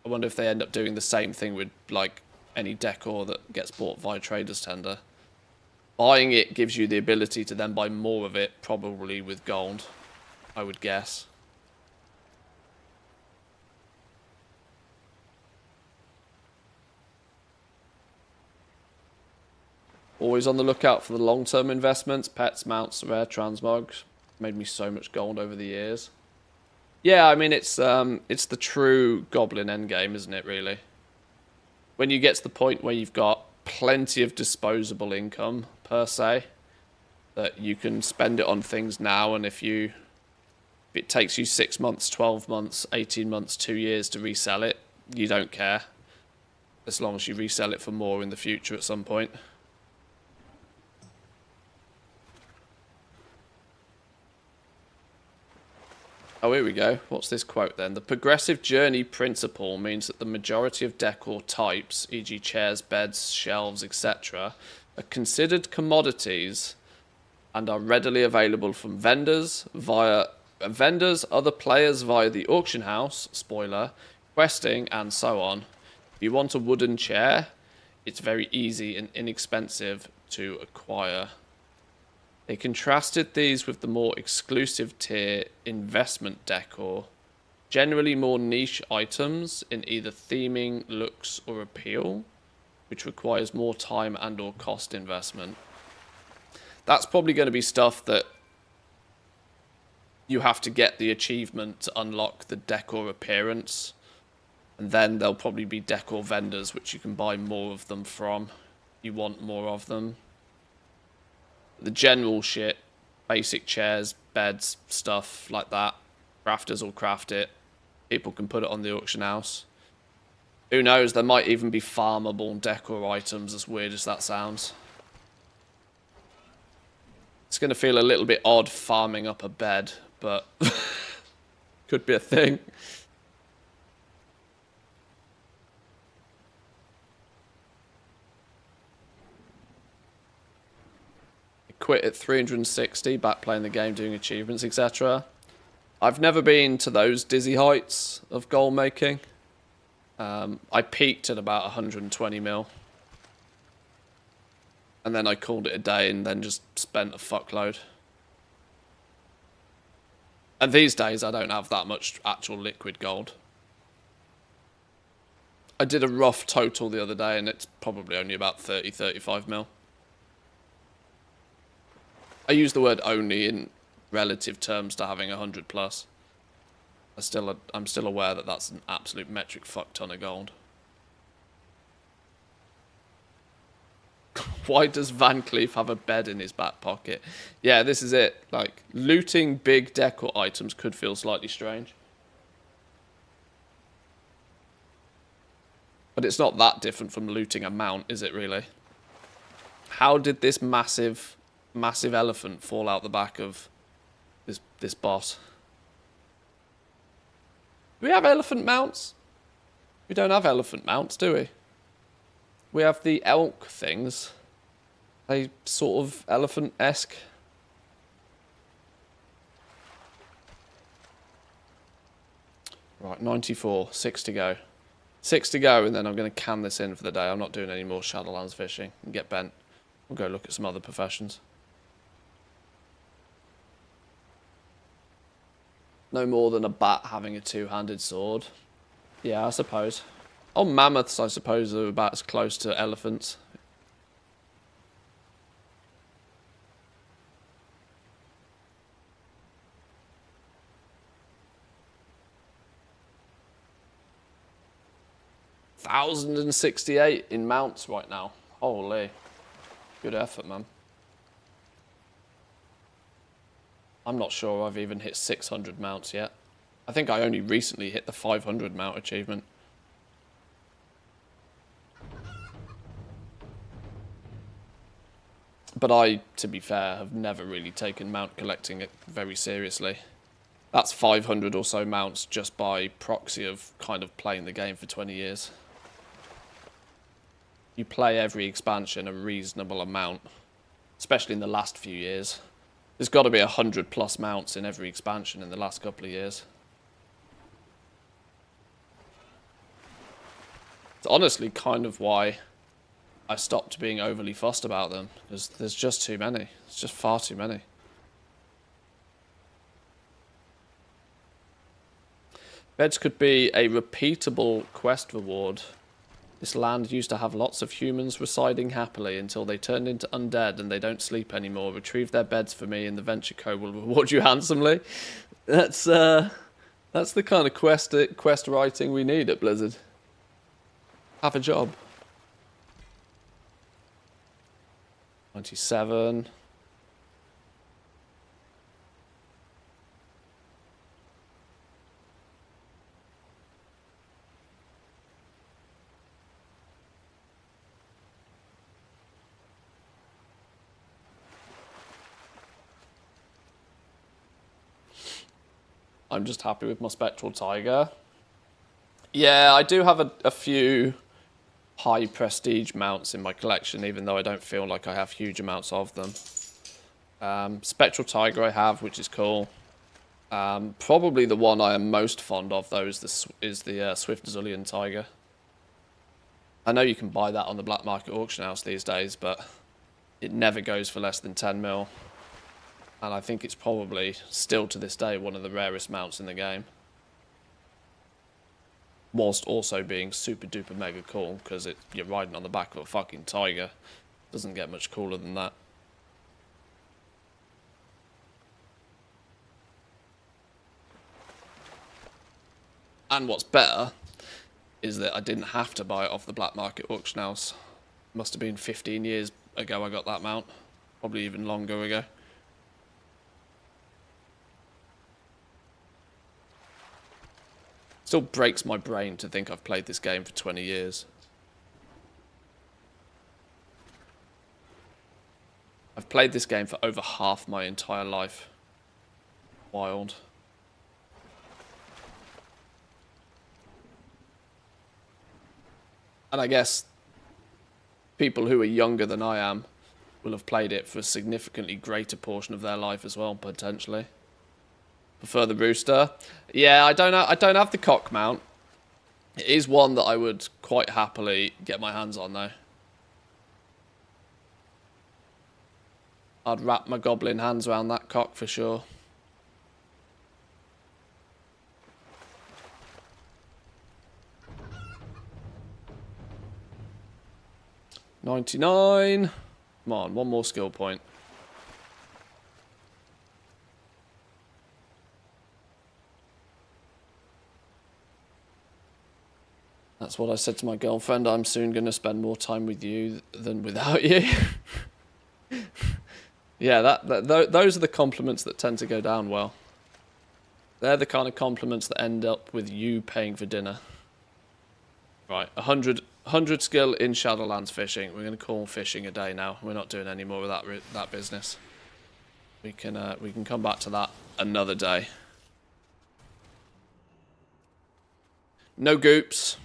I wonder if they end up doing the same thing with like any decor that gets bought via Traders Tender. Buying it gives you the ability to then buy more of it, probably with gold, I would guess. Always on the lookout for the long-term investments. Pets, mounts, rare transmogs. Made me so much gold over the years. Yeah, I mean, it's the true Goblin endgame, isn't it, really? When you get to the point where you've got plenty of disposable income, per se, that you can spend it on things now, and if it takes you 6 months, 12 months, 18 months, 2 years to resell it, you don't care. As long as you resell it for more in the future at some point. Oh, here we go. What's this quote then? The progressive journey principle means that the majority of decor types, e.g. chairs, beds, shelves, etc., are considered commodities and are readily available from vendors, other players via the auction house, spoiler, questing, and so on. If you want a wooden chair, it's very easy and inexpensive to acquire. They contrasted these with the more exclusive tier investment decor, generally more niche items in either theming, looks, or appeal, which requires more time and or cost investment. That's probably going to be stuff that you have to get the achievement to unlock the decor appearance, and then there'll probably be decor vendors which you can buy more of them from. You want more of them. The general shit, basic chairs, beds, stuff like that, crafters will craft it. People can put it on the auction house. Who knows, there might even be farmable decor items, as weird as that sounds. It's going to feel a little bit odd farming up a bed, but could be a thing. Quit at 360, back playing the game, doing achievements, etc. I've never been to those dizzy heights of goal making. I peaked at about 120 mil. And then I called it a day and then just spent a fuckload. And these days I don't have that much actual liquid gold. I did a rough total the other day and it's probably only about 30, 35 mil. I use the word only in relative terms to having 100 plus. I'm still aware that that's an absolute metric fuck ton of gold. Why does Van Cleef have a bed in his back pocket? Yeah, this is it. Like, looting big decor items could feel slightly strange. But it's not that different from looting a mount, is it really? How did this massive elephant fall out the back of this boss? Do we have elephant mounts? We don't have elephant mounts, do we? We have the elk things. They sort of elephant-esque. Right, 94. 6 to go. 6 to go, and then I'm going to can this in for the day. I'm not doing any more Shadowlands fishing and get bent. We'll go look at some other professions. No more than a bat having a two-handed sword. Yeah, I suppose. Oh, mammoths, I suppose, are about as close to elephants. $1,068 in mounts right now. Holy. Good effort, man. I'm not sure I've even hit 600 mounts yet. I think I only recently hit the 500 mount achievement. But I, to be fair, have never really taken mount collecting it very seriously. That's 500 or so mounts just by proxy of kind of playing the game for 20 years. You play every expansion a reasonable amount, especially in the last few years. There's got to be 100 plus mounts in every expansion in the last couple of years. It's honestly kind of why I stopped being overly fussed about them, because there's just too many. It's just far too many. Beds could be a repeatable quest reward. This land used to have lots of humans residing happily until they turned into undead and they don't sleep anymore. Retrieve their beds for me and the Venture Code will reward you handsomely. That's the kind of quest writing we need at Blizzard. Have a job. 97. I'm just happy with my Spectral Tiger. Yeah, I do have a few high prestige mounts in my collection, even though I don't feel like I have huge amounts of them. Spectral Tiger I have, which is cool. Probably the one I am most fond of, though, is the Swift Zullian Tiger. I know you can buy that on the black market auction house these days, but it never goes for less than 10 mil. And I think it's probably, still to this day, one of the rarest mounts in the game. Whilst also being super duper mega cool, because you're riding on the back of a fucking tiger. Doesn't get much cooler than that. And what's better is that I didn't have to buy it off the black market auction house. Must have been 15 years ago I got that mount. Probably even longer ago. Still breaks my brain to think I've played this game for 20 years. I've played this game for over half my entire life. Wild. And I guess people who are younger than I am will have played it for a significantly greater portion of their life as well, potentially. Prefer the rooster. Yeah, I don't have the cock mount. It is one that I would quite happily get my hands on, though. I'd wrap my goblin hands around that cock for sure. $99. Come on, one more skill point. That's what I said to my girlfriend. I'm soon going to spend more time with you than without you. Yeah, those are the compliments that tend to go down well. They're the kind of compliments that end up with you paying for dinner. Right, 100 skill in Shadowlands fishing. We're going to call fishing a day now. We're not doing any more of that business. We can come back to that another day. No goops.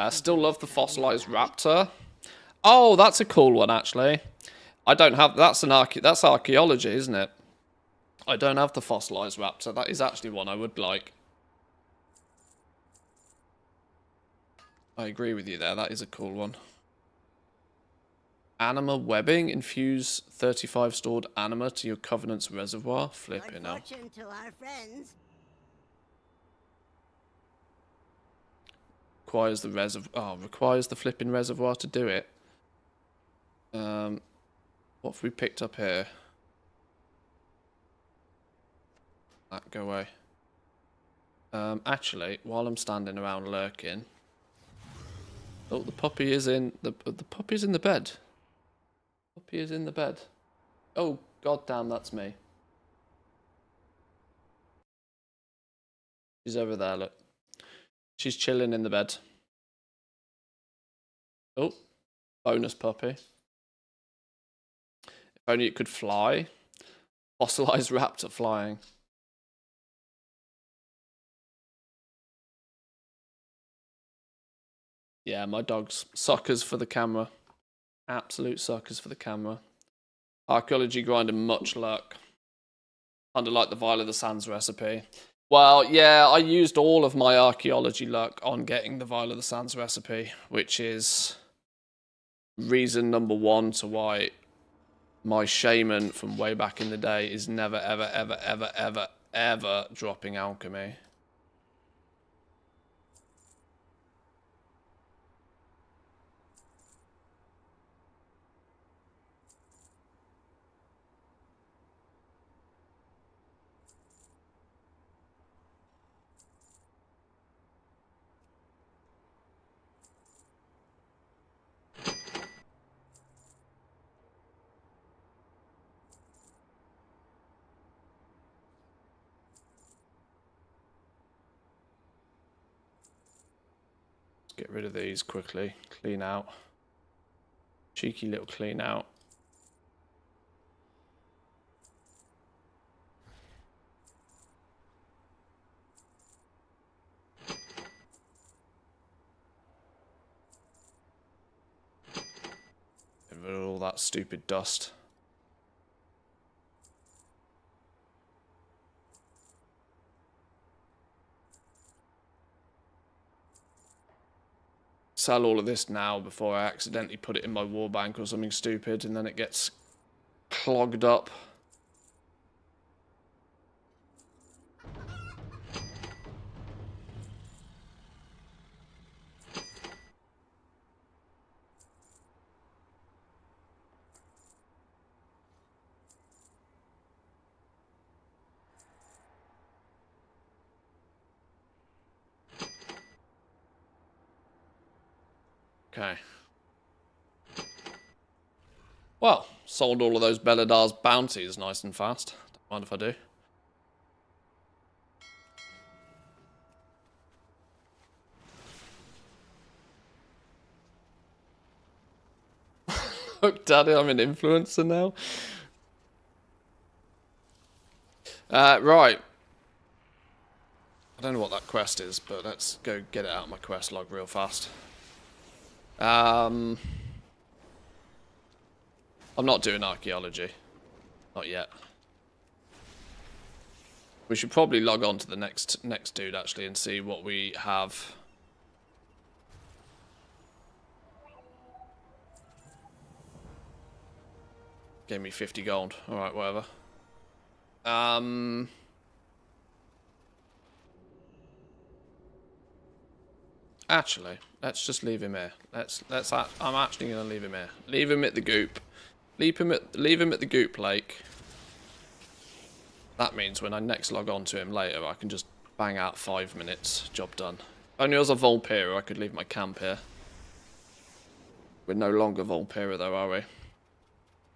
Still love the fossilized raptor. Oh, that's a cool one, actually. I don't have... That's archaeology, isn't it? I don't have the fossilized raptor. That is actually one I would like. I agree with you there. That is a cool one. Anima webbing. Infuse 35 stored anima to your Covenant's reservoir. Flipping hell. To our friends. Requires the flipping reservoir to do it. What have we picked up here? That go away. Actually, while I'm standing around lurking, oh, the puppy is in the puppy's in the bed. Puppy is in the bed. Oh, goddamn, that's me. She's over there. Look. She's chilling in the bed. Oh, bonus puppy. If only it could fly. Fossilized raptor flying. Yeah, my dog's suckers for the camera. Absolute suckers for the camera. Archaeology grinder, much luck. Kinda like the Vial of the Sands recipe. Well, yeah, I used all of my archaeology luck on getting the Vial of the Sands recipe, which is reason number one to why my shaman from way back in the day is never, ever, ever, ever, ever, ever dropping alchemy. Get rid of these quickly. Clean out. Cheeky little clean out. Get rid of all that stupid dust. Sell all of this now before I accidentally put it in my war bank or something stupid and then it gets clogged up. Okay. Well, sold all of those Beladar's bounties nice and fast. Don't mind if I do. Look, Daddy, I'm an influencer now. Right. I don't know what that quest is, but let's go get it out of my quest log real fast. I'm not doing archaeology. Not yet. We should probably log on to the next dude, actually, and see what we have. Gave me 50 gold. Alright, whatever. Actually, let's just leave him here. I'm actually gonna leave him here. Leave him at the goop. Leave him at the goop lake. That means when I next log on to him later, I can just bang out 5 minutes. Job done. If only I was a Volpira, I could leave my camp here. We're no longer Volpira though, are we?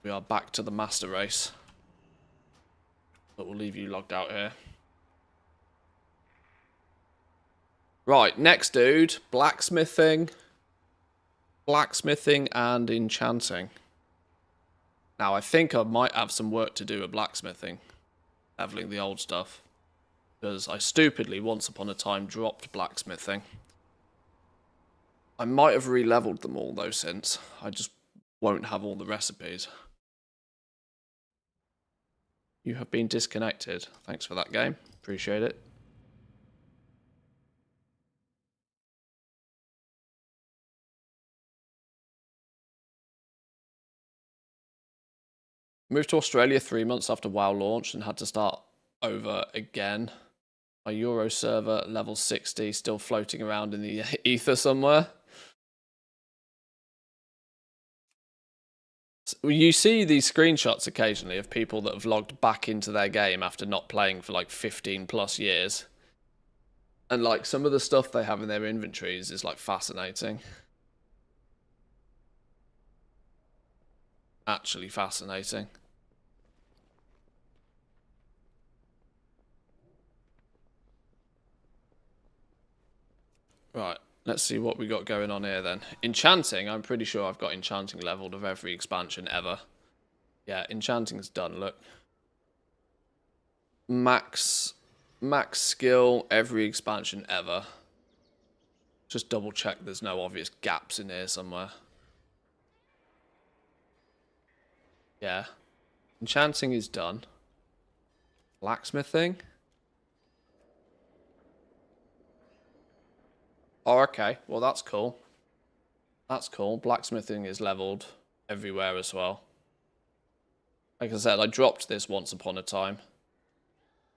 We are back to the master race. But we'll leave you logged out here. Right, next dude. Blacksmithing. Blacksmithing and enchanting. Now, I think I might have some work to do with blacksmithing. Leveling the old stuff. Because I stupidly, once upon a time, dropped blacksmithing. I might have re-leveled them all, though, since. I just won't have all the recipes. You have been disconnected. Thanks for that, game. Appreciate it. Moved to Australia 3 months after WoW launched and had to start over again. My Euro server, level 60, still floating around in the ether somewhere. You see these screenshots occasionally of people that have logged back into their game after not playing for like 15 plus years. And like some of the stuff they have in their inventories is like fascinating. Actually fascinating. Right, let's see what we got going on here then. Enchanting, I'm pretty sure I've got enchanting leveled of every expansion ever. Yeah, enchanting's done, look. Max skill, every expansion ever. Just double check there's no obvious gaps in here somewhere. Yeah. Enchanting is done. Blacksmithing? Oh, okay. Well, that's cool. That's cool. Blacksmithing is leveled everywhere as well. Like I said, I dropped this once upon a time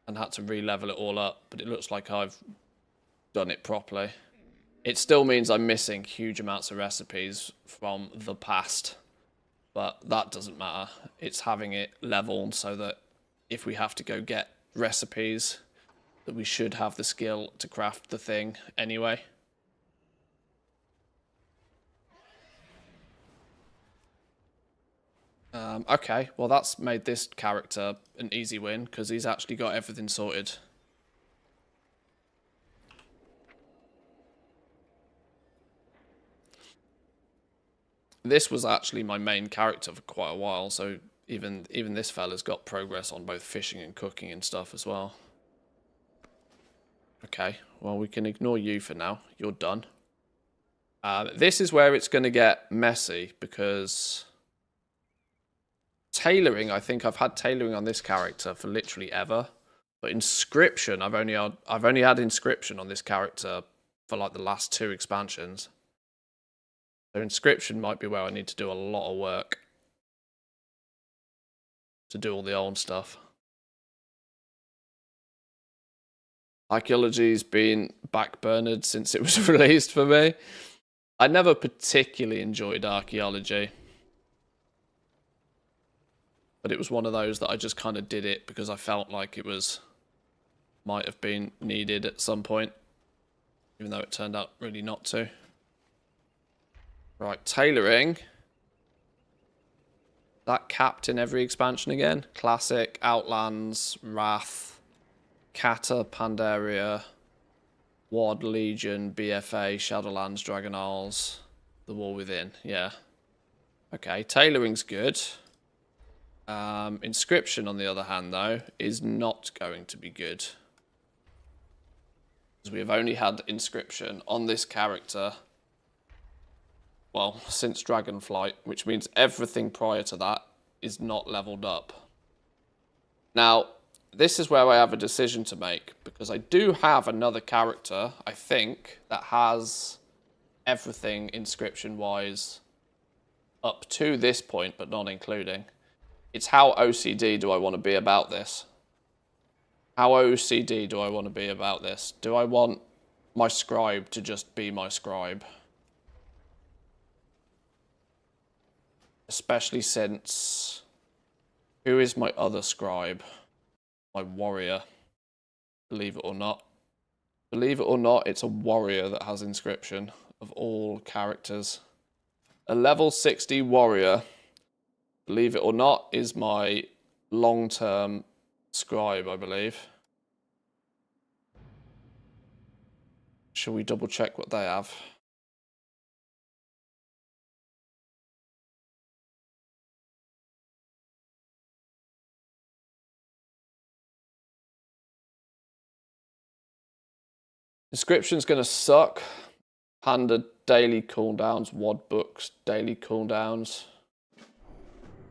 and had to re-level it all up, but it looks like I've done it properly. It still means I'm missing huge amounts of recipes from the past, but that doesn't matter. It's having it leveled so that if we have to go get recipes, that we should have the skill to craft the thing anyway. Okay, well that's made this character an easy win because he's actually got everything sorted. This was actually my main character for quite a while, so even this fella's got progress on both fishing and cooking and stuff as well. Okay, well we can ignore you for now. You're done. This is where it's going to get messy because tailoring, I think I've had tailoring on this character for literally ever. But inscription, I've only had inscription on this character for like the last 2 expansions. So inscription might be where I need to do a lot of work to do all the old stuff. Archaeology's been backburnered since it was released for me. I never particularly enjoyed archaeology. But it was one of those that I just kind of did it because I felt like it might have been needed at some point. Even though it turned out really not to. Right, tailoring. That capped in every expansion again. Classic, Outlands, Wrath, Kata, Pandaria, Ward, Legion, BFA, Shadowlands, Dragon Isles, The War Within. Yeah. Okay, tailoring's good. Inscription, on the other hand, though, is not going to be good. Because we have only had inscription on this character, well, since Dragonflight, which means everything prior to that is not leveled up. Now, this is where I have a decision to make, because I do have another character, I think, that has everything inscription-wise up to this point, but not including. It's how OCD do I want to be about this? How OCD do I want to be about this? Do I want my scribe to just be my scribe? Especially since... Who is my other scribe? My warrior. Believe it or not. Believe it or not, it's a warrior that has inscription of all characters. A level 60 warrior, believe it or not, is my long-term scribe, I believe. Shall we double check what they have? Inscription's going to suck. Panda daily cooldowns, WOD books, daily cooldowns.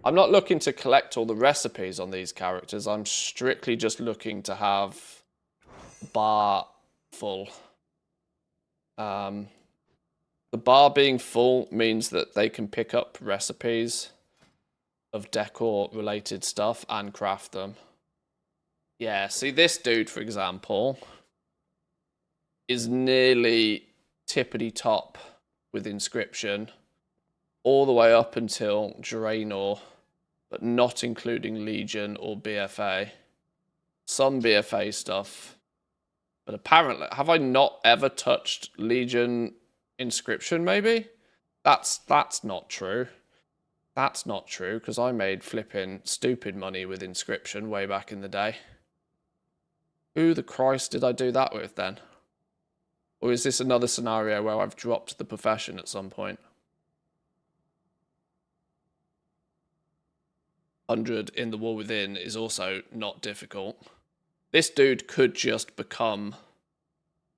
I'm not looking to collect all the recipes on these characters. I'm strictly just looking to have bar full. The bar being full means that they can pick up recipes of decor related stuff and craft them. Yeah, see this dude, for example, is nearly tippity top with inscription all the way up until Draenor, but not including Legion or BFA. Some BFA stuff, but apparently, have I not ever touched Legion inscription, maybe? That's not true. That's not true, because I made flipping stupid money with inscription way back in the day. Who the Christ did I do that with, then? Or is this another scenario where I've dropped the profession at some point? 100 in the War Within is also not difficult. This dude could just become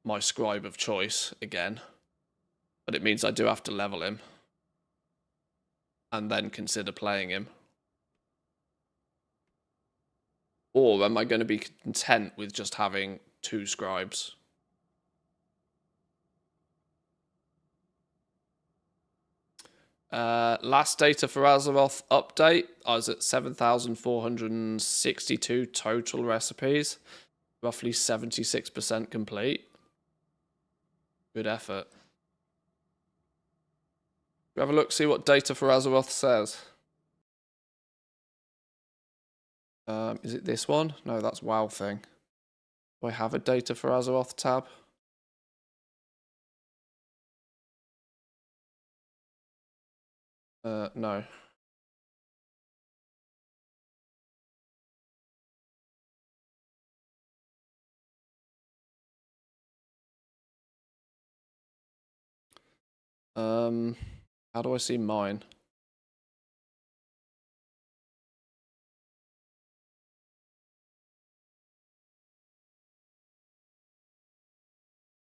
my scribe of choice again. But it means I do have to level him. And then consider playing him. Or am I going to be content with just having 2 scribes? Last data for Azeroth update, I was at 7,462 total recipes. Roughly 76% complete. Good effort. Have a look, see what data for Azeroth says. Is it this one? No, that's WoW thing. Do I have a data for Azeroth tab? No. How do I see mine?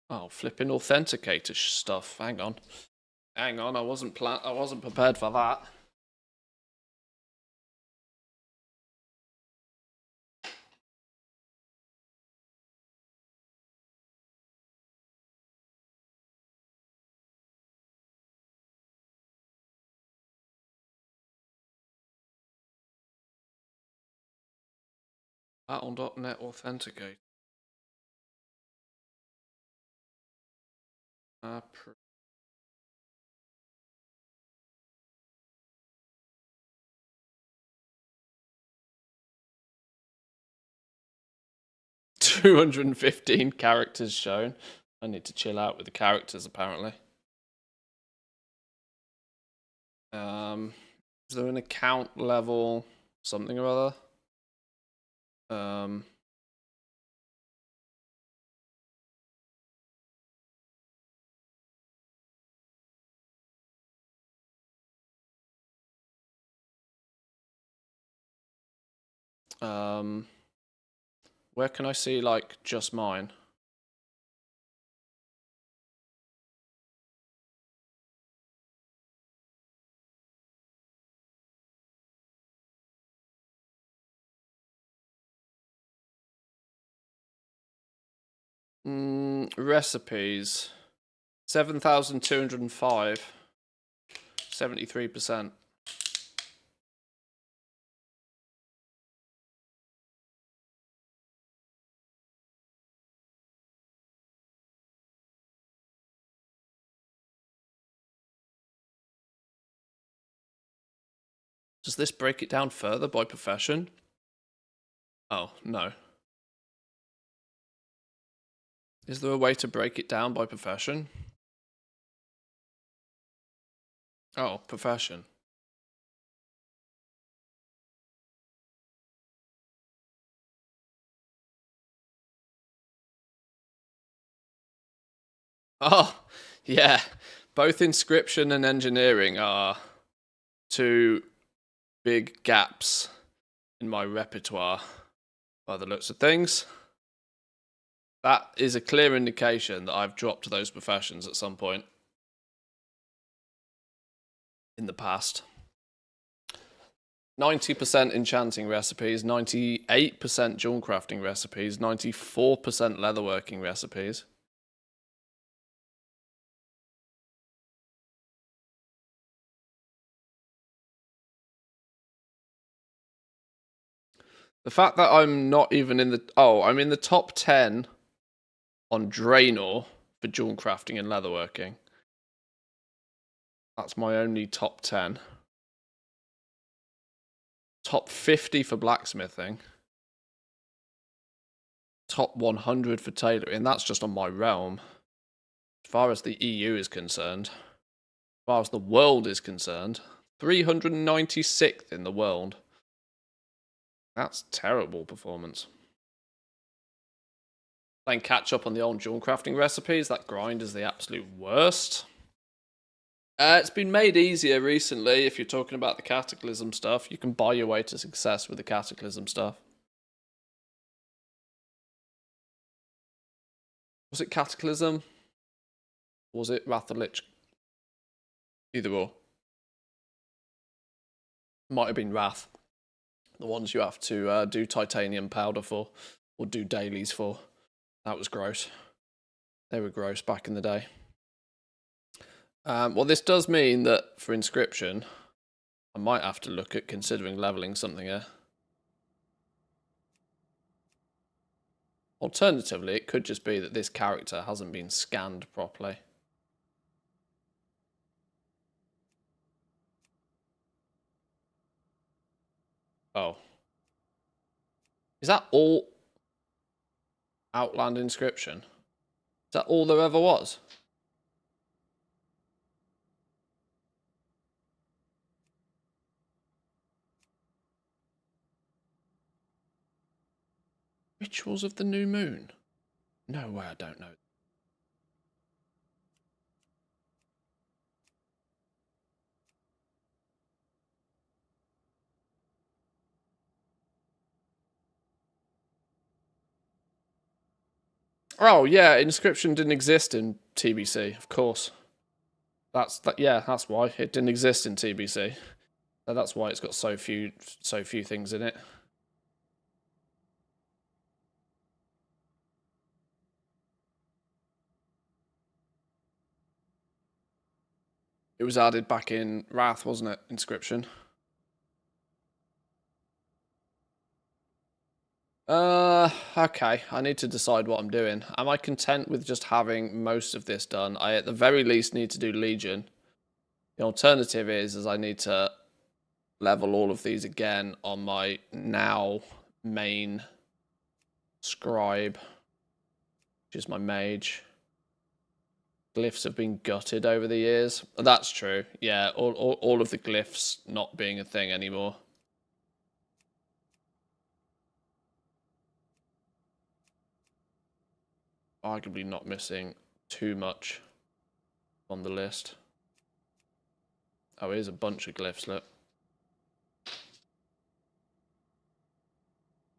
Oh, flipping authenticator stuff. Hang on. Hang on, I wasn't prepared for that. Battle.net authenticate. 215 characters shown. I need to chill out with the characters, apparently. Is there an account level something or other? Where can I see, like, just mine? Recipes. 7,205. 73%. Does this break it down further by profession? Oh, no. Is there a way to break it down by profession? Oh, profession. Oh, yeah. Both inscription and engineering are 2 big gaps in my repertoire by the looks of things. That is a clear indication that I've dropped those professions at some point in the past. 90% enchanting recipes, 98% jewel crafting recipes, 94% leatherworking recipes. The fact that I'm not even in the... Oh, I'm in the top 10 on Draenor for jewel crafting and leatherworking. That's my only top 10. Top 50 for blacksmithing. Top 100 for tailoring. That's just on my realm. As far as the EU is concerned, as far as the world is concerned, 396th in the world. That's terrible performance. playing catch up on the old jewel crafting recipes. That grind is the absolute worst. It's been made easier recently. If you're talking about the Cataclysm stuff, you can buy your way to success with the Cataclysm stuff. Was it Cataclysm? Or was it Wrath of the Lich? Either or. Might have been Wrath. The ones you have to do titanium powder for, or do dailies for. That was gross. They were gross back in the day. Well, this does mean that for Inscription, I might have to look at considering leveling something here. Alternatively, it could just be that this character hasn't been scanned properly. Oh. Is that all Outland Inscription? Is that all there ever was? Rituals of the New Moon? No way, I don't know. Oh yeah, Inscription didn't exist in TBC, of course. Yeah, that's why it didn't exist in TBC. So that's why it's got so few things in it. It was added back in Wrath, wasn't it? Inscription. Okay. I need to decide what I'm doing. Am I content with just having most of this done? I, at the very least, need to do Legion. The alternative is I need to level all of these again on my now main scribe, which is my mage. Glyphs have been gutted over the years. That's true. Yeah, all of the glyphs not being a thing anymore. Arguably not missing too much on the list. Oh, here's a bunch of glyphs, look.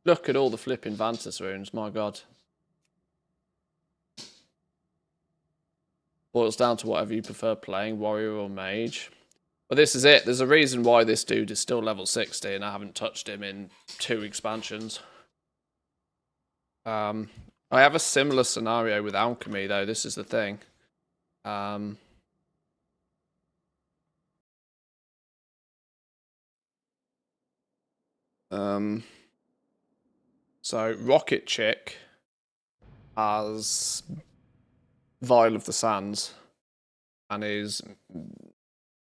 Look at all the flipping Vantus runes, my god. Boils down to whatever you prefer playing, warrior or mage. But this is it. There's a reason why this dude is still level 60 and I haven't touched him in 2 expansions. I have a similar scenario with alchemy, though. This is the thing. So Rocket Chick has Vial of the Sands and is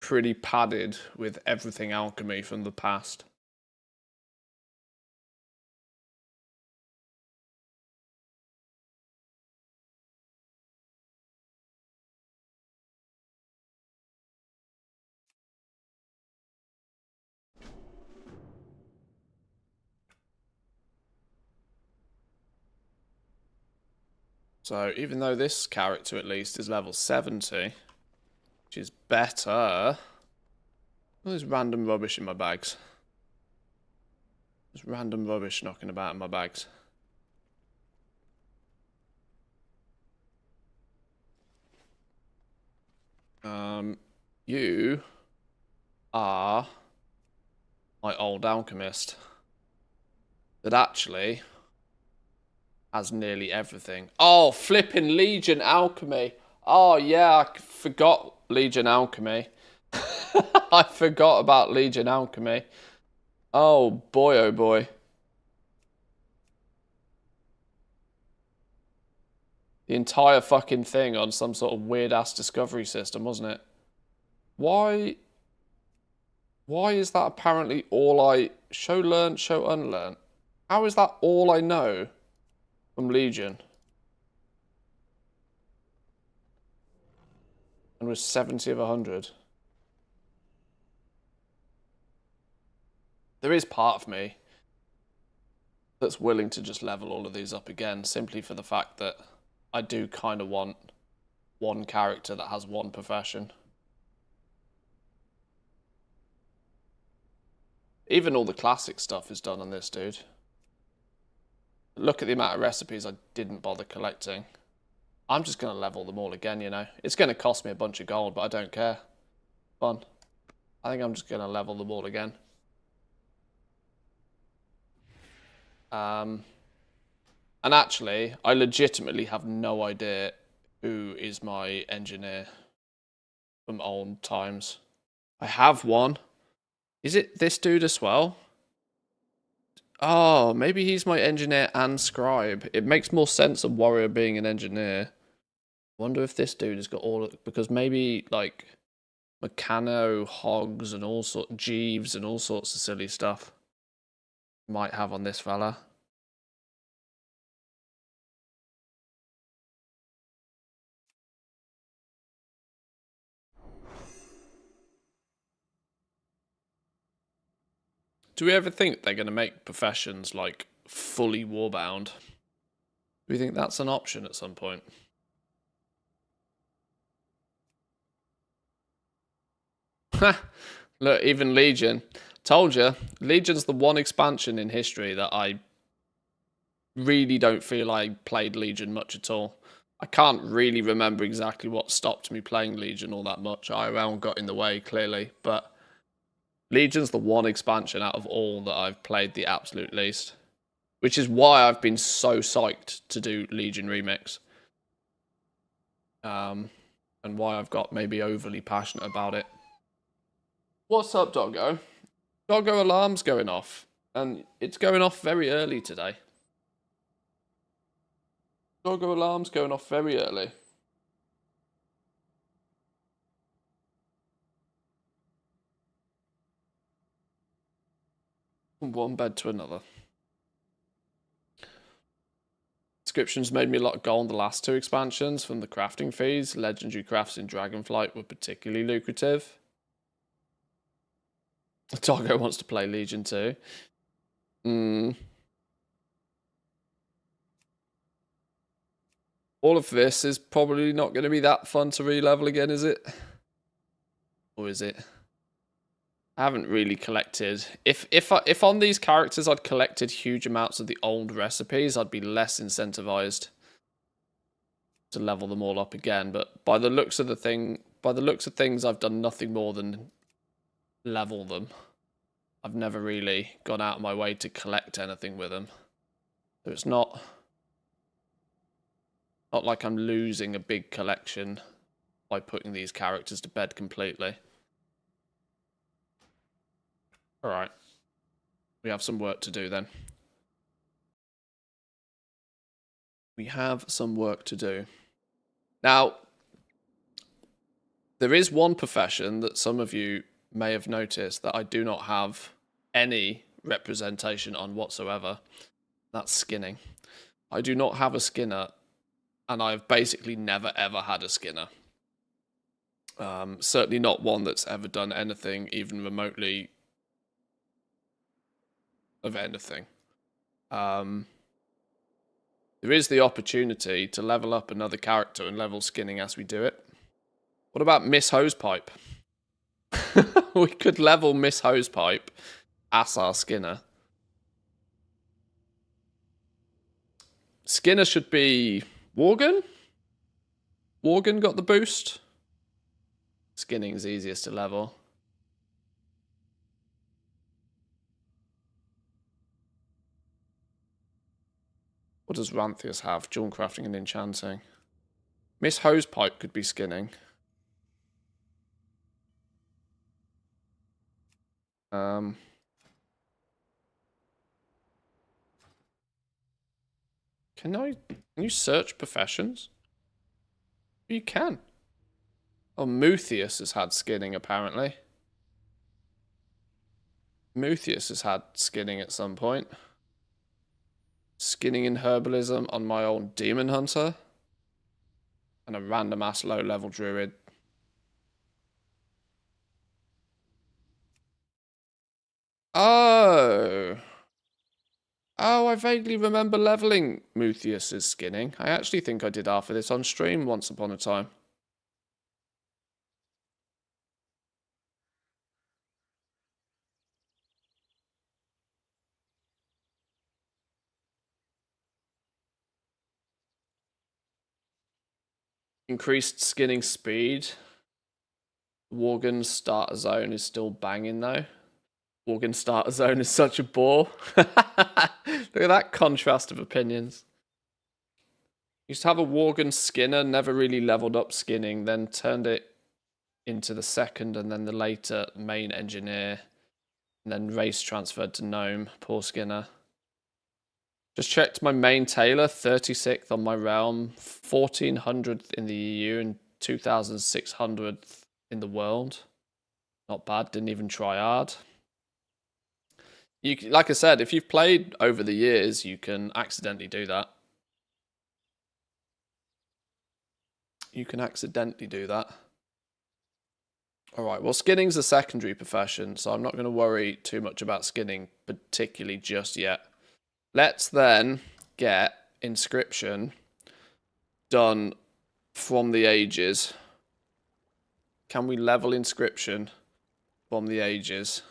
pretty padded with everything alchemy from the past. So even though this character at least is level 70, which is better, all this random rubbish in my bags. There's random rubbish knocking about in my bags. You are my old alchemist that actually has nearly everything. Oh, flipping Legion Alchemy. Oh, yeah, I forgot Legion Alchemy. I forgot about Legion Alchemy. Oh, boy, oh, boy. The entire fucking thing on some sort of weird-ass discovery system, wasn't it? Why is that apparently all I... Show learn, show unlearn? How is that all I know from Legion? And was 70 of 100. There is part of me that's willing to just level all of these up again, simply for the fact that I do kind of want one character that has one profession. Even all the classic stuff is done on this dude. Look at the amount of recipes I didn't bother collecting. I'm just going to level them all again, you know. It's going to cost me a bunch of gold, but I don't care. Fun. I think I'm just going to level them all again. And actually, I legitimately have no idea who is my engineer from old times. I have one. Is it this dude as well? Oh, maybe he's my engineer and scribe. It makes more sense of warrior being an engineer. Wonder if this dude has got all of, because maybe like Meccano, Hogs, and all sorts, Jeeves, and all sorts of silly stuff might have on this fella. Do we ever think they're going to make professions like fully warbound? Do we think that's an option at some point? Look, even Legion. Told you, Legion's the one expansion in history that I really don't feel I played Legion much at all. I can't really remember exactly what stopped me playing Legion all that much. IRL got in the way, clearly, but Legion's the one expansion out of all that I've played the absolute least. Which is why I've been so psyched to do Legion Remix. And why I've got maybe overly passionate about it. What's up, Doggo? Doggo alarm's going off. And it's going off very early today. Doggo alarm's going off very early. From one bed to another. Descriptions made me a lot of gold in the last two expansions from the crafting fees. Legendary crafts in Dragonflight were particularly lucrative. Doggo wants to play Legion too. All of this is probably not going to be that fun to re-level again, is it? Or is it? I haven't really collected. If on these characters I'd collected huge amounts of the old recipes, I'd be less incentivized to level them all up again. But by the looks of things, I've done nothing more than level them. I've never really gone out of my way to collect anything with them. So it's not like I'm losing a big collection by putting these characters to bed completely. Alright. We have some work to do then. We have some work to do. Now, there is one profession that some of you may have noticed that I do not have any representation on whatsoever. That's skinning. I do not have a skinner, and I've basically never ever had a skinner. Certainly not one that's ever done anything even remotely of anything. There is the opportunity to level up another character and level skinning as we do it. What about Miss Hosepipe? We could level Miss Hosepipe as our Skinner. Skinner should be Worgen? Worgen got the boost? Skinning's easiest to level. What does Ranthius have? Dual crafting and enchanting. Miss Hosepipe could be skinning. Can you search professions? You can. Oh, Muthius has had skinning apparently. Muthius has had skinning at some point. Skinning in herbalism on my old demon hunter. And a random ass low level druid. Oh. Oh, I vaguely remember leveling Muthius's skinning. I actually think I did half of this on stream once upon a time. Increased skinning speed. Worgen's starter zone is still banging though. Worgen's starter zone is such a bore. Look at that contrast of opinions. Used to have a Worgen skinner, never really leveled up skinning, then turned it into the second and then the later main engineer. And then race transferred to Gnome. Poor Skinner. Just checked my main tailor, 36th on my realm, 1400th in the EU, and 2600th in the world. Not bad, didn't even try hard. You, like I said, if you've played over the years, you can accidentally do that. You can accidentally do that. Alright, well, skinning's a secondary profession, so I'm not going to worry too much about skinning, particularly just yet. Let's then get inscription done from the ages. Can we level inscription from the ages?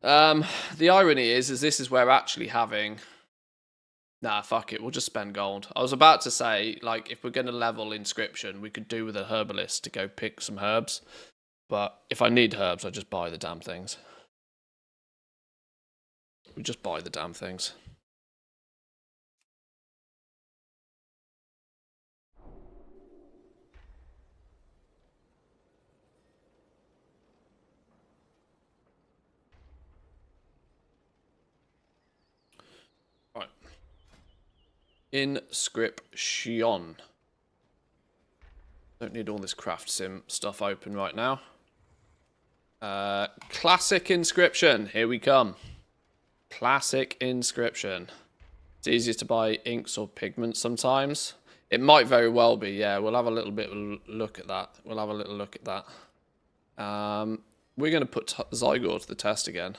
The irony is this is where actually having... Nah, fuck it, we'll just spend gold. I was about to say, like, if we're going to level inscription, we could do with a herbalist to go pick some herbs. But if I need herbs, I just buy the damn things. We just buy the damn things. Right. Inscription. Don't need all this craft sim stuff open right now. Classic inscription. Here we come. Classic inscription. It's easier to buy inks or pigments sometimes. It might very well be, yeah. We'll have a little bit of a look at that. We'll have a little look at that. We're going to put Zygor to the test again.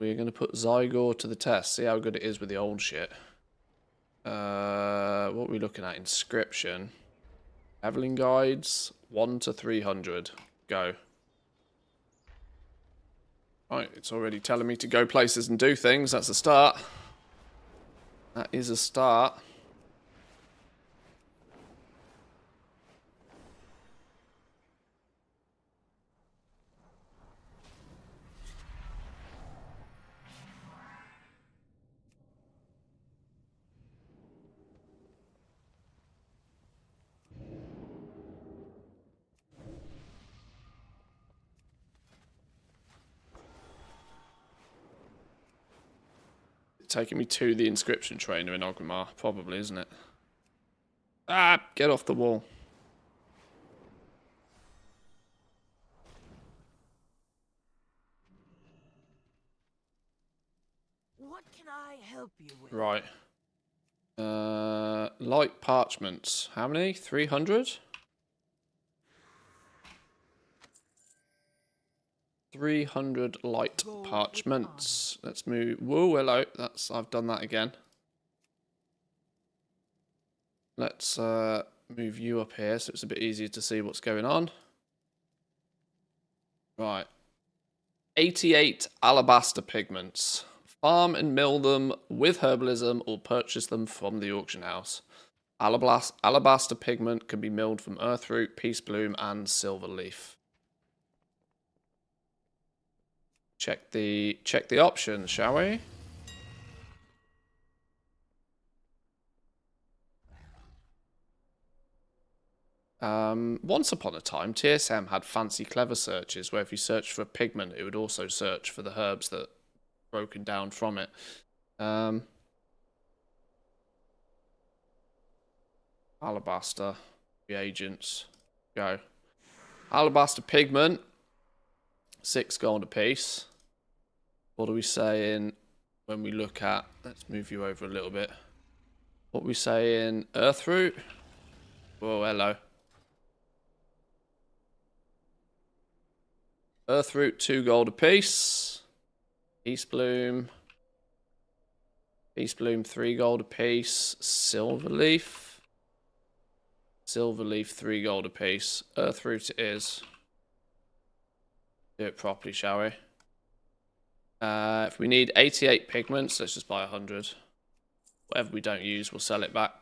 We're going to put Zygor to the test. See how good it is with the old shit. What are we looking at? Inscription. Leveling guides. 1 to 300. Go. Right, it's already telling me to go places and do things. That's a start. That is a start. Taking me to the inscription trainer in Ogrimmar, probably, isn't it? Ah, get off the wall. What can I help you with? Right. Light parchments. How many? 300? 300 light parchments. Let's move. Whoa, hello. I've done that again. Let's move you up here so it's a bit easier to see what's going on. Right. 88 alabaster pigments. Farm and mill them with herbalism or purchase them from the auction house. Alabaster pigment can be milled from earthroot, peace bloom, and silver leaf. Check the options, shall we? Once upon a time, TSM had fancy clever searches where if you searched for a pigment, it would also search for the herbs that broken down from it. Alabaster reagents. Go. Alabaster pigment. 6 gold a piece. What are we saying when we look at... Let's move you over a little bit. What are we saying? Earthroot? Whoa, hello. Earthroot, 2 gold apiece. Peace Bloom. Peace Bloom, 3 gold apiece. Silverleaf. Silverleaf, 3 gold apiece. Earthroot it is. Do it properly, shall we? If we need 88 pigments, let's just buy 100. Whatever we don't use, we'll sell it back.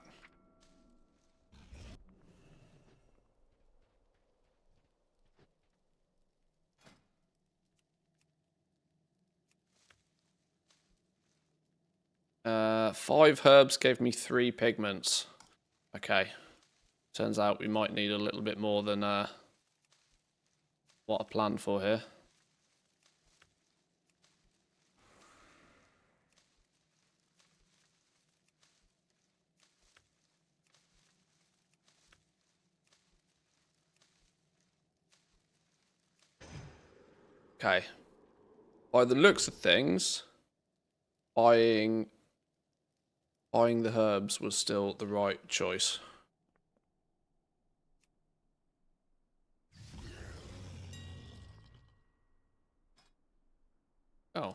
Five herbs gave me 3 pigments. Okay. Turns out we might need a little bit more than what I planned for here. Okay. By the looks of things, buying the herbs was still the right choice. Oh.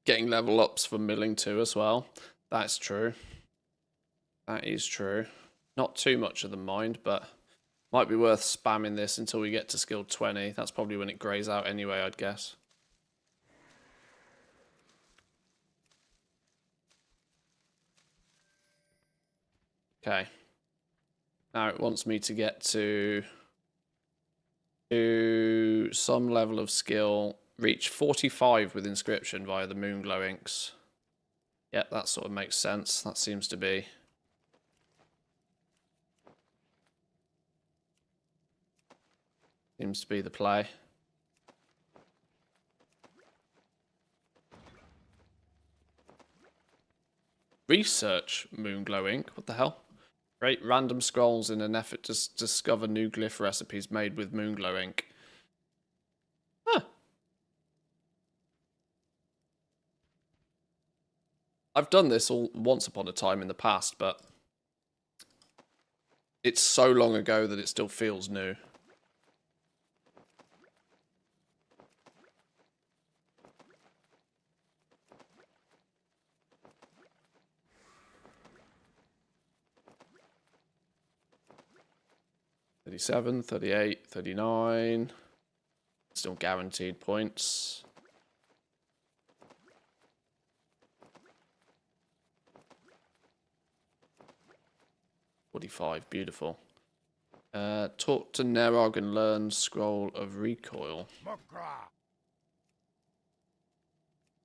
Getting level ups for milling too as well. That's true. That is true. Not too much of the mind, but might be worth spamming this until we get to skill 20. That's probably when it greys out anyway, I'd guess. Okay. Now it wants me to get to some level of skill. Reach 45 with inscription via the Moonglow inks. Yep, that sort of makes sense. That seems to be the play. Research Moonglow ink? What the hell? Create random scrolls in an effort to discover new glyph recipes made with Moonglow ink. Huh. I've done this all once upon a time in the past, but it's so long ago that it still feels new. $37, $38, $39. Still guaranteed points. $45, beautiful. Talk to Nerog and learn Scroll of Recoil.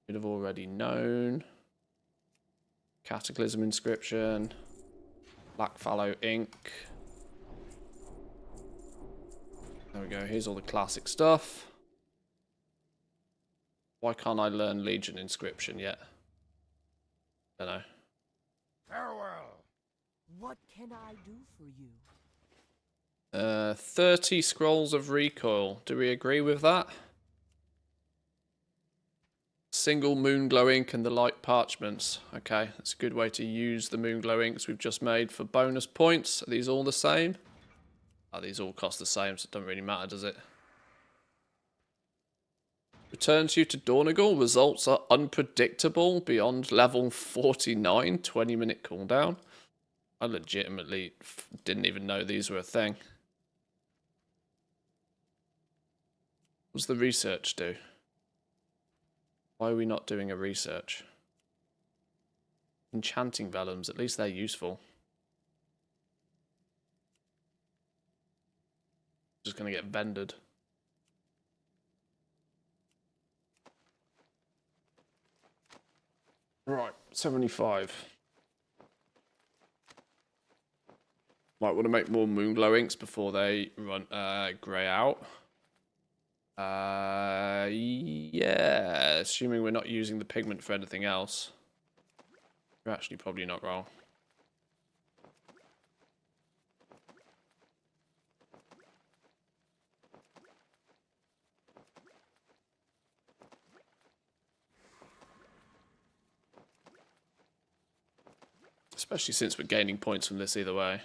Should have already known. Cataclysm Inscription. Black Fallow Ink. There we go, here's all the classic stuff. Why can't I learn Legion Inscription yet? Don't know. Farewell. What can I do for you? 30 Scrolls of Recoil. Do we agree with that? Single Moonglow ink and the light parchments. Okay, that's a good way to use the Moonglow inks we've just made for bonus points. Are these all the same? Oh, these all cost the same, so it doesn't really matter, does it? Returns you to Dornagal. Results are unpredictable beyond level 49. 20-minute cooldown. I legitimately didn't even know these were a thing. What does the research do? Why are we not doing a research? Enchanting vellums, at least they're useful. Just going to get vended. Right, 75. Might want to make more Moonglow inks before they run grey out. Yeah, assuming we're not using the pigment for anything else. You're actually probably not wrong. Especially since we're gaining points from this either way.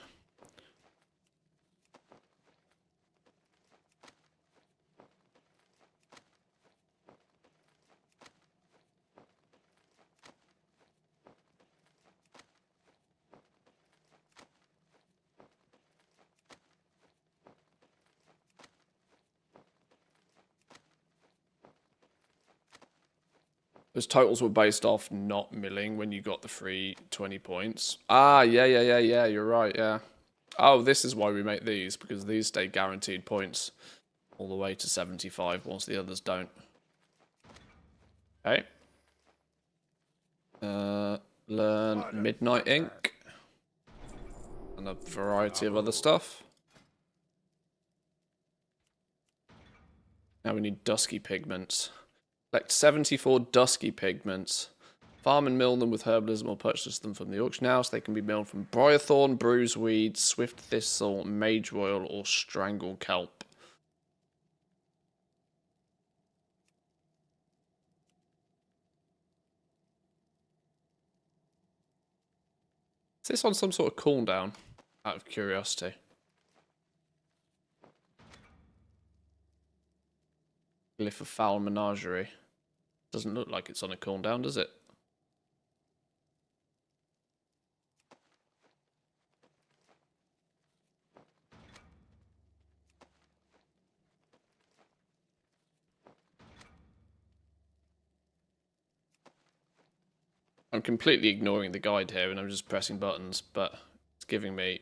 Those totals were based off not milling when you got the free 20 points. Ah, yeah, you're right, yeah. Oh, this is why we make these, because these stay guaranteed points all the way to 75 once the others don't. Okay. Learn Midnight Ink. And a variety of other stuff. Now we need dusky pigments. Collect 74 dusky pigments. Farm and mill them with herbalism or purchase them from the auction house. They can be milled from briarthorn, bruiseweed, swift thistle, mage royal, or strangle kelp. Is this on some sort of cooldown? Out of curiosity. Glyph of Foul Menagerie. Doesn't look like it's on a cooldown, does it? I'm completely ignoring the guide here and I'm just pressing buttons, but it's giving me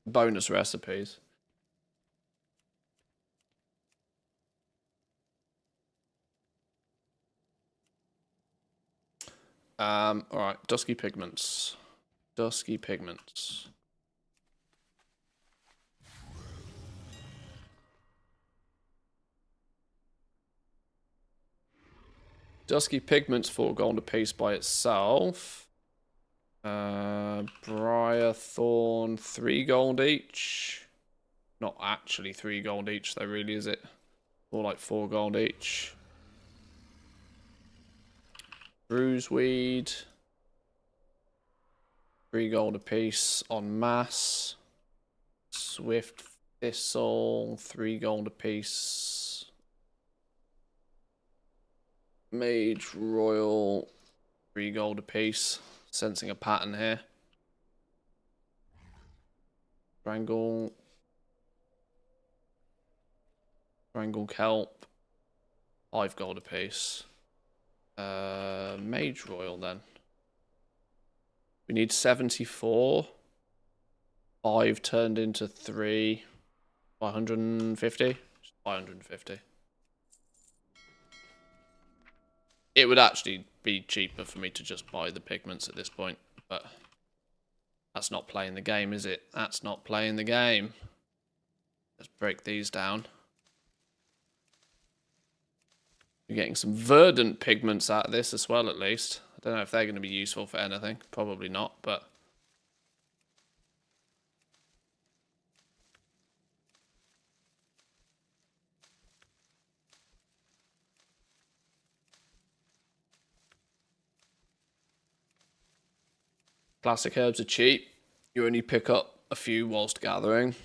bonus recipes. Alright, dusky pigments. Dusky pigments. Dusky pigments, 4 gold a piece by itself. Briarthorn, 3 gold each. Not actually 3 gold each though, really, is it? More like 4 gold each. Bruiseweed, 3 gold a piece en masse. Swift thistle, 3 gold a piece. Mage royal, 3 gold a piece. Sensing a pattern here. Strangle kelp, 5 gold a piece. Mage royal then. We need 74. 5 turned into 3. 550? 550. It would actually be cheaper for me to just buy the pigments at this point, but that's not playing the game, is it? That's not playing the game. Let's break these down. You're getting some verdant pigments out of this as well, at least. I don't know if they're going to be useful for anything. Probably not, but... Classic herbs are cheap. You only pick up a few whilst gathering.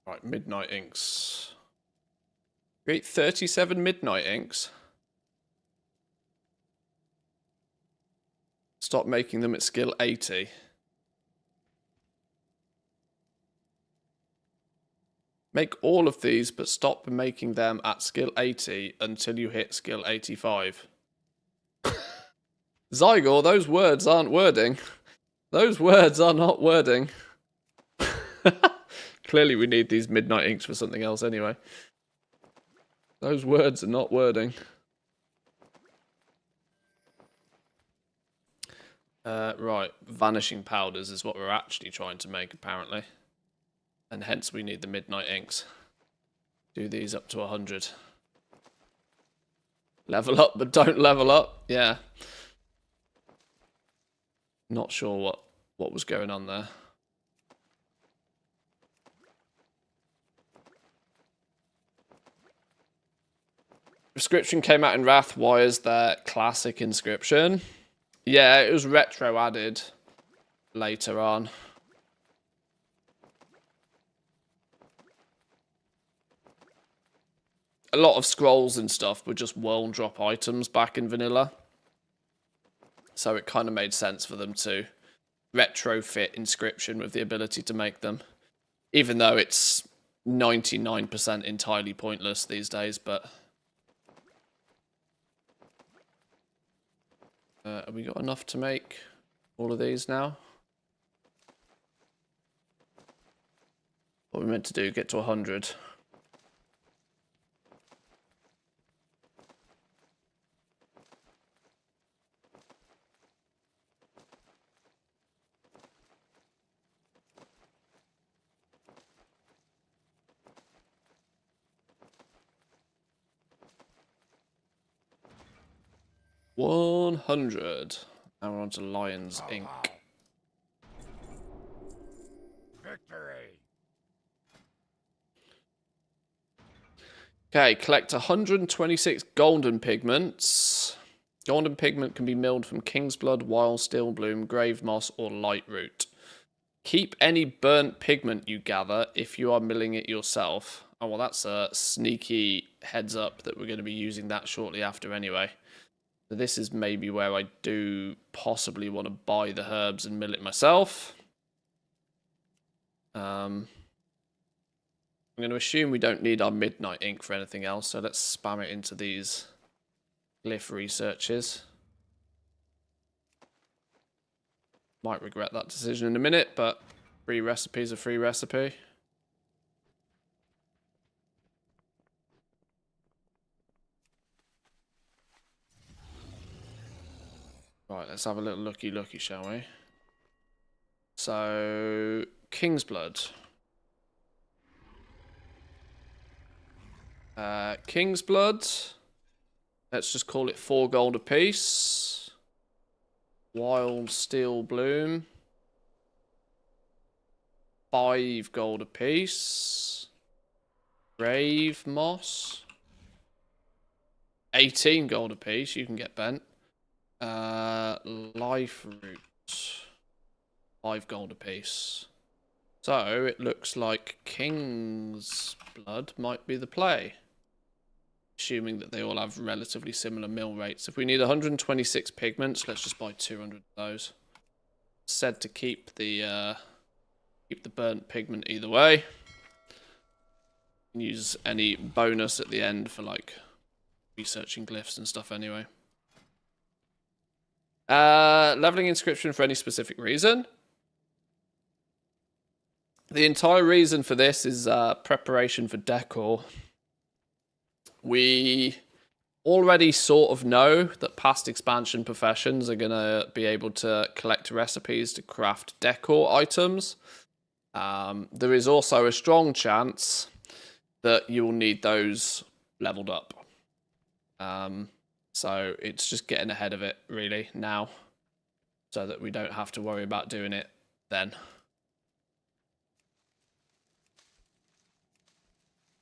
Right, midnight inks. Create 37 midnight inks. Stop making them at skill 80. Make all of these, but stop making them at skill 80 until you hit skill 85. Zygor, those words aren't wording. Those words are not wording. Clearly we need these midnight inks for something else anyway. Those words are not wording. Right, vanishing powders is what we're actually trying to make apparently. And hence we need the midnight inks. Do these up to 100. Level up, but don't level up. Yeah. Not sure what was going on there. Inscription came out in Wrath. Why is there classic inscription? Yeah, it was retro added later on. A lot of scrolls and stuff were just world drop items back in vanilla. So it kind of made sense for them to retrofit inscription with the ability to make them. Even though it's 99% entirely pointless these days, but... have we got enough to make all of these now? What are we meant to do? Get to 100. $100. Now we're on to Lions Inc. Victory! Okay, collect 126 golden pigments. Golden pigment can be milled from King's Blood, Wild Steel Bloom, Grave Moss, or Light Root. Keep any burnt pigment you gather if you are milling it yourself. Oh, well, that's a sneaky heads up that we're going to be using that shortly after anyway. So this is maybe where I do possibly want to buy the herbs and mill it myself. I'm going to assume we don't need our midnight ink for anything else, so let's spam it into these glyph researches. Might regret that decision in a minute, but free recipe's a free recipe. Right, let's have a little looky, shall we? So, King's Blood. King's Blood. Let's just call it 4 gold apiece. Wild Steel Bloom. 5 gold apiece. Grave Moss. 18 gold apiece. You can get bent. Life Root. 5 gold apiece. So it looks like King's Blood might be the play. Assuming that they all have relatively similar mill rates. If we need 126 pigments, let's just buy 200 of those. Said to keep the burnt pigment either way. Use any bonus at the end for like researching glyphs and stuff anyway. Leveling inscription for any specific reason. The entire reason for this is preparation for decor. We already sort of know that past expansion professions are going to be able to collect recipes to craft decor items. There is also a strong chance that you'll need those leveled up. So it's just getting ahead of it, really, now. So that we don't have to worry about doing it then.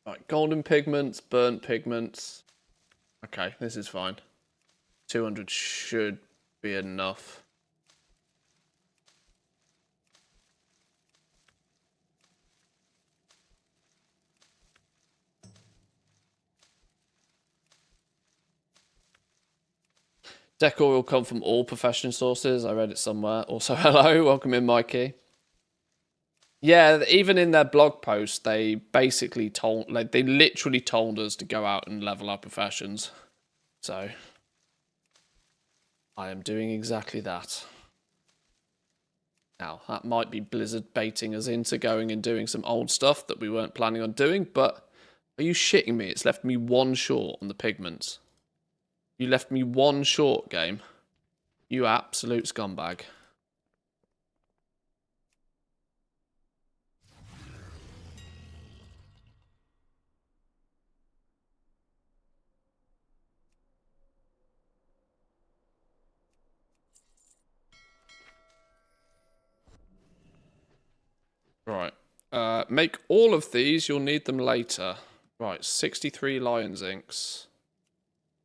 Right, golden pigments, burnt pigments. Okay, this is fine. 200 should be enough. Decor will come from all profession sources. I read it somewhere. Also, hello, welcome in, Mikey. Yeah, even in their blog post, they basically told, like, they literally told us to go out and level our professions. So, I am doing exactly that. Now, that might be Blizzard baiting us into going and doing some old stuff that we weren't planning on doing, but are you shitting me? It's left me 1 short on the pigments. You left me 1 short, game. You absolute scumbag. Right. Make all of these. You'll need them later. Right, 63 Lions Inks.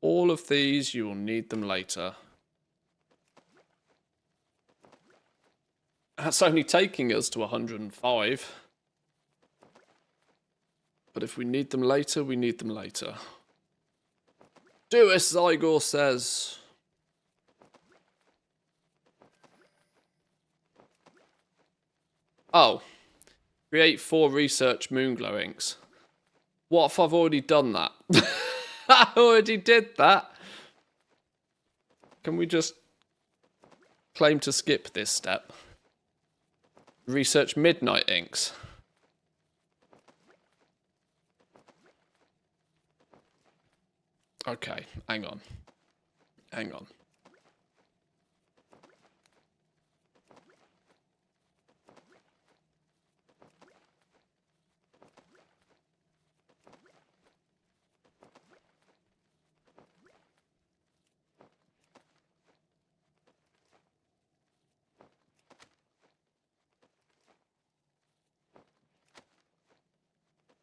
All of these, you will need them later. That's only taking us to 105. But if we need them later, we need them later. Do as Zygor says. Oh. Create 4 research moonglow inks. What if I've already done that? I already did that. Can we just claim to skip this step? Research midnight inks. Okay, hang on. Hang on.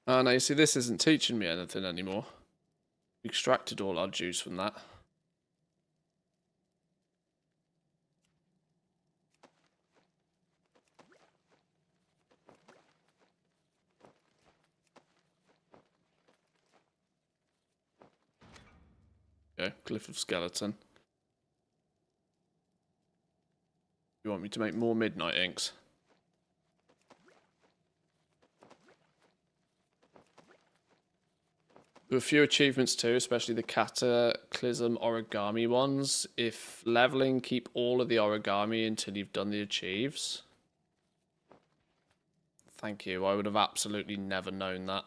Oh no, you see, this isn't teaching me anything anymore. We extracted all our juice from that. Okay, Glyph of Skeleton. You want me to make more midnight inks? There were a few achievements too, especially the Cataclysm origami ones. If leveling, keep all of the origami until you've done the achieves. Thank you, I would have absolutely never known that.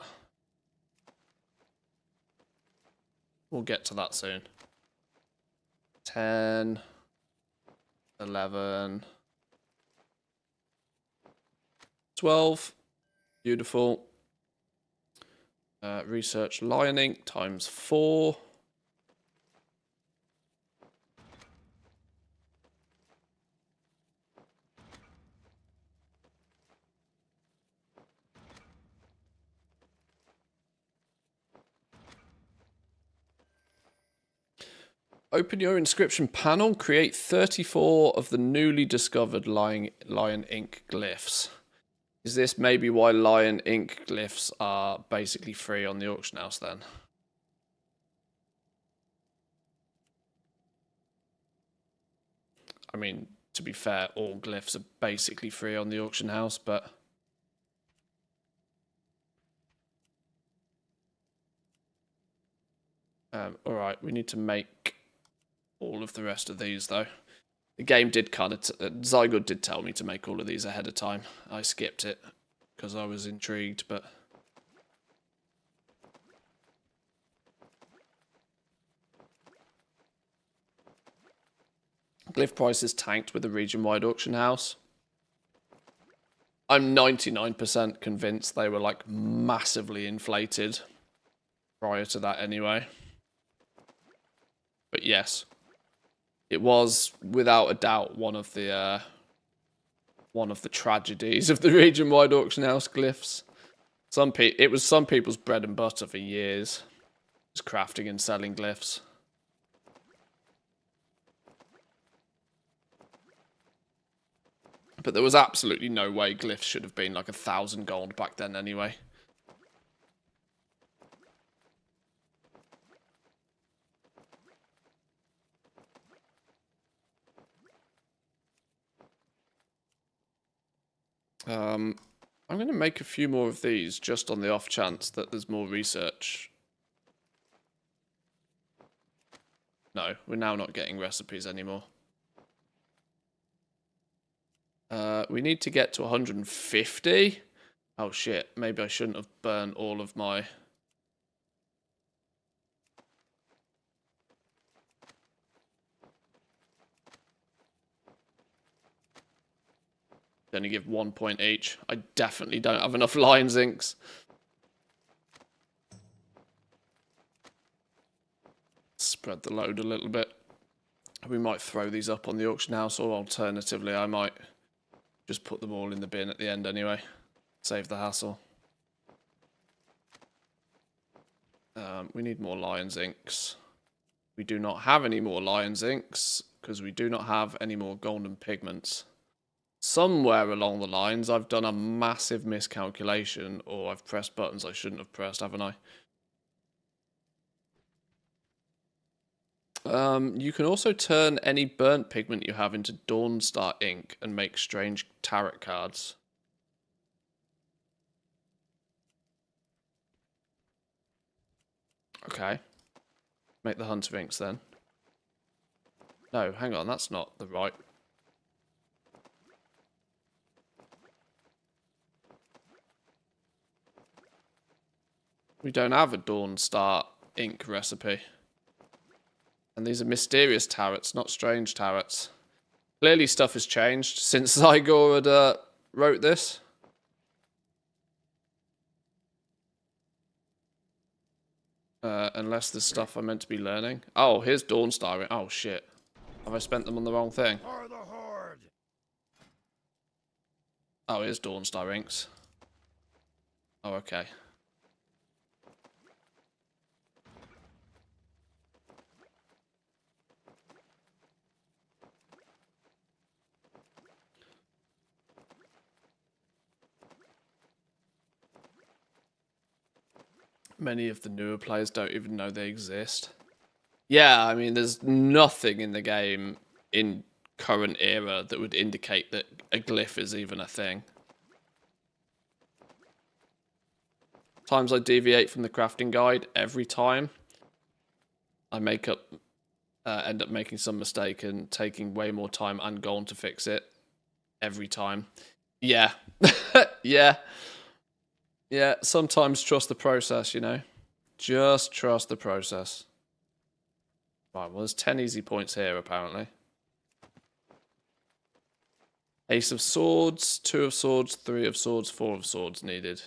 We'll get to that soon. 10, 11, 12. Beautiful. Research lion ink times 4. Open your inscription panel. Create 34 of the newly discovered lion ink glyphs. Is this maybe why lion ink glyphs are basically free on the auction house then? I mean, to be fair, all glyphs are basically free on the auction house, but... alright, we need to make all of the rest of these, though. The game did kind of... Zygood did tell me to make all of these ahead of time. I skipped it, because I was intrigued, but... Glyph prices tanked with the region-wide auction house. I'm 99% convinced they were, like, massively inflated prior to that anyway. But yes, it was, without a doubt, one of the tragedies of the region-wide auction house glyphs. It was some people's bread and butter for years, just crafting and selling glyphs. But there was absolutely no way glyphs should have been like 1,000 gold back then anyway. I'm going to make a few more of these just on the off chance that there's more research. No, we're now not getting recipes anymore. We need to get to 150. Oh shit, maybe I shouldn't have burnt all of my... Only give 1 point each. I definitely don't have enough lion inks. Spread the load a little bit. We might throw these up on the auction house, or alternatively I might just put them all in the bin at the end anyway. Save the hassle. We need more lion inks. We do not have any more lion's inks because we do not have any more golden pigments. Somewhere along the lines, I've done a massive miscalculation, or I've pressed buttons I shouldn't have pressed, haven't I? You can also turn any burnt pigment you have into Dawnstar ink and make strange tarot cards. Okay. Make the Hunter inks then. No, hang on, that's not the right. We don't have a Dawnstar ink recipe. And these are mysterious tarots, not strange tarots. Clearly stuff has changed since Zygor had wrote this. Unless there's stuff I'm meant to be learning. Oh, here's Dawnstar. Oh, shit. Have I spent them on the wrong thing? For the Horde! Oh, here's Dawnstar inks. Oh, okay. Many of the newer players don't even know they exist. Yeah, I mean, there's nothing in the game in current era that would indicate that a glyph is even a thing. Times I deviate from the crafting guide, every time I end up making some mistake and taking way more time and gold to fix it. Every time. Yeah. Yeah. Yeah, sometimes trust the process, you know. Just trust the process. Right, well, there's 10 easy points here, apparently. Ace of Swords, 2 of Swords, 3 of Swords, 4 of Swords needed.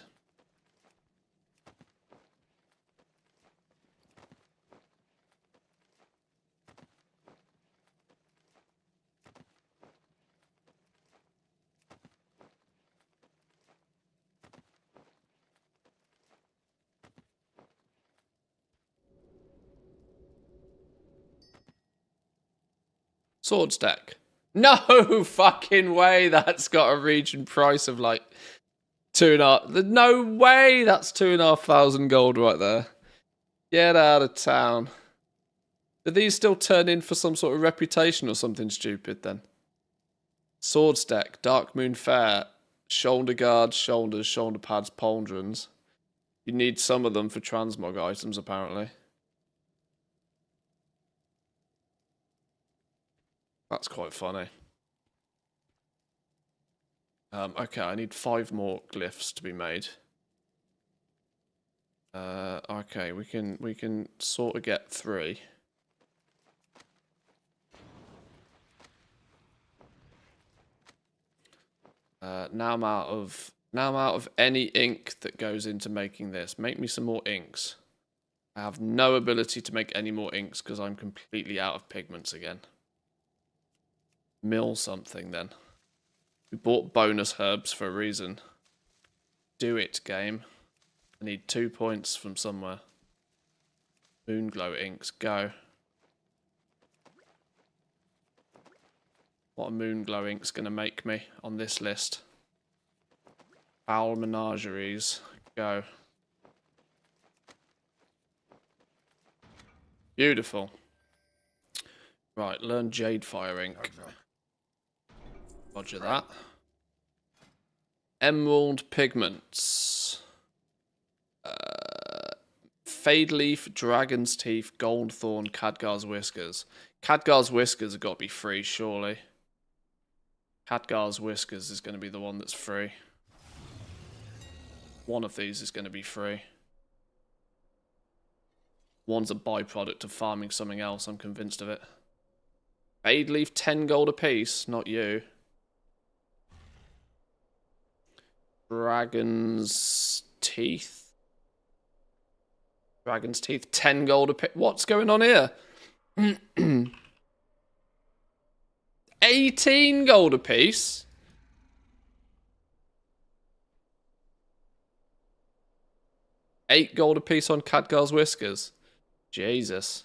Swords deck. No fucking way that's got a region price of like 2.5. No way that's 2,500 gold right there. Get out of town. Do these still turn in for some sort of reputation or something stupid then? Swords deck, Dark Moon Fair, shoulder guards, shoulders, shoulder pads, pauldrons. You need some of them for transmog items apparently. That's quite funny. Okay, I need 5 more glyphs to be made. Okay, we can sort of get 3. Now I'm out of any ink that goes into making this. Make me some more inks. I have no ability to make any more inks because I'm completely out of pigments again. Mill something then. We bought bonus herbs for a reason. Do it, game. I need 2 points from somewhere. Moonglow inks, go. What a Moonglow ink's gonna make me on this list? Foul Menageries, go. Beautiful. Right, learn Jade Fire ink. Roger that. Emerald pigments. Fade Leaf, Dragon's Teeth, Goldthorn, Khadgar's Whiskers. Khadgar's Whiskers have got to be free, surely. Khadgar's Whiskers is going to be the one that's free. One of these is going to be free. One's a byproduct of farming something else, I'm convinced of it. Fade Leaf, 10 gold apiece, not you. Dragon's Teeth. Dragon's Teeth, 10 gold apiece. What's going on here? 18 gold apiece? $8 gold apiece on Khadgar's Whiskers. Jesus.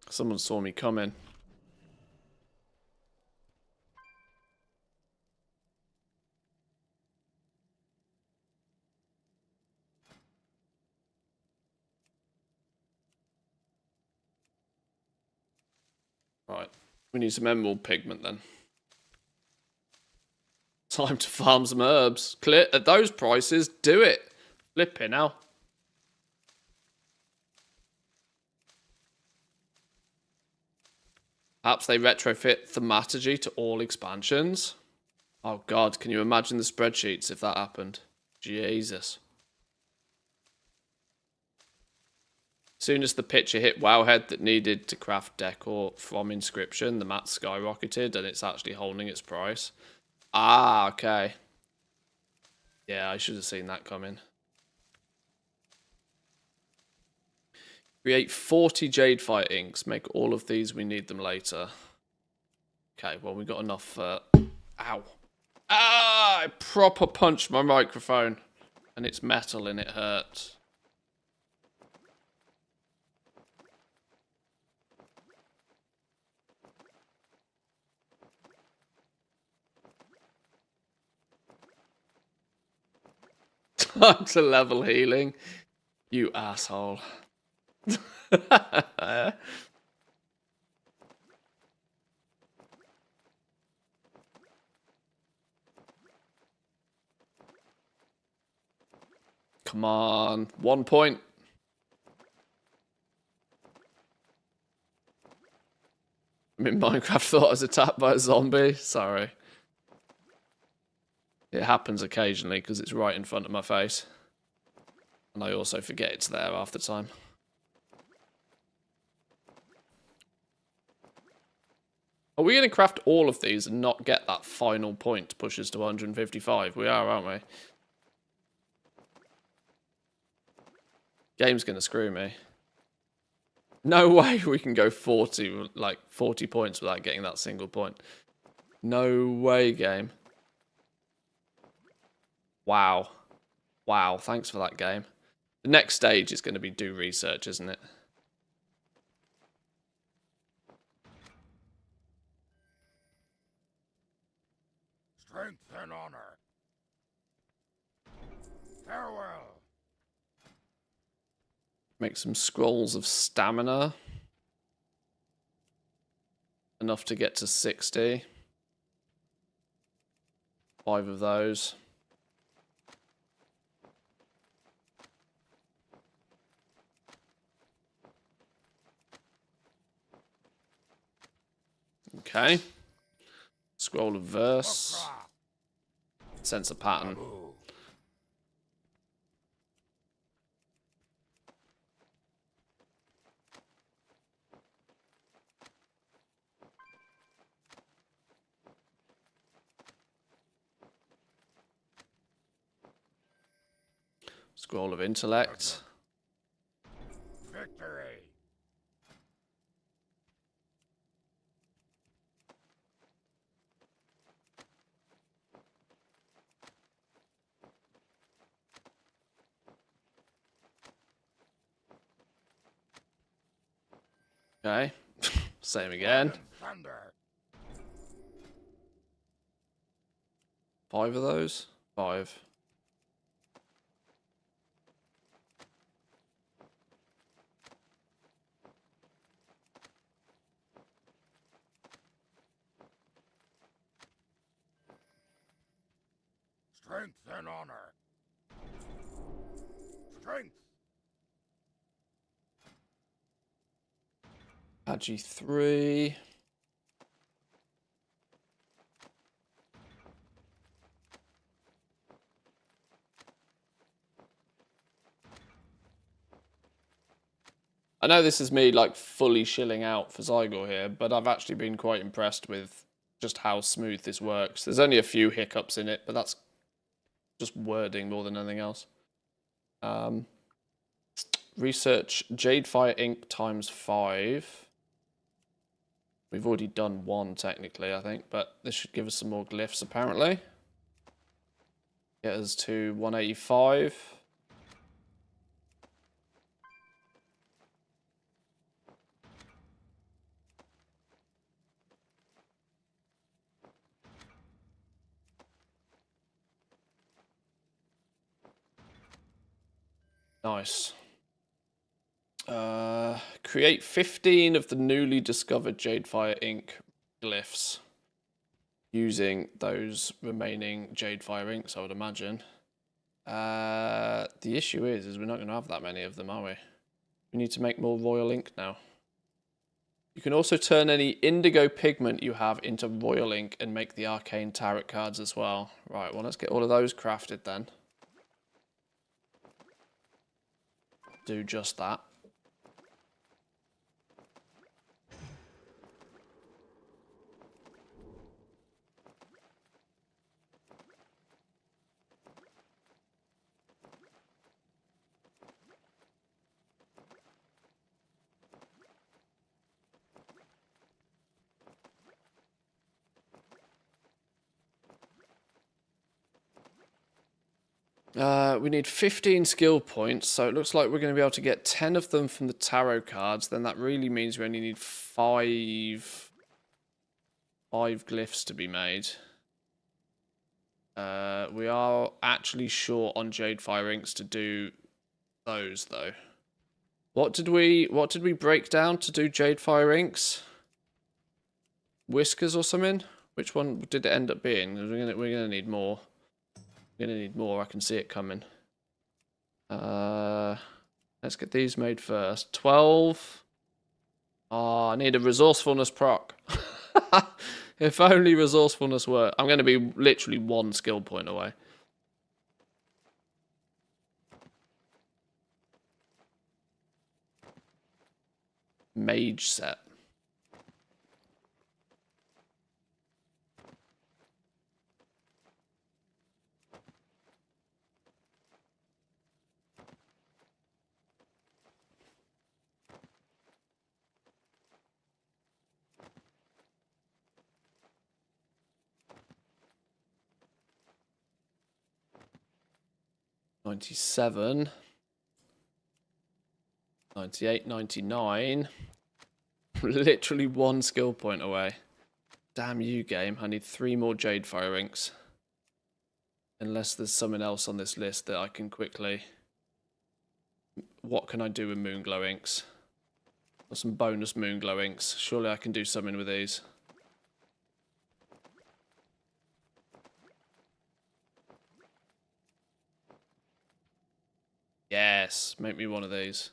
Someone saw me coming. Right. We need some emerald pigment then. Time to farm some herbs. Clear at those prices, do it. Flipping hell. Perhaps they retrofit thaumaturgy to all expansions. Oh god, can you imagine the spreadsheets if that happened? Jesus. Soon as the picture hit Wowhead that needed to craft decor from Inscription, the mat skyrocketed and it's actually holding its price. Ah, okay. Yeah, I should have seen that coming. Create 40 Jadefire inks. Make all of these. We need them later. Okay, well, we got enough. Ow. Ah! I proper punched my microphone. And it's metal and it hurts. Time to level healing. You asshole. Come on. 1 point. I mean, Minecraft thought I was attacked by a zombie. Sorry. It happens occasionally because it's right in front of my face. And I also forget it's there half the time. Are we going to craft all of these and not get that final point to push us to 155? We are, aren't we? Game's going to screw me. No way we can go 40 points without getting that single point. No way, game. Wow. Wow, thanks for that, game. The next stage is going to be do research, isn't it? Strength and honor. Farewell. Make some scrolls of stamina. Enough to get to 60. 5 of those. Okay. Scroll of verse. Sense a pattern. Scroll of intellect. Victory. Okay. Same again. Thunder. 5 of those? 5. Strength and honor. Strength. Agi 3. I know this is me like fully shilling out for Zygor here, but I've actually been quite impressed with just how smooth this works. There's only a few hiccups in it, but that's just wording more than anything else. Research Jadefire ink times 5. We've already done 1 technically, I think, but this should give us some more glyphs apparently. Get us to 185. Nice. Create 15 of the newly discovered Jadefire ink glyphs using those remaining Jadefire inks, I would imagine. The issue is we're not going to have that many of them, are we? We need to make more royal ink now. You can also turn any indigo pigment you have into royal ink and make the arcane tarot cards as well. Right, well, let's get all of those crafted then. Do just that. We need 15 skill points, so it looks like we're going to be able to get 10 of them from the tarot cards. Then that really means we only need five glyphs to be made. We are actually short on Jadefire inks to do those though. What did we break down to do Jadefire inks? Whiskers or something? Which one did it end up being? We're gonna need more. We're gonna need more. I can see it coming. Let's get these made first. 12. Oh, I need a resourcefulness proc. If only resourcefulness were. I'm going to be literally 1 skill point away. Mage set. $97, $98, $99. Literally 1 skill point away. Damn you, game. I need 3 more Jadefire inks. Unless there's something else on this list that I can quickly... What can I do with Moonglow inks? Or some bonus Moonglow inks. Surely I can do something with these. Yes, make me one of these.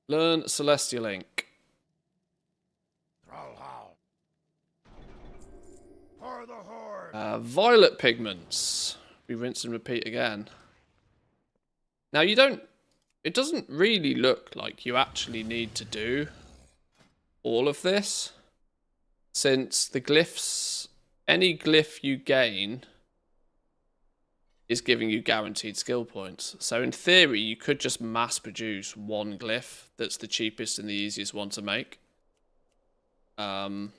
Learn Celestial Ink. For the horde. Violet pigments. We rinse and repeat again. Now you don't... It doesn't really look like you actually need to do all of this. Since the glyphs... Any glyph you gain is giving you guaranteed skill points. So in theory, you could just mass produce 1 glyph that's the cheapest and the easiest one to make. But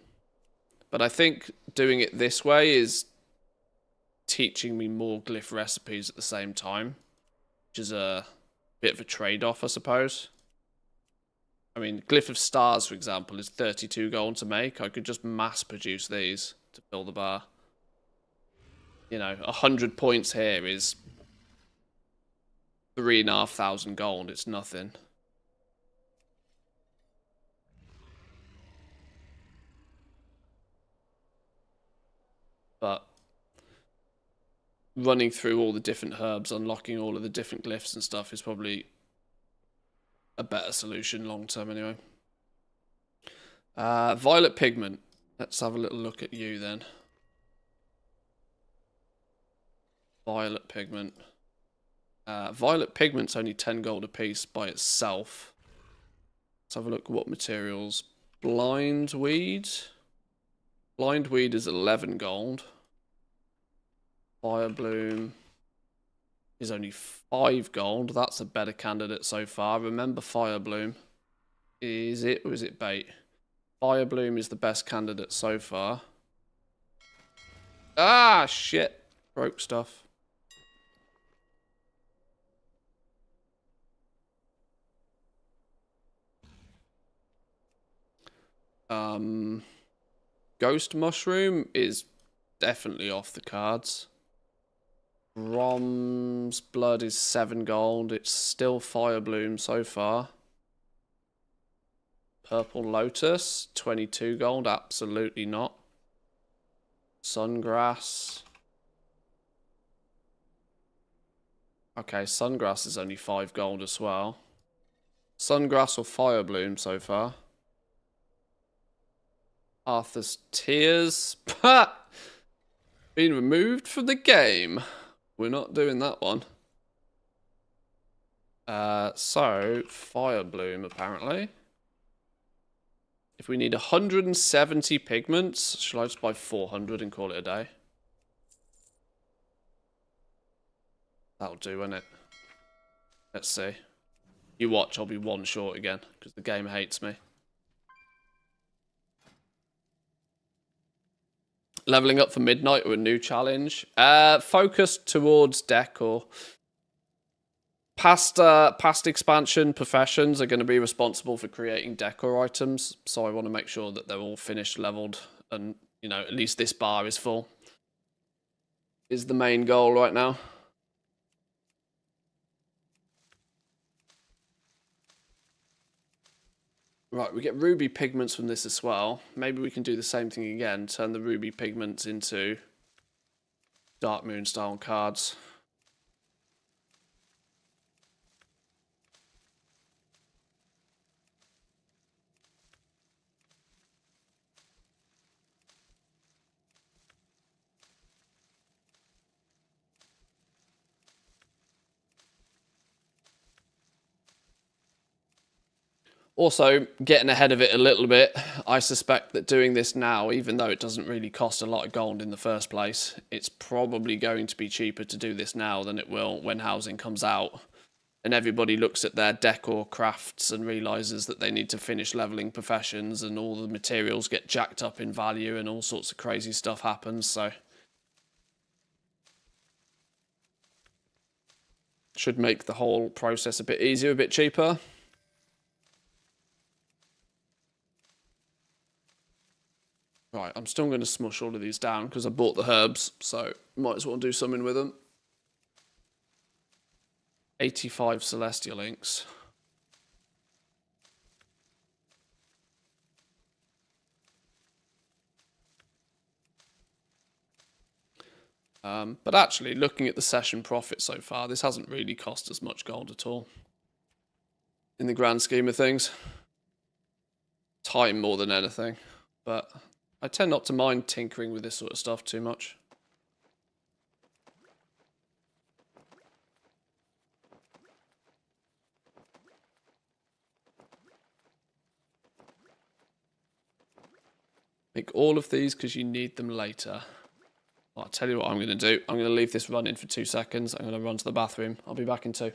I think doing it this way is teaching me more glyph recipes at the same time, which is a bit of a trade-off, I suppose. I mean, Glyph of Stars, for example, is 32 gold to make. I could just mass produce these to fill the bar. You know, 100 points here is 3,500 gold. It's nothing. But running through all the different herbs, unlocking all of the different glyphs and stuff is probably a better solution long term anyway. Violet pigment. Let's have a little look at you then. Violet pigment. Violet pigment's only 10 gold a piece by itself. Let's have a look at what materials. Blindweed. Blindweed is 11 gold. Firebloom is only 5 gold. That's a better candidate so far. Remember Firebloom. Is it or is it bait? Firebloom is the best candidate so far. Ah, shit. Broke stuff. Ghost Mushroom is definitely off the cards. Rom's Blood is 7 gold. It's still Fire Bloom so far. Purple Lotus, 22 gold. Absolutely not. Sungrass. Okay, Sungrass is only 5 gold as well. Sungrass or Fire Bloom so far. Arthur's Tears. Been removed from the game. We're not doing that one. So, Fire Bloom, apparently. If we need 170 pigments, shall I just buy 400 and call it a day? That'll do, won't it? Let's see. You watch, I'll be 1 short again, because the game hates me. Leveling up for Midnight or a new challenge. Focused towards decor. Past expansion professions are going to be responsible for creating decor items, so I want to make sure that they're all finished, leveled, and, you know, at least this bar is full. Is the main goal right now. Right, we get ruby pigments from this as well. Maybe we can do the same thing again, turn the ruby pigments into Dark Moon style cards. Also, getting ahead of it a little bit, I suspect that doing this now, even though it doesn't really cost a lot of gold in the first place, it's probably going to be cheaper to do this now than it will when housing comes out. And everybody looks at their decor crafts and realises that they need to finish levelling professions and all the materials get jacked up in value and all sorts of crazy stuff happens, so... should make the whole process a bit easier, a bit cheaper. Right, I'm still going to smush all of these down because I bought the herbs, so might as well do something with them. 85 Celestial Inks. But actually, looking at the session profit so far, this hasn't really cost us much gold at all. In the grand scheme of things. Time more than anything, but... I tend not to mind tinkering with this sort of stuff too much. Make all of these because you need them later. Well, I'll tell you what I'm going to do. I'm going to leave this running for 2 seconds. I'm going to run to the bathroom. I'll be back in 2.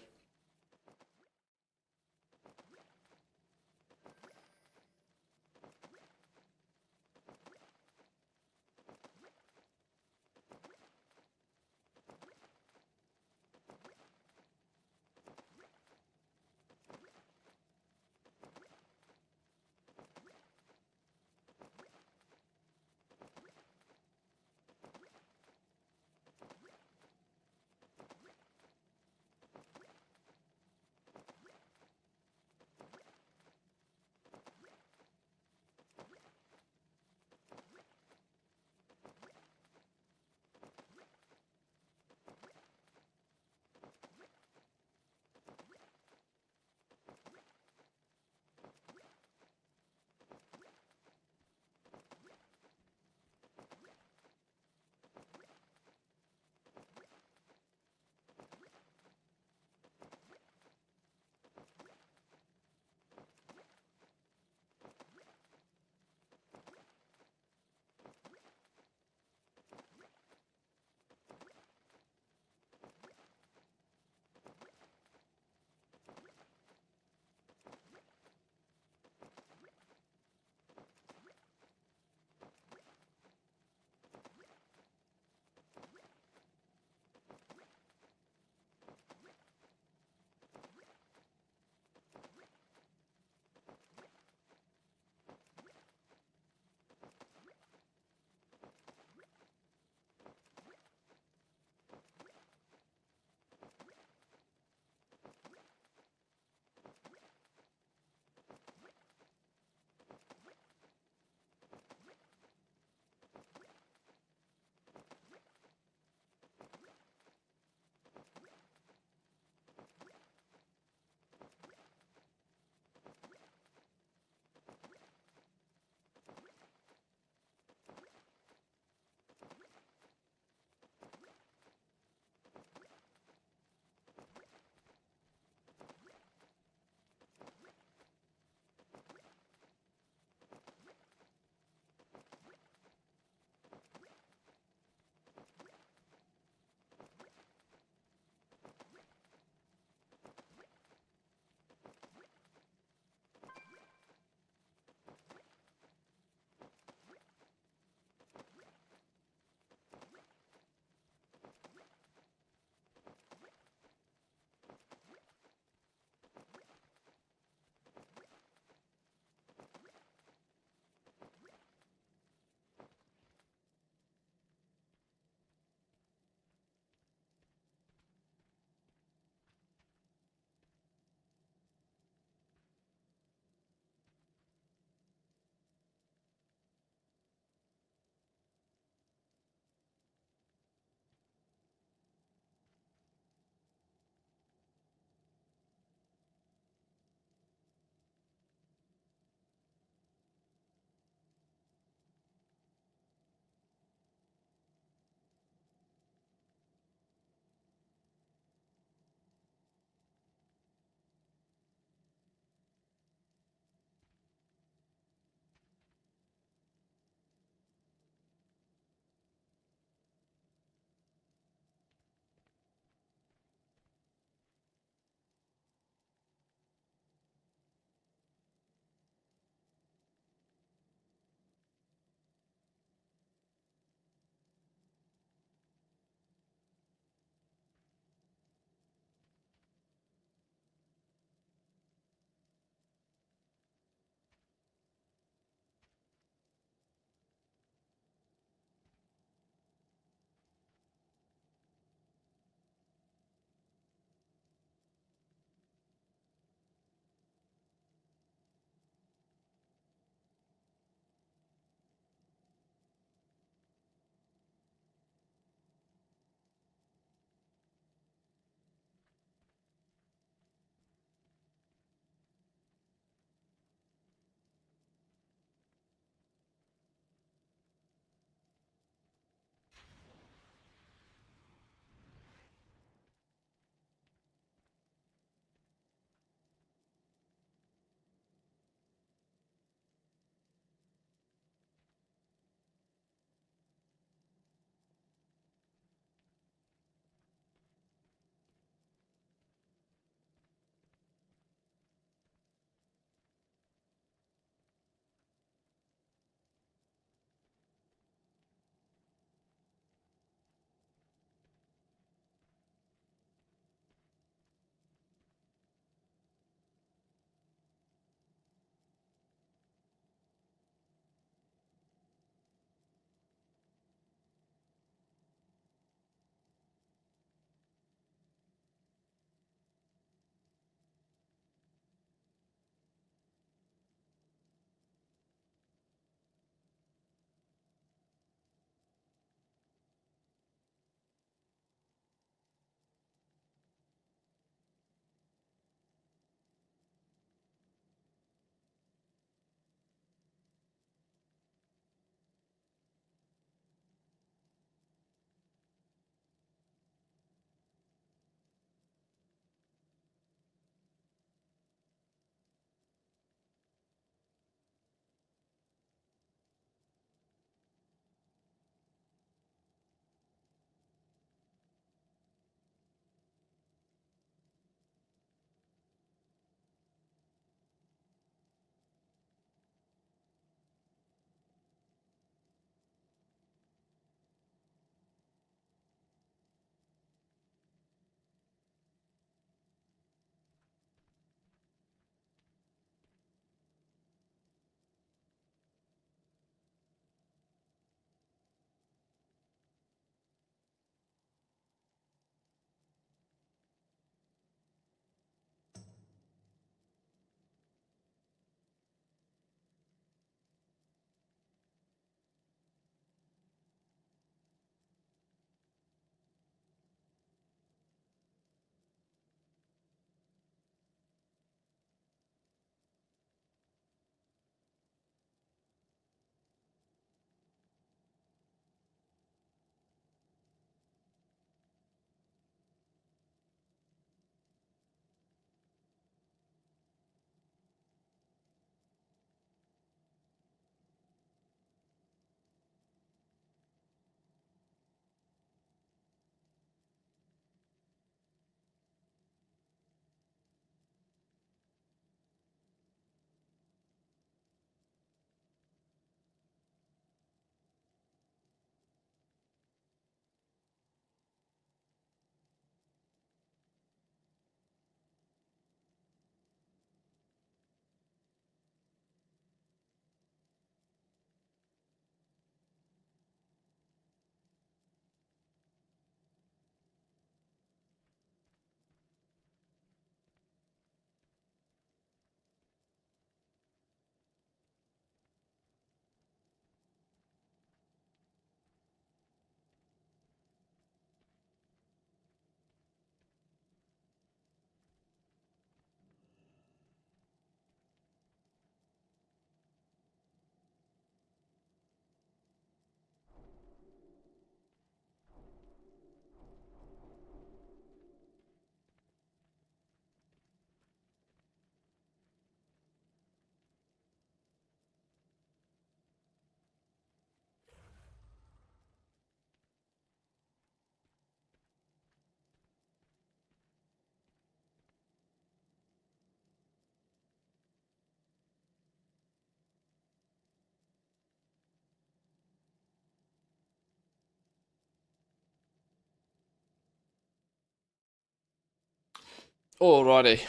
Alrighty.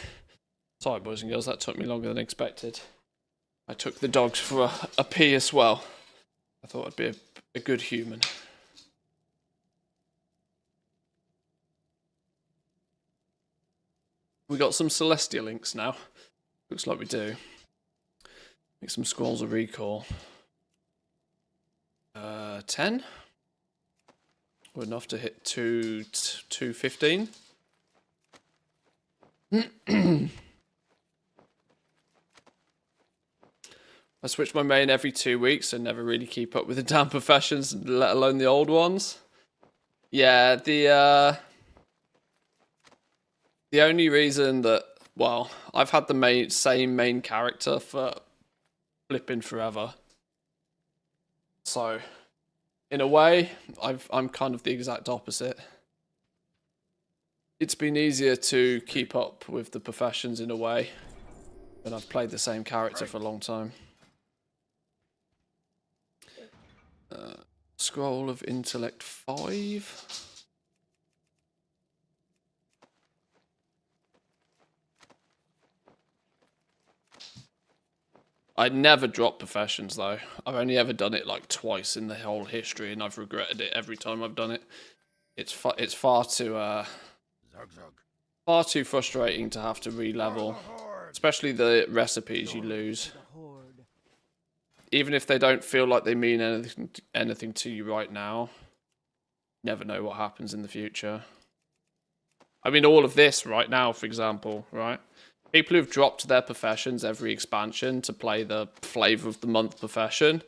Sorry, boys and girls, that took me longer than expected. I took the dogs for a pee as well. I thought I'd be a good human. We got some Celestial links now. Looks like we do. Make some scrolls of recall. 10? Or enough to hit 215. I switch my main every 2 weeks and never really keep up with the damn professions, let alone the old ones. Yeah, the only reason that, well, I've had the same main character for flipping forever. So, in a way, I'm kind of the exact opposite. It's been easier to keep up with the professions in a way when I've played the same character for a long time. Scroll of Intellect 5. I'd never drop professions though. I've only ever done it like twice in the whole history, and I've regretted it every time I've done it. It's far too frustrating to have to re-level, especially the recipes you lose. Even if they don't feel like they mean anything to you right now, never know what happens in the future. I mean, all of this right now, for example, right? People who've dropped their professions every expansion to play the flavor of the month profession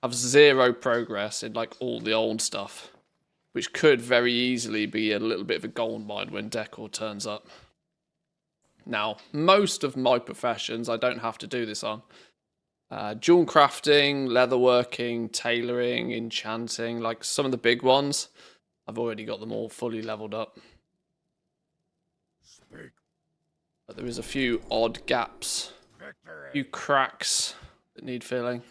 have zero progress in like all the old stuff, which could very easily be a little bit of a gold mine when Decor turns up. Now, most of my professions I don't have to do this on. Jewel crafting, leatherworking, tailoring, enchanting, like some of the big ones, I've already got them all fully leveled up. But there is a few odd gaps, a few cracks that need filling.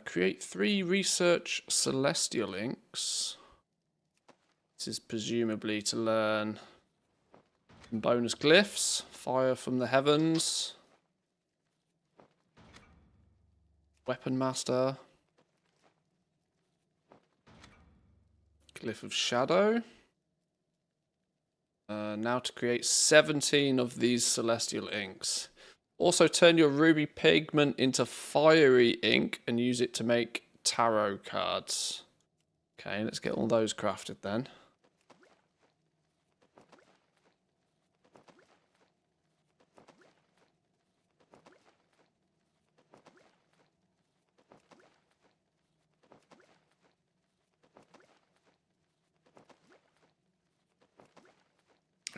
Create 3 research celestial links. This is presumably to learn bonus glyphs, fire from the heavens, weapon master, glyph of shadow. Now to create 17 of these celestial inks. Also turn your ruby pigment into fiery ink and use it to make tarot cards. Okay, let's get all those crafted then.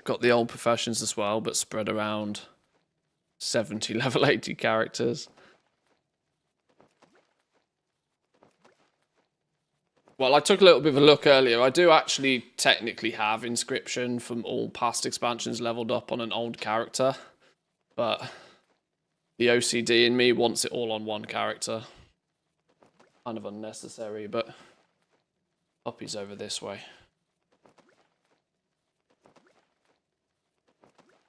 Got the old professions as well, but spread around 70 level 80 characters. Well, I took a little bit of a look earlier. I do actually technically have inscription from all past expansions leveled up on an old character, but the OCD in me wants it all on one character. Kind of unnecessary, but puppy's over this way.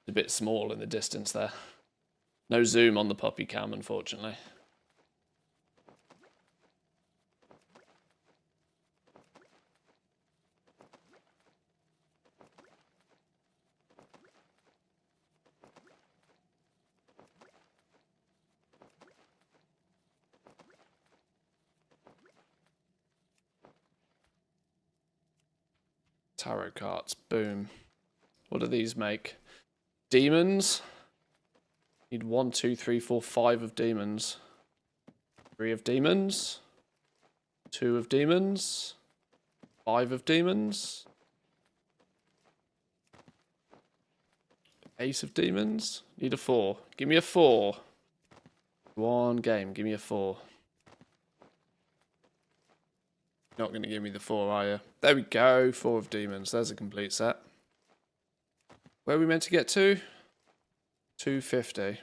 A bit small in the distance there. No zoom on the puppy cam, unfortunately. Tarot cards, boom. What do these make? Demons. Need 1, 2, 3, 4, 5 of demons. 3 of demons. 2 of demons. 5 of demons. Ace of demons. Need a 4. Give me a 4. One game. Give me a 4. Not going to give me the 4, are you? There we go. 4 of demons. There's a complete set. Where are we meant to get to? 250.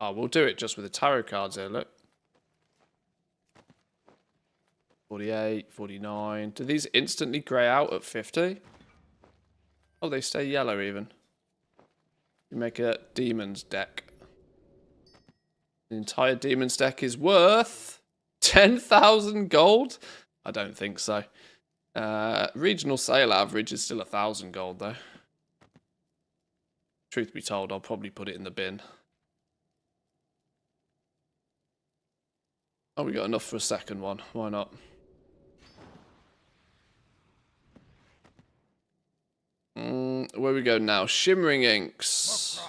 Oh, we'll do it just with the tarot cards here, look. 48, 49. Do these instantly grey out at 50? Oh, they stay yellow even. You make a demons deck. The entire demons deck is worth 10,000 gold? I don't think so. Regional sale average is still 1,000 gold though. Truth be told, I'll probably put it in the bin. Oh, we got enough for a second one. Why not? Where we go now? Shimmering inks.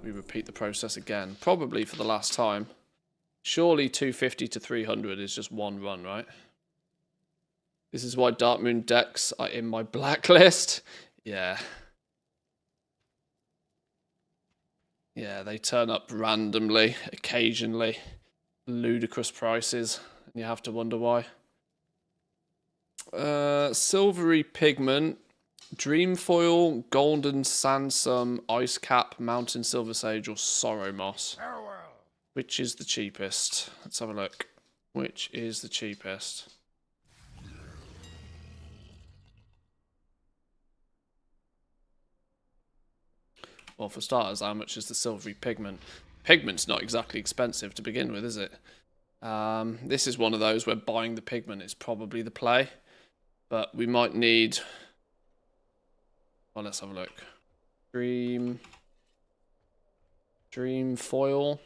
We repeat the process again. Probably for the last time. Surely 250 to 300 is just one run, right? This is why Dark Moon decks are in my blacklist. Yeah. Yeah, they turn up randomly, occasionally. Ludicrous prices. And you have to wonder why. Silvery Pigment, Dreamfoil, Golden Sansum, Ice Cap, Mountain Silver Sage, or Sorrow Moss. Which is the cheapest? Let's have a look. Which is the cheapest? Well, for starters, how much is the Silvery Pigment? Pigment's not exactly expensive to begin with, is it? This is one of those where buying the pigment is probably the play. But we might need... Well, let's have a look. Dream Foil.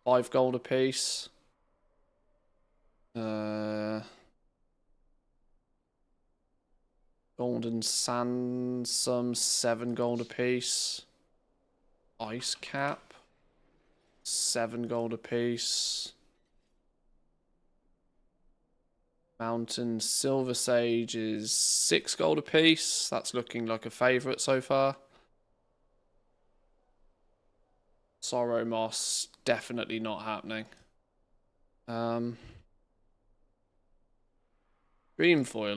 5 gold a piece. Golden Sansum, 7 gold a piece. Ice Cap, 7 gold a piece. Mountain Silver Sage is 6 gold a piece. That's looking like a favourite so far. Sorrow Moss, definitely not happening. Dreamfoil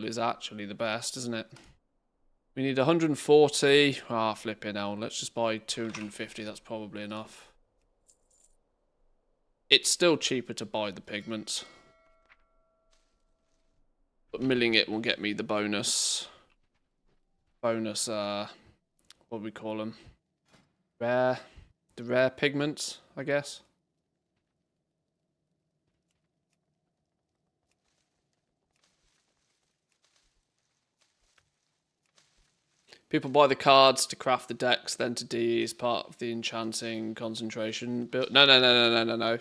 is actually the best, isn't it? We need 140. Ah, flipping hell. Let's just buy 250. That's probably enough. It's still cheaper to buy the pigments. But milling it will get me the bonus. What do we call them? The rare pigments, I guess. People buy the cards to craft the decks, then to DE as part of the enchanting concentration build. No.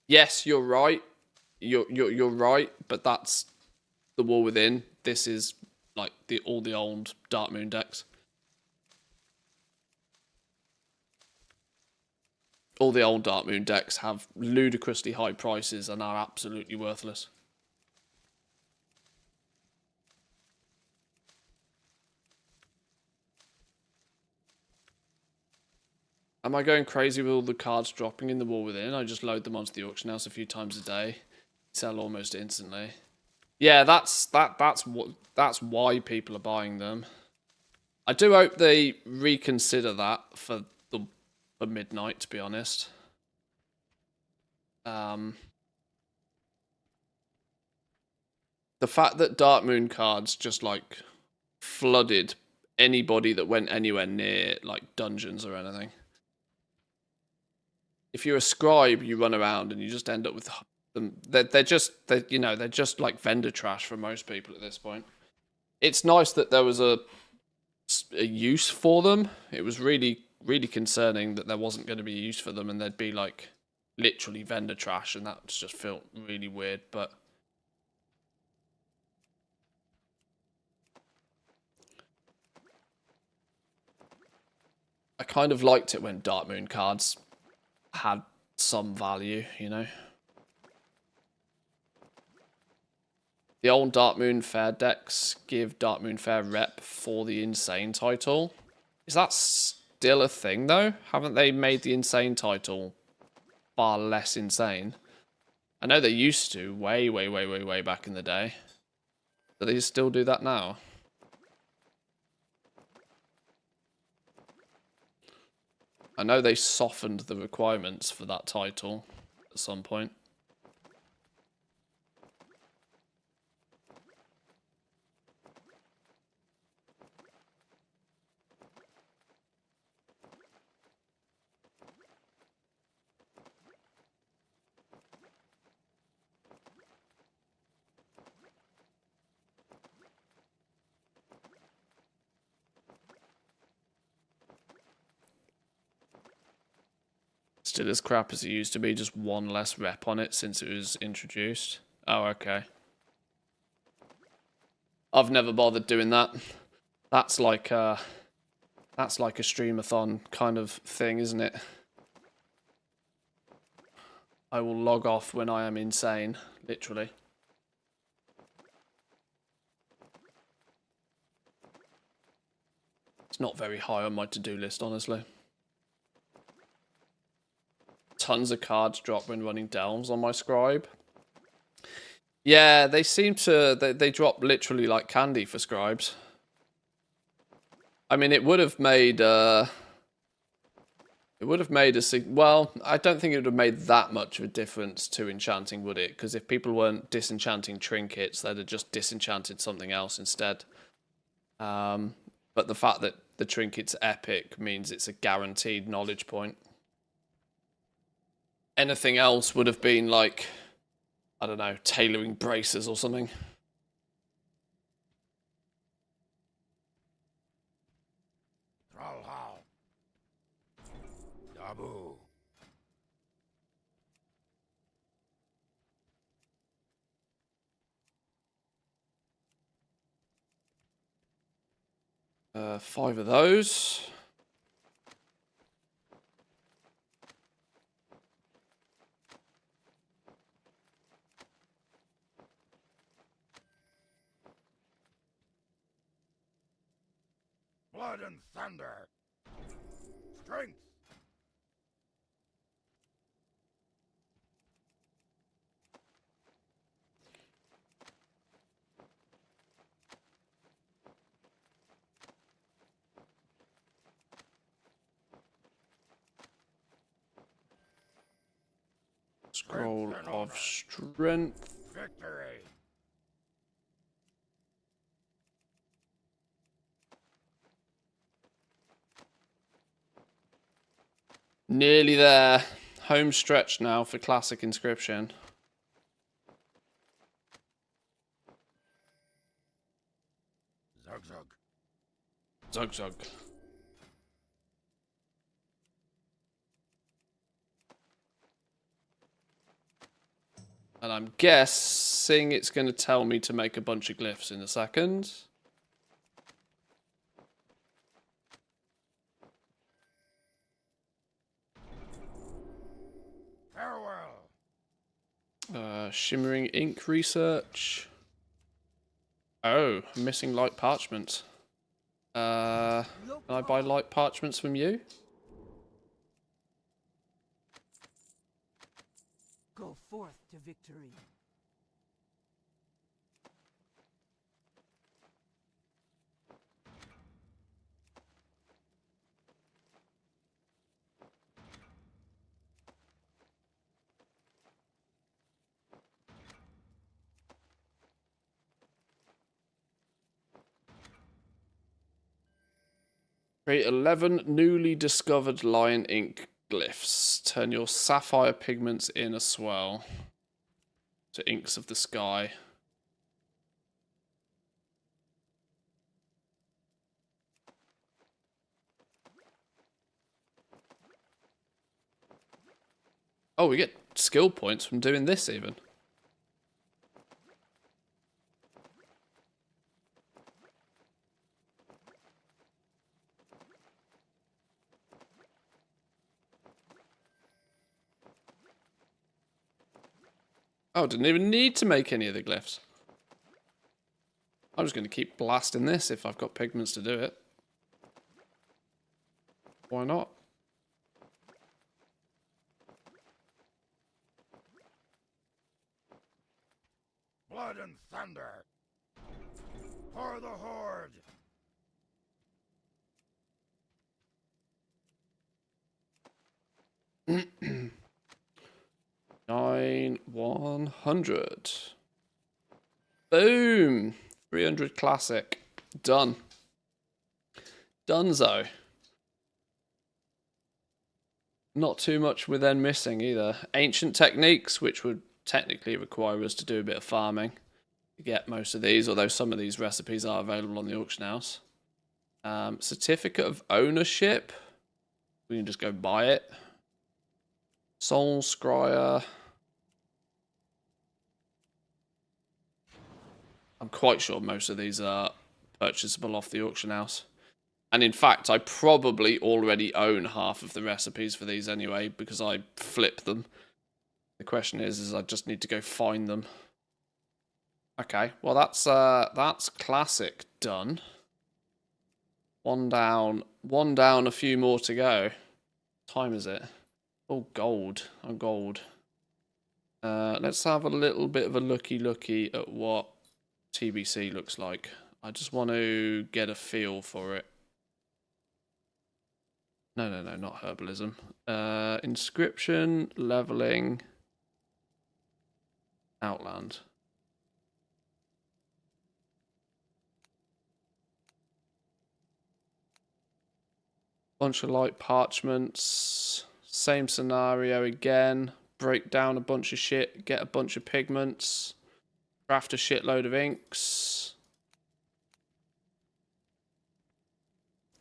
Yes, you're right. You're right, but that's the War Within. This is like all the old Dark Moon decks. All the old Dark Moon decks have ludicrously high prices and are absolutely worthless. Am I going crazy with all the cards dropping in the War Within? I just load them onto the auction house a few times a day. Sell almost instantly. Yeah, that's why people are buying them. I do hope they reconsider that for midnight, to be honest. The fact that Dark Moon cards just like flooded anybody that went anywhere near like dungeons or anything. If you're a scribe, you run around and you just end up with them. They're just like vendor trash for most people at this point. It's nice that there was a use for them. It was really concerning that there wasn't going to be a use for them and they'd be like literally vendor trash, and that just felt really weird. But I kind of liked it when Dark Moon cards had some value, you know. The old Dark Moon Fair decks give Dark Moon Fair rep for the Insane title. Is that still a thing, though? Haven't they made the Insane title far less insane? I know they used to, way back in the day. Do they still do that now? I know they softened the requirements for that title at some point. Still as crap as it used to be, just one less rep on it since it was introduced. Oh, okay. I've never bothered doing that. That's like a streamathon kind of thing, isn't it? I will log off when I am insane, literally. It's not very high on my to-do list, honestly. Tons of cards drop when running delves on my scribe. Yeah, they seem to... They drop literally like candy for scribes. I mean, it would have made... It would have made a... Well, I don't think it would have made that much of a difference to enchanting, would it? Because if people weren't disenchanting trinkets, they'd have just disenchanted something else instead. But the fact that the trinket's epic means it's a guaranteed knowledge point. Anything else would have been like, I don't know, tailoring braces or something. Trollhal. Dabu. Five of those. Blood and thunder. Strength. Scroll of strength. Victory. Nearly there. Home stretch now for classic inscription. Zug zug. Zug zug. And I'm guessing it's going to tell me to make a bunch of glyphs in a second. Farewell. Shimmering ink research. Oh, I'm missing light parchment. Can I buy light parchments from you? Go forth to victory. Create 11 newly discovered lion ink glyphs. Turn your sapphire pigments in a swell to inks of the sky. Oh, we get skill points from doing this even. Oh, didn't even need to make any of the glyphs. I'm just going to keep blasting this if I've got pigments to do it. Why not? Blood and thunder. For the horde. 100. Boom. 300 classic. Done. Donezo. Not too much we're then missing either. Ancient techniques, which would technically require us to do a bit of farming to get most of these, although some of these recipes are available on the auction house. Certificate of ownership. We can just go buy it. Soul Scryer. I'm quite sure most of these are purchasable off the auction house. And in fact, I probably already own half of the recipes for these anyway, because I flip them. The question is I just need to go find them. Okay, well that's classic done. One down, a few more to go. What time is it? Oh, gold. I'm gold. Let's have a little bit of a looky at what TBC looks like. I just want to get a feel for it. No, not herbalism. Inscription, leveling, Outland. Bunch of light parchments. Same scenario again. Break down a bunch of shit. Get a bunch of pigments. Craft a shitload of inks.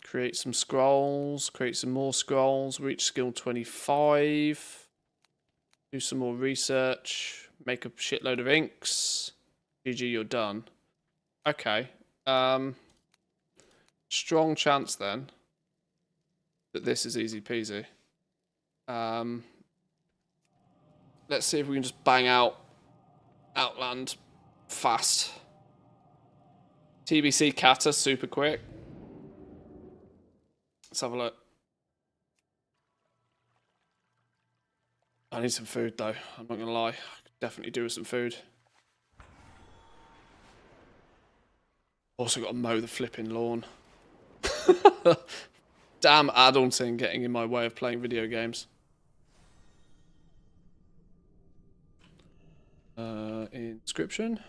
Create some scrolls. Create some more scrolls. Reach skill 25. Do some more research. Make a shitload of inks. GG, you're done. Okay. Strong chance then that this is easy peasy. Let's see if we can just bang out Outland fast. TBC Kata super quick. Let's have a look. I need some food though, I'm not gonna lie. I could definitely do with some food. Also got to mow the flipping lawn. Damn adulting getting in my way of playing video games. Inscription.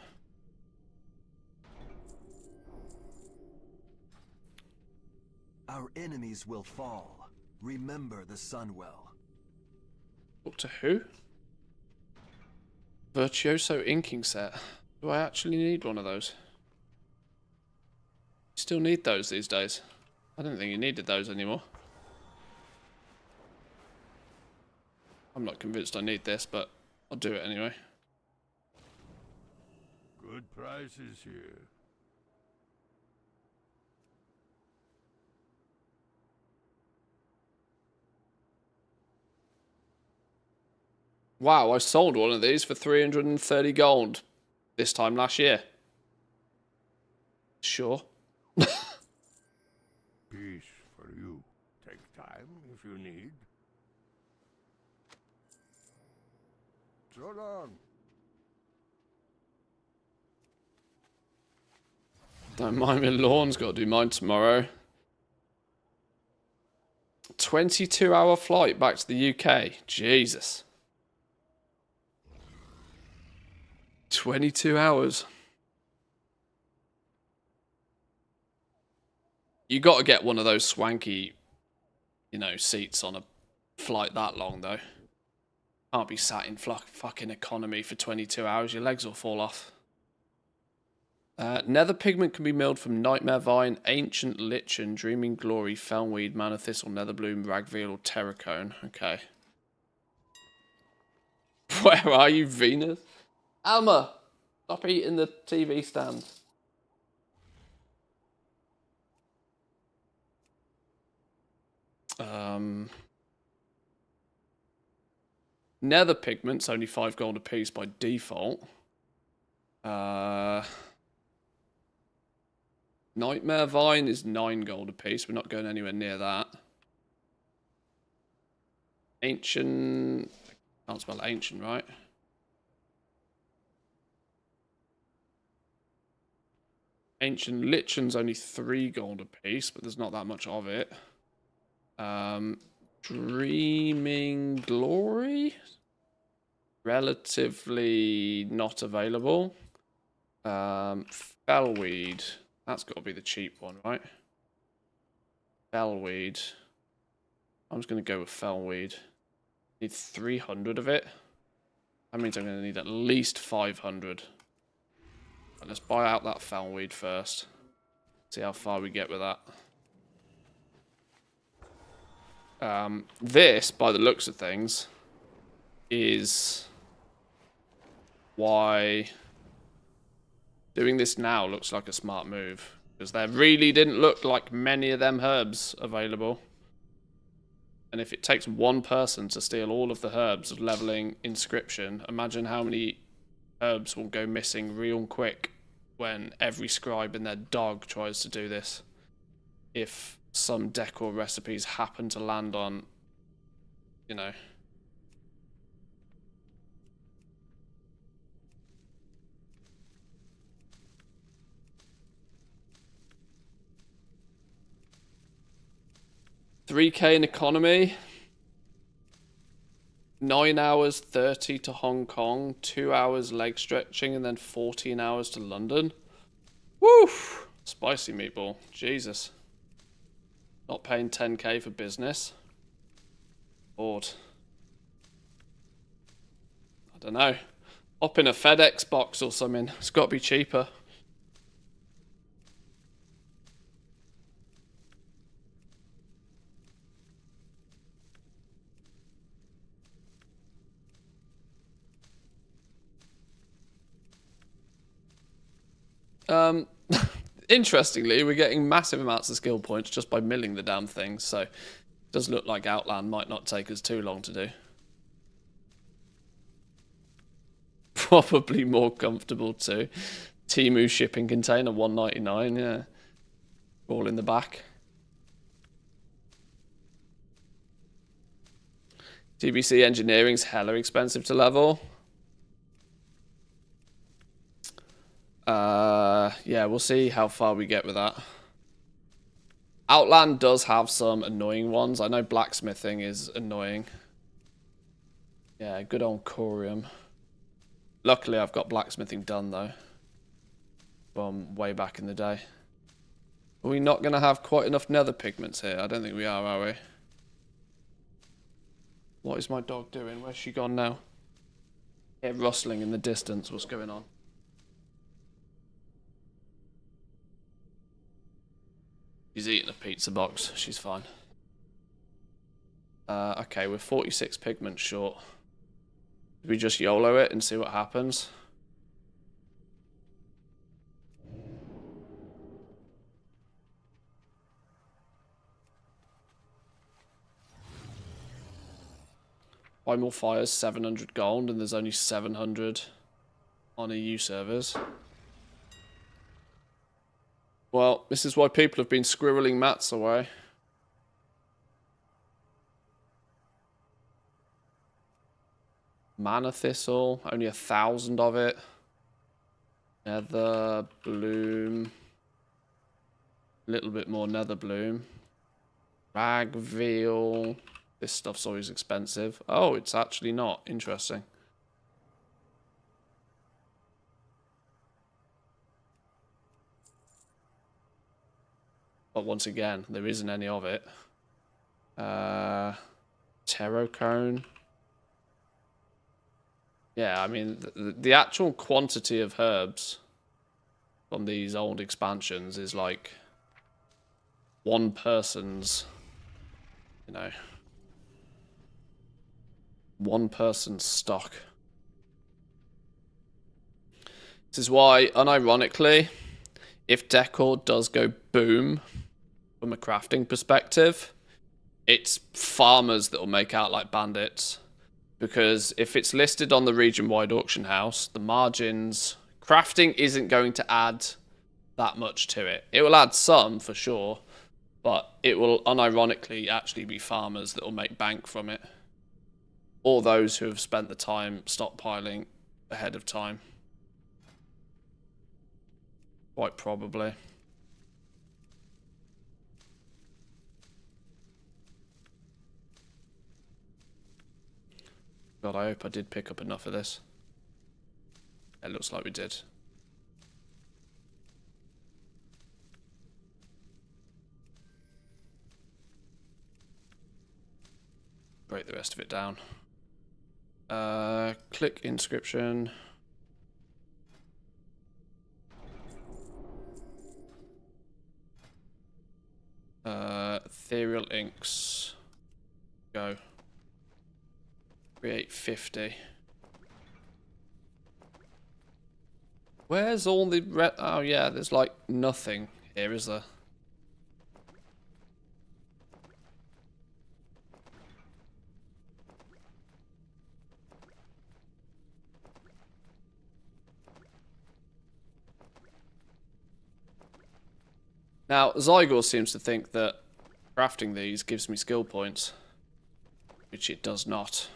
Our enemies will fall. Remember the Sunwell. Talk to who? Virtuoso inking set. Do I actually need one of those? You still need those these days. I didn't think you needed those anymore. I'm not convinced I need this, but I'll do it anyway. Good prices here. Wow, I sold one of these for 330 gold this time last year. Sure. Peace for you. Take time if you need. So long. Don't mind me, lawn's got to do mine tomorrow. 22-hour flight back to the UK. Jesus. 22 hours. You got to get one of those swanky, you know, seats on a flight that long, though. Can't be sat in fucking economy for 22 hours. Your legs will fall off. Nether pigment can be milled from Nightmare Vine, Ancient Lichen, Dreaming Glory, Felnweed, Mana Thistle, Netherbloom, Ragveil, or Terracone. Okay. Where are you, Venus? Alma! Stop eating the TV stand. Nether pigment's only 5 gold a piece by default. Nightmare Vine is 9 gold a piece. We're not going anywhere near that. Ancient... Can't spell ancient, right? Ancient Lichen's only 3 gold a piece, but there's not that much of it. Streaming Glory? Relatively not available. Fellweed. That's got to be the cheap one, right? Fellweed. I'm just going to go with Fellweed. Need 300 of it. That means I'm going to need at least 500. Right, let's buy out that Fellweed first. See how far we get with that. This, by the looks of things, is why doing this now looks like a smart move. Because there really didn't look like many of them herbs available. And if it takes one person to steal all of the herbs of leveling Inscription, imagine how many herbs will go missing real quick when every scribe and their dog tries to do this. If some decor recipes happen to land on, you know... $3K in economy, 9 hours 30 to Hong Kong, 2 hours leg stretching, and then 14 hours to London. Woo! Spicy meatball. Jesus. Not paying 10K for business. Bored. I don't know. Hop in a FedEx box or something. It's got to be cheaper. Interestingly, we're getting massive amounts of skill points just by milling the damn things, so it does look like Outland might not take us too long to do. Probably more comfortable too. Temu shipping container, $1.99, yeah. All in the back. TBC engineering's hella expensive to level. Yeah, we'll see how far we get with that. Outland does have some annoying ones. I know blacksmithing is annoying. Yeah, good old Corium. Luckily, I've got blacksmithing done, though. From way back in the day. Are we not going to have quite enough nether pigments here? I don't think we are we? What is my dog doing? Where's she gone now? Yeah, rustling in the distance. What's going on? She's eating a pizza box. She's fine. Okay, we're 46 pigments short. We just YOLO it and see what happens. Buy more fires, 700 gold, and there's only 700 on EU servers. Well, this is why people have been squirreling mats away. Mana Thistle, only 1,000 of it. Nether Bloom. A little bit more Nether Bloom. Rag Veal. This stuff's always expensive. Oh, it's actually not. Interesting. But once again, there isn't any of it. Terracone. Yeah, I mean, the actual quantity of herbs from these old expansions is like one person's, you know, one person's stock. This is why, unironically, if decor does go boom from a crafting perspective, it's farmers that will make out like bandits. Because if it's listed on the region-wide auction house, the margins... Crafting isn't going to add that much to it. It will add some, for sure. But it will, unironically, actually be farmers that will make bank from it. Or those who have spent the time stockpiling ahead of time. Quite probably. God, I hope I did pick up enough of this. It looks like we did. Break the rest of it down. Click inscription. Ethereal inks. Go. Create 50. Where's all the oh yeah, there's like nothing here, is there? Now, Zygor seems to think that crafting these gives me skill points, which it does not.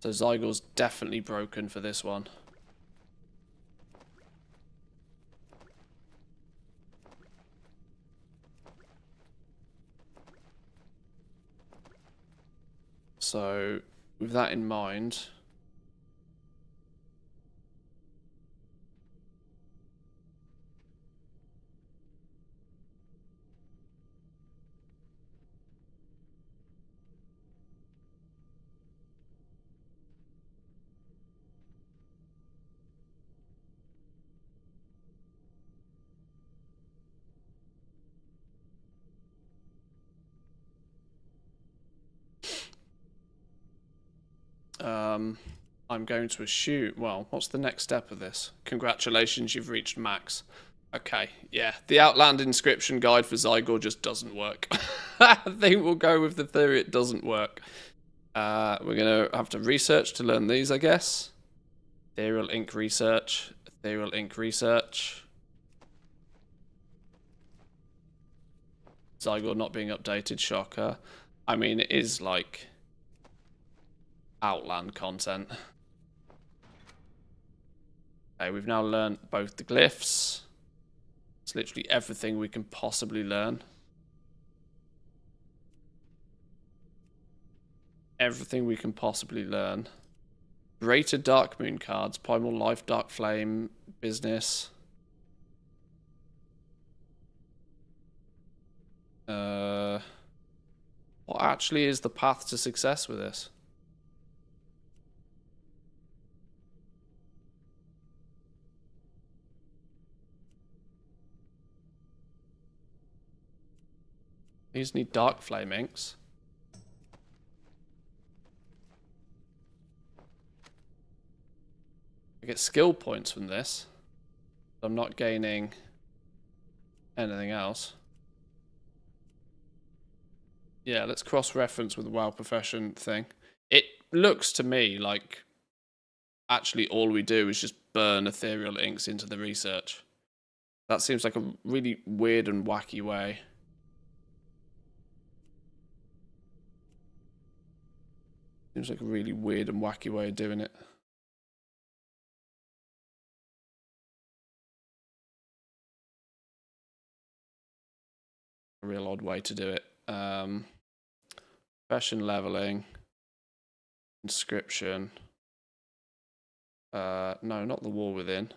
So Zygor's definitely broken for this one. So, with that in mind, I'm going to assume, well, what's the next step of this? Congratulations, you've reached max. Okay, yeah, the Outland inscription guide for Zygor just doesn't work. I think we'll go with the theory it doesn't work. We're going to have to research to learn these, I guess. Ethereal ink research. Ethereal ink research. Zygor not being updated, shocker. I mean, it is like Outland content. Okay, we've now learned both the glyphs. It's literally everything we can possibly learn. Everything we can possibly learn. Greater Dark Moon cards, Primal Life, Dark Flame, Business. What actually is the path to success with this? These need Dark Flame inks. I get skill points from this. I'm not gaining anything else. Yeah, let's cross-reference with the WoW Profession thing. It looks to me like actually all we do is just burn ethereal inks into the research. That seems like a really weird and wacky way. Seems like a really weird and wacky way of doing it. A real odd way to do it. Profession leveling. Inscription. No, not the War Within.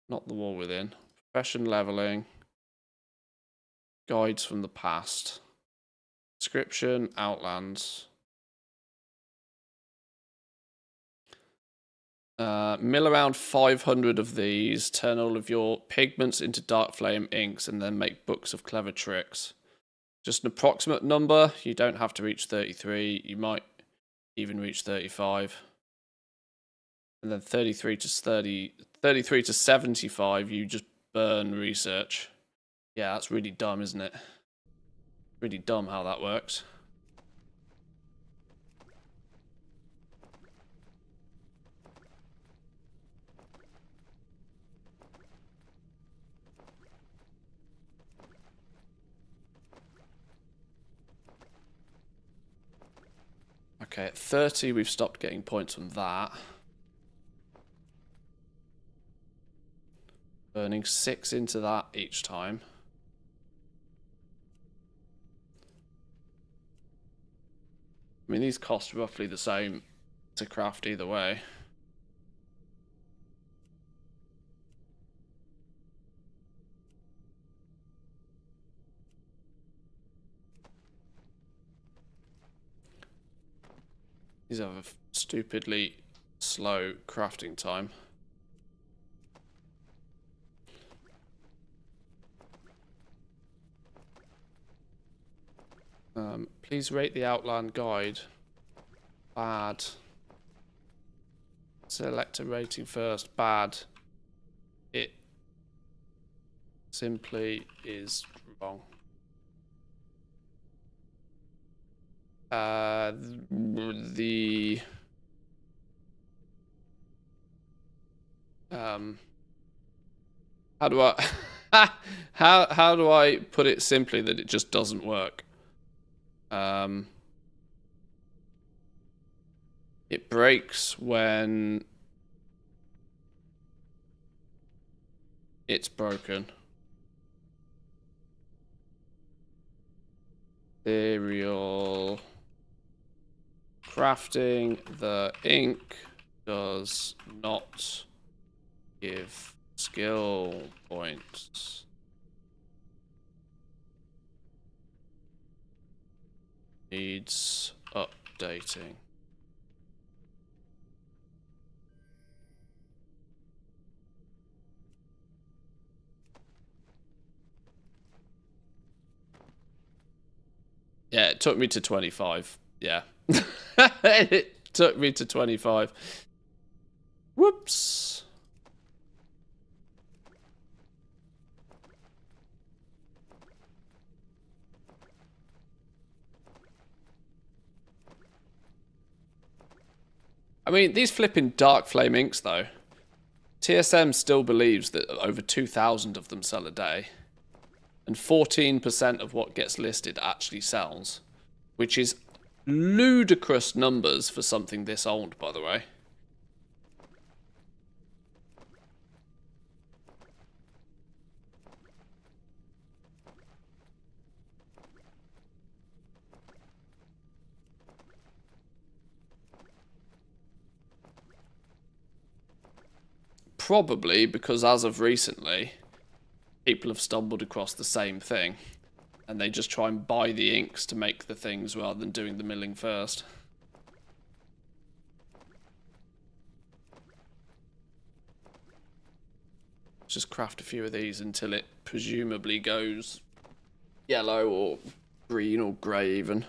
Not the War Within. Profession leveling. Guides from the past. Inscription, Outlands. Mill around 500 of these, turn all of your pigments into dark flame inks, and then make books of clever tricks. Just an approximate number. You don't have to reach 33. You might even reach 35. And then 33 to 75, you just burn research. Yeah, that's really dumb, isn't it? Really dumb how that works. Okay, at 30, we've stopped getting points from that. Burning 6 into that each time. I mean, these cost roughly the same to craft either way. These have a stupidly slow crafting time. Please rate the outline guide. Bad. Select a rating first. Bad. It simply is wrong. The how do I how do I put it simply that it just doesn't work? It breaks when it's broken. Ethereal crafting. The ink does not give skill points. Needs updating. Yeah, it took me to 25. Yeah. It took me to 25. Whoops. I mean, these flipping dark flame inks, though. TSM still believes that over 2,000 of them sell a day. And 14% of what gets listed actually sells. Which is ludicrous numbers for something this old, by the way. Probably because as of recently, people have stumbled across the same thing. And they just try and buy the inks to make the things rather than doing the milling first. Just craft a few of these until it presumably goes yellow or green or grey even.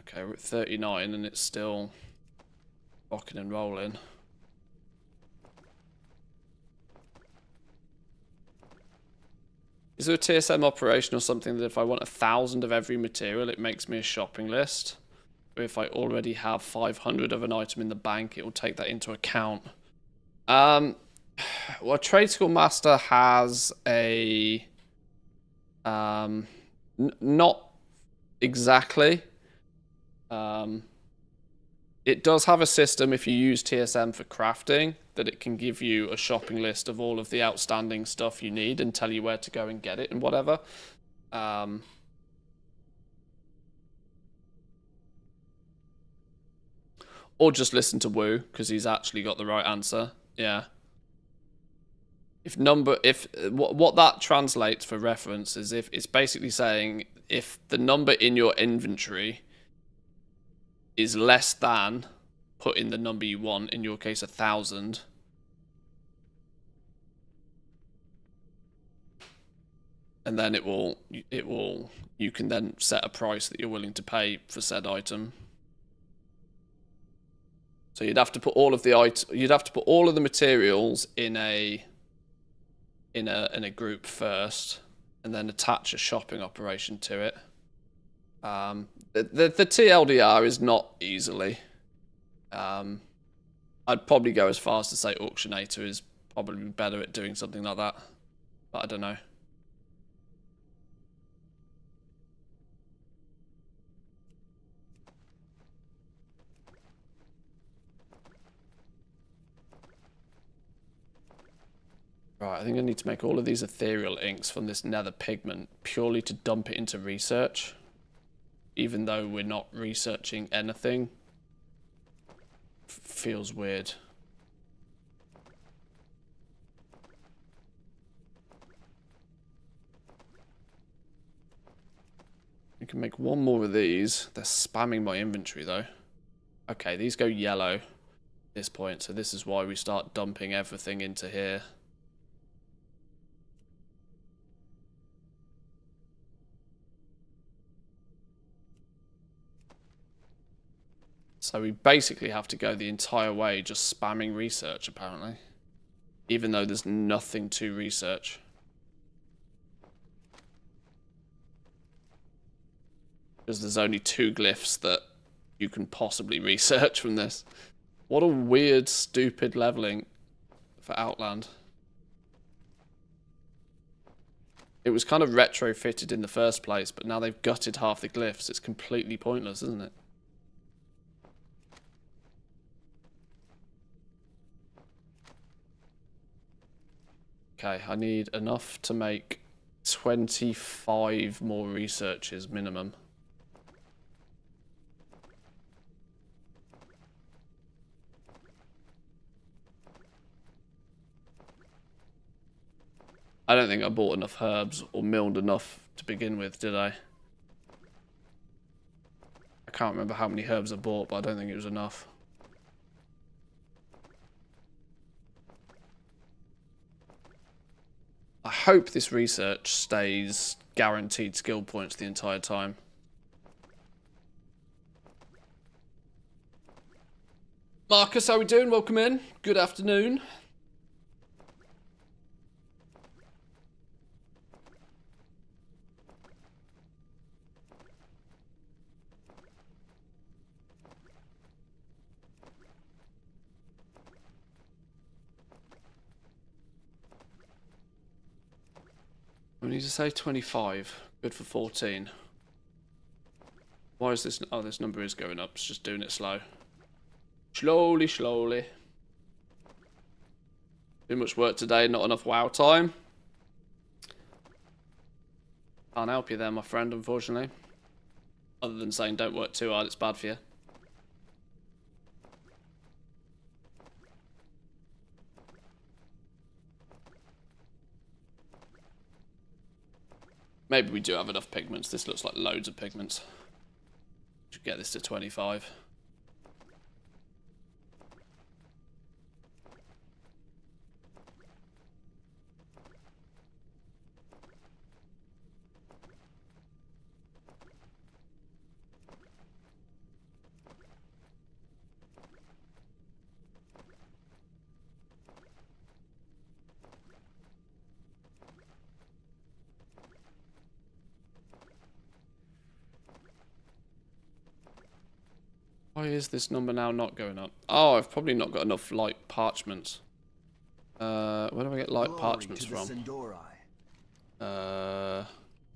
Okay, we're at 39 and it's still rocking and rolling. Is there a TSM operation or something that if I want 1,000 of every material, it makes me a shopping list? Or if I already have 500 of an item in the bank, it will take that into account? Well, Trade School Master has a... not exactly. It does have a system if you use TSM for crafting that it can give you a shopping list of all of the outstanding stuff you need and tell you where to go and get it and whatever. Or just listen to Woo because he's actually got the right answer. Yeah. What that translates for reference is if it's basically saying if the number in your inventory is less than, put in the number you want, in your case 1,000. And then you can then set a price that you're willing to pay for said item. So you'd have to put all of the materials in a group first, and then attach a shopping operation to it. The TLDR is not easily. I'd probably go as far as to say Auctionator is probably better at doing something like that, but I don't know. Right, I think I need to make all of these ethereal inks from this nether pigment purely to dump it into research. Even though we're not researching anything. Feels weird. We can make one more of these. They're spamming my inventory though. Okay, these go yellow at this point, so this is why we start dumping everything into here. So we basically have to go the entire way just spamming research, apparently. Even though there's nothing to research. Because there's only 2 glyphs that you can possibly research from this. What a weird, stupid leveling for Outland. It was kind of retrofitted in the first place, but now they've gutted half the glyphs. It's completely pointless, isn't it? Okay, I need enough to make 25 more researches minimum. I don't think I bought enough herbs or milled enough to begin with, did I? I can't remember how many herbs I bought, but I don't think it was enough. I hope this research stays guaranteed skill points the entire time. Marcus, how we doing? Welcome in. Good afternoon. We need to say 25. Good for 14. Why is this? Oh, this number is going up. It's just doing it slow. Slowly, slowly. Too much work today, not enough WoW time. Can't help you there, my friend, unfortunately. Other than saying don't work too hard, it's bad for you. Maybe we do have enough pigments. This looks like loads of pigments. Should get this to 25. Why is this number now not going up? Oh, I've probably not got enough light parchments. Where do I get light parchments from?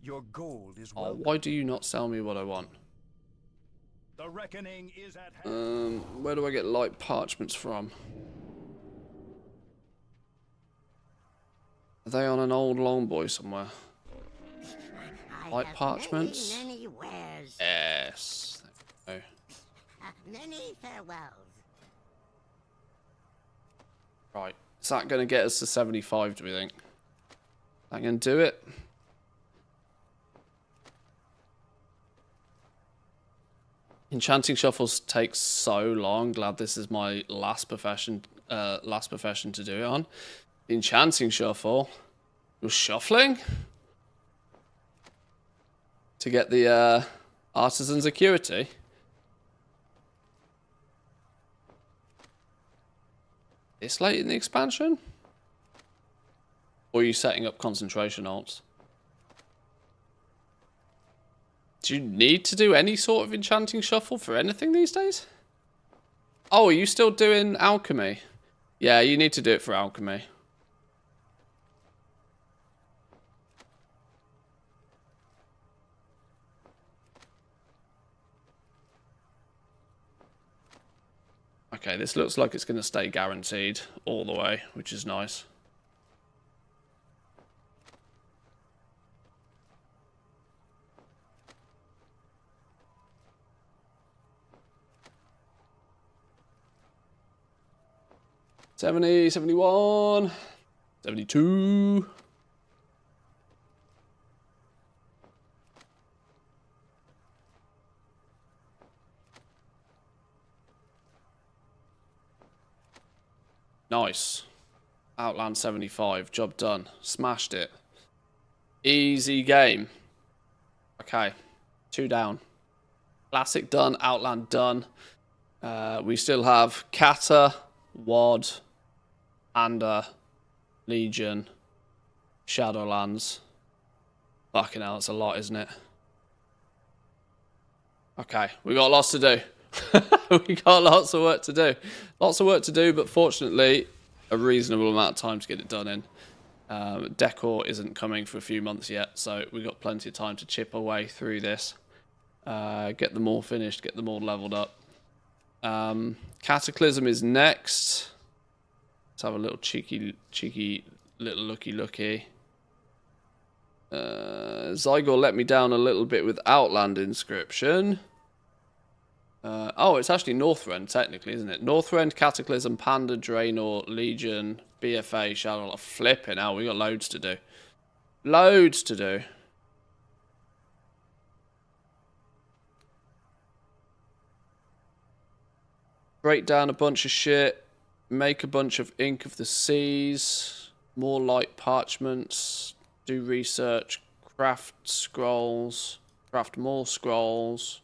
Your gold is Oh, why do you not sell me what I want? The reckoning is at hand. Where do I get light parchments from? Are they on an old longboy somewhere? Light parchments? Many wares. Yes. There we go. Many farewells. Right. Is that going to get us to 75, do we think? Is that going to do it? Enchanting shuffles take so long. Glad this is my last profession to do it on. The enchanting shuffle was shuffling to get the artisan's acuity. This late in the expansion? Or are you setting up concentration alts? Do you need to do any sort of enchanting shuffle for anything these days? Oh, are you still doing alchemy? Yeah, you need to do it for alchemy. Okay, this looks like it's going to stay guaranteed all the way, which is nice. 70, 71, 72. Nice. Outland 75. Job done. Smashed it. Easy game. Okay. 2 down. Classic done. Outland done. We still have Kata, Wad, Anda, Legion, Shadowlands. Fucking hell, that's a lot, isn't it? Okay, we got lots to do. We got lots of work to do. Lots of work to do, but fortunately, a reasonable amount of time to get it done in. Decor isn't coming for a few months yet, so we've got plenty of time to chip away through this. Get them all finished, get them all leveled up. Cataclysm is next. Let's have a little cheeky little looky. Zygor let me down a little bit with Outland Inscription. Oh, it's actually Northrend, technically, isn't it? Northrend, Cataclysm, Panda, Draenor, Legion, BFA, Shadow. Flipping hell, we got loads to do. Loads to do. Break down a bunch of shit. Make a bunch of Ink of the Seas. More light parchments. Do research. Craft scrolls. Craft more scrolls.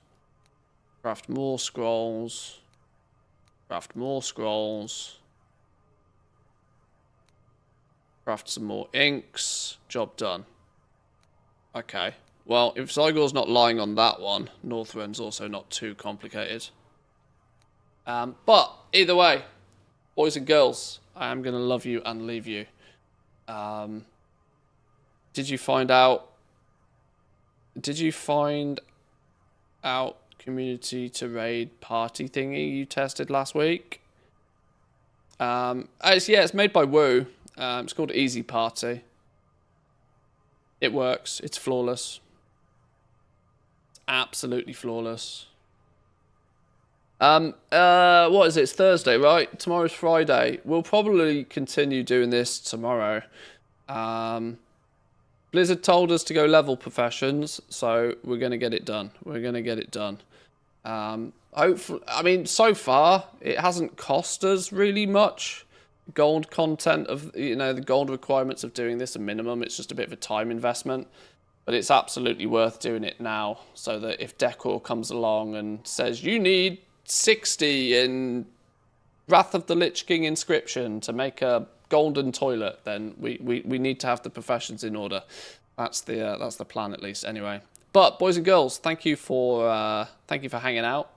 Craft more scrolls. Craft more scrolls. Craft some more inks. Job done. Okay. Well, if Zygor's not lying on that one, Northrend's also not too complicated. But either way, boys and girls, I am going to love you and leave you. Did you find out community to raid party thingy you tested last week? It's made by Woo. It's called Easy Party. It works. It's flawless. It's absolutely flawless. What is it? It's Thursday, right? Tomorrow's Friday. We'll probably continue doing this tomorrow. Blizzard told us to go level professions, so we're going to get it done. We're going to get it done. Hopefully, I mean, so far, it hasn't cost us really much. Gold content of, the gold requirements of doing this are minimum. It's just a bit of a time investment. But it's absolutely worth doing it now, so that if Decor comes along and says, you need 60 in Wrath of the Lich King inscription to make a golden toilet, then we need to have the professions in order. That's the plan, at least, anyway. But boys and girls, thank you for hanging out.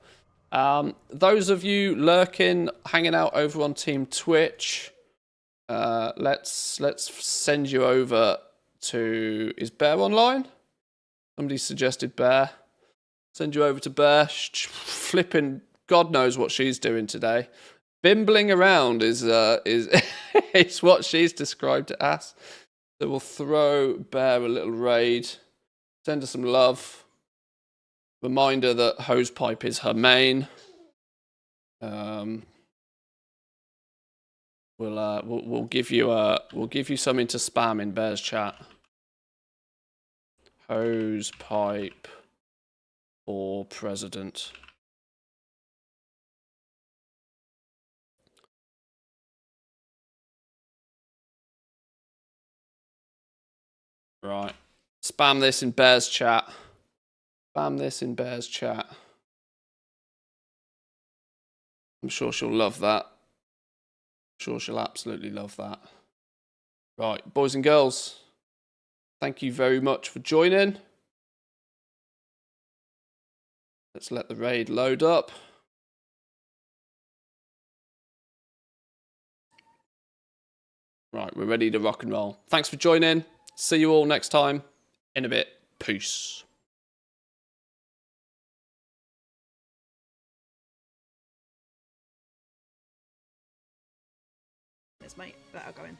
Those of you lurking, hanging out over on Team Twitch, let's send you over to, is Bear online? Somebody suggested Bear. Send you over to Bear. Flipping God knows what she's doing today. Bimbling around is is what she's described it as. So we'll throw Bear a little raid. Send her some love. Reminder that Hosepipe is her main. We'll give you something to spam in Bear's chat. Hosepipe for president. Right. Spam this in Bear's chat. Spam this in Bear's chat. I'm sure she'll love that. I'm sure she'll absolutely love that. Right, boys and girls, thank you very much for joining. Let's let the raid load up. Right, we're ready to rock and roll. Thanks for joining. See you all next time. In a bit. Peace. Mate, better go in.